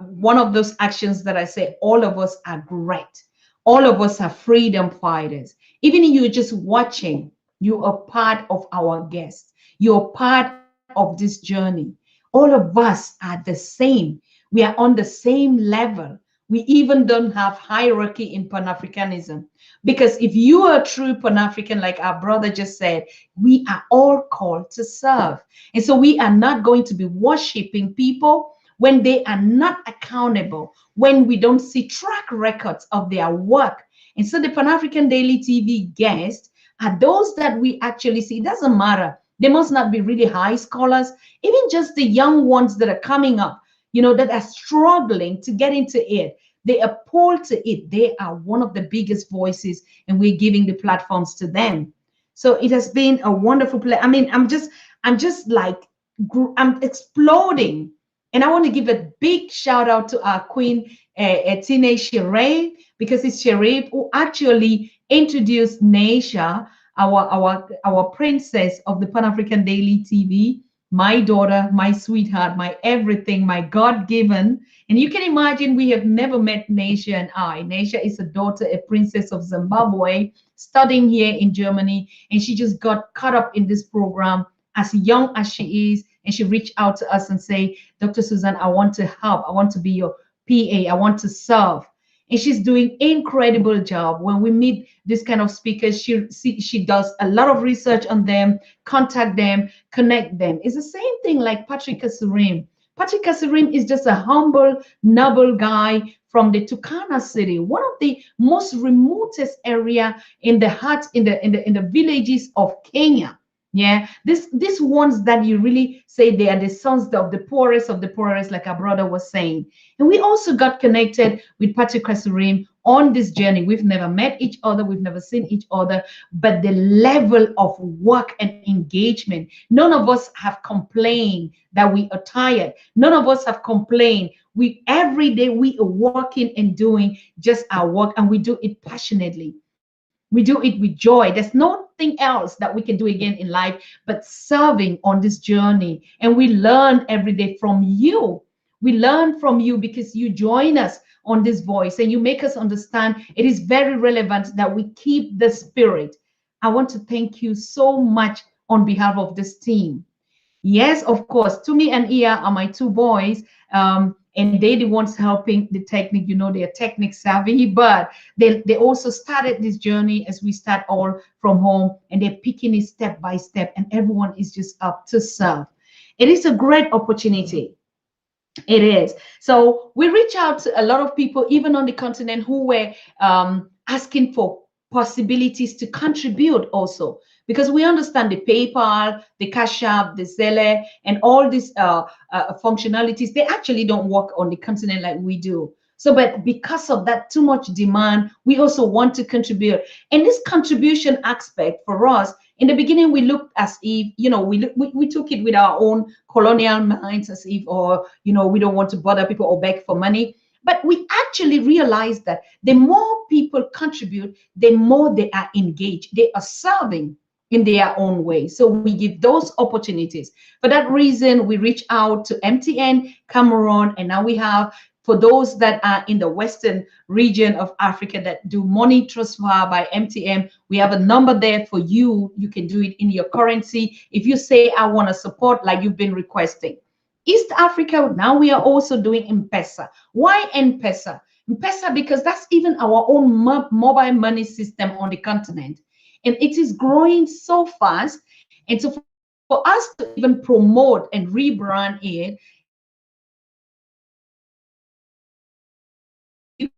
one of those actions that I say all of us are great. All of us are freedom fighters. Even if you're just watching, you are part of our guests. You're part of this journey. All of us are the same. We are on the same level. We even don't have hierarchy in Pan-Africanism. Because if you are a true Pan-African, like our brother just said, we are all called to serve. And so we are not going to be worshiping people when they are not accountable, when we don't see track records of their work. And so the Pan-African Daily TV guests are those that we actually see. It doesn't matter. They must not be really high scholars, even just the young ones that are coming up, you know, that are struggling to get into it. They are pulled to it. They are one of the biggest voices, and we're giving the platforms to them. So it has been a wonderful play. I mean, I'm just like, I'm exploding. And I want to give a big shout out to our queen, Tine Sheree, because it's Sheree who actually introduced Naisha, our princess of the Pan-African Daily TV, my daughter, my sweetheart, my everything, my God-given. And you can imagine we have never met Naisha and I. Naisha is a daughter, a princess of Zimbabwe, studying here in Germany. And she just got caught up in this program as young as she is. And she reached out to us and say, Dr. Susan, I want to help. I want to be your PA. I want to serve. And she's doing incredible job. When we meet this kind of speakers, she does a lot of research on them, contact them, connect them. It's the same thing like Patrick Kasurim. Patrick Kasurim is just a humble, noble guy from the Turkana city, one of the most remotest area in the heart, in the villages of Kenya. Yeah, these ones that you really say they are the sons of the poorest, like our brother was saying. And we also got connected with Patrick Kasurim on this journey. We've never met each other, we've never seen each other, but the level of work and engagement, none of us have complained that we are tired. None of us have complained. We every day we are working and doing just our work, and we do it passionately. We do it with joy. There's nothing else that we can do again in life but serving on this journey. And we learn every day from you. We learn from you because you join us on this voice and you make us understand it is very relevant that we keep the spirit. I want to thank you so much on behalf of this team. Yes, of course. Tumi and Ia are my two boys, and they're the ones helping the technique. You know, they are technique savvy, but they also started this journey as we start all from home, and they're picking it step by step, and everyone is just up to serve. It is a great opportunity. It is. So we reach out to a lot of people, even on the continent, who were asking for possibilities to contribute also, because we understand the PayPal, the Cash App, the Zelle, and all these functionalities, they actually don't work on the continent like we do. So, but because of that too much demand, we also want to contribute. And this contribution aspect for us, in the beginning, we looked as if, you know, we took it with our own colonial minds, as if, or, you know, we don't want to bother people or beg for money. But we actually realized that the more people contribute, the more they are engaged. They are serving in their own way. So we give those opportunities. For that reason, we reach out to MTN, Cameroon, and now we have, for those that are in the Western region of Africa that do money transfer by MTN, we have a number there for you. You can do it in your currency. If you say, I want to support, like you've been requesting. East Africa, now we are also doing M-Pesa. Why M-Pesa? M-Pesa, because that's even our own mobile money system on the continent. And it is growing so fast. And so for us to even promote and rebrand it, you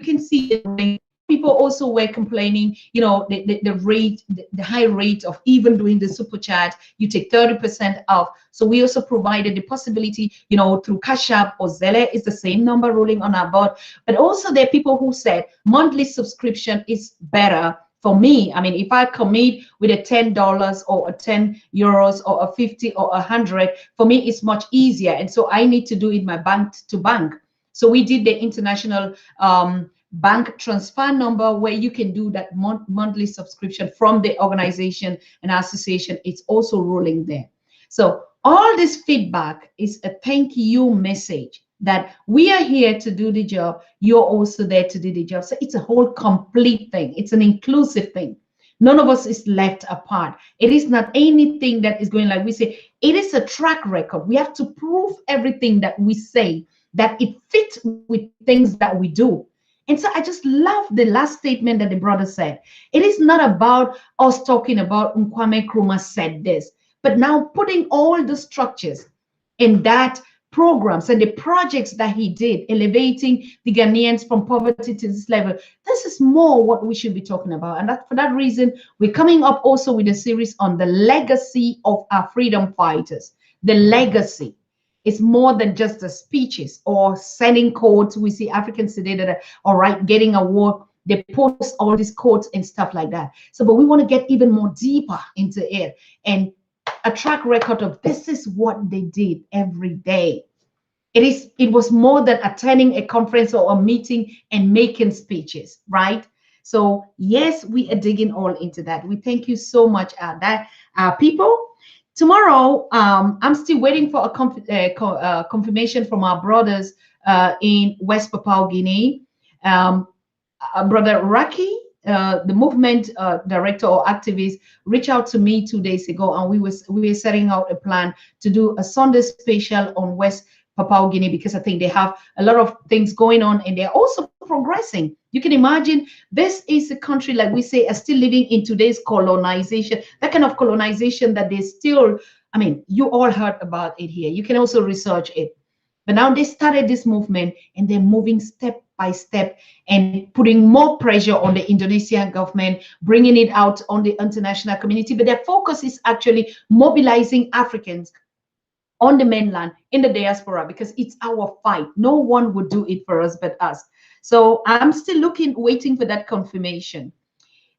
can see it. People also were complaining, you know, the high rate of even doing the super chat, you take 30% off. So we also provided the possibility, you know, through Cash App or Zelle, is the same number rolling on our board. But also there are people who said monthly subscription is better For me, I mean, if I commit with a $10 or a €10 or a 50 or 100, for me, it's much easier. And so I need to do it my bank to bank. So we did the international bank transfer number where you can do that monthly subscription from the organization and association. It's also rolling there. So all this feedback is a thank you message that we are here to do the job. You're also there to do the job. So it's a whole complete thing. It's an inclusive thing. None of us is left apart. It is not anything that is going like we say. It is a track record. We have to prove everything that we say, that it fits with things that we do. And so I just love the last statement that the brother said. It is not about us talking about Kwame Nkrumah said this, but now putting all the structures in that programs and the projects that he did, elevating the Ghanaians from poverty to this level. This is more what we should be talking about. And for that reason, we're coming up also with a series on the legacy of our freedom fighters. The legacy is more than just the speeches or sending quotes. We see Africans today that are, all right, getting award, they post all these quotes and stuff like that. So, but we want to get even more deeper into it and a track record of this is what they did every day. It was more than attending a conference or a meeting and making speeches, right? So yes, we are digging all into that. We thank you so much, people. Tomorrow, I'm still waiting for a confirmation from our brothers in West Papua Guinea. Brother Raki, the movement director or activist, reached out to me 2 days ago, and we were setting out a plan to do a Sunday special on West Papua Guinea, because I think they have a lot of things going on and they're also progressing. You can imagine this is a country, like we say, are still living in today's colonization, that kind of colonization that they still, I mean, you all heard about it here. You can also research it. But now they started this movement and they're moving step by step and putting more pressure on the Indonesian government, bringing it out on the international community. But their focus is actually mobilizing Africans on the mainland, in the diaspora, because it's our fight. No one would do it for us but us. So I'm still waiting for that confirmation.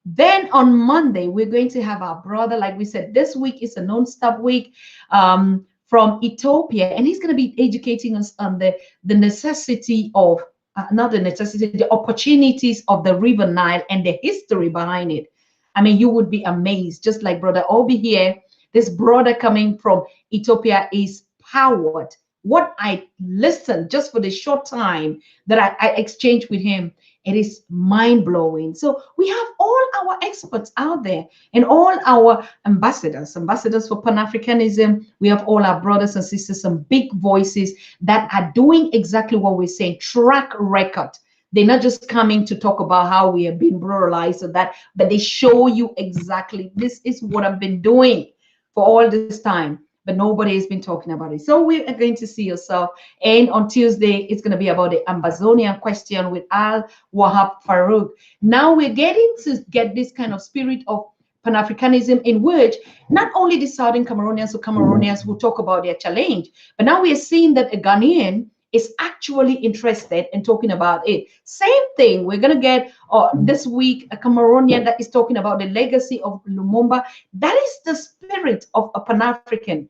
Then on Monday, we're going to have our brother, like we said, this week is a non-stop week from Ethiopia, and he's going to be educating us on the necessity of, not the necessity, the opportunities of the River Nile and the history behind it. I mean, you would be amazed, just like Brother Obi here. This brother coming from Ethiopia is powered. What I listened just for the short time that I exchanged with him, it is mind-blowing. So we have all our experts out there and all our ambassadors for Pan-Africanism. We have all our brothers and sisters, some big voices that are doing exactly what we're saying, track record. They're not just coming to talk about how we have been brutalized or that, but they show you exactly, this is what I've been doing for all this time, but nobody has been talking about it. So we are going to see yourself. And on Tuesday, it's going to be about the Ambazonian question with Al-Wahab Farouk. Now we're getting to get this kind of spirit of Pan-Africanism, in which not only the Southern Cameroonians will talk about their challenge, but now we are seeing that a Ghanaian is actually interested in talking about it. Same thing, we're going to get this week a Cameroonian that is talking about the legacy of Lumumba. That is the spirit of a Pan-African.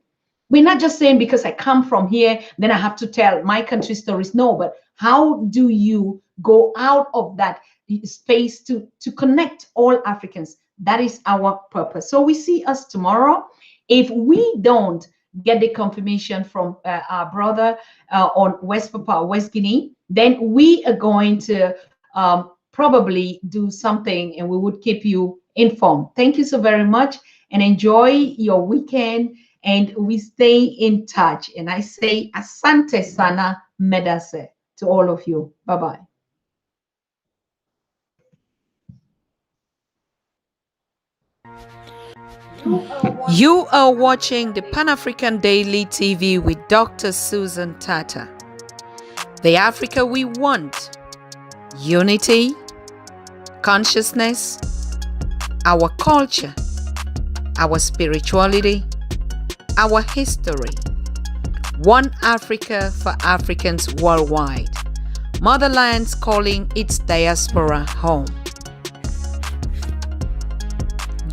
We're not just saying because I come from here, then I have to tell my country stories. No, but how do you go out of that space to connect all Africans? That is our purpose. So we see us tomorrow. If we don't get the confirmation from our brother on West Papua, West Guinea, then we are going to probably do something and we would keep you informed. Thank you so very much and enjoy your weekend, and we stay in touch. And I say asante sana medase to all of you. Bye-bye. You are watching the Pan-African Daily TV with Dr. Susan Tata. The Africa we want: unity, consciousness, our culture, our spirituality, our history. One Africa for Africans worldwide. Motherland's calling its diaspora home.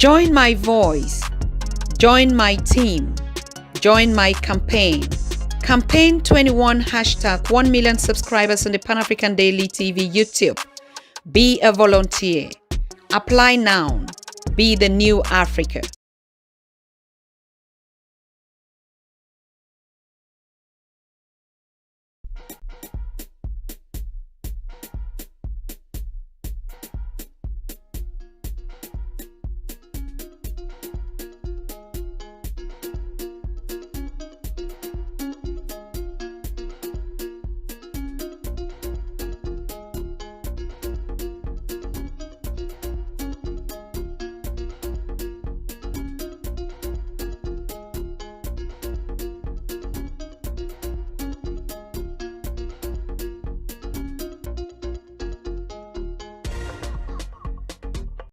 Join my voice. Join my team. Join my campaign. Campaign 21 hashtag 1 million subscribers on the Pan African Daily TV YouTube. Be a volunteer. Apply now. Be the new Africa.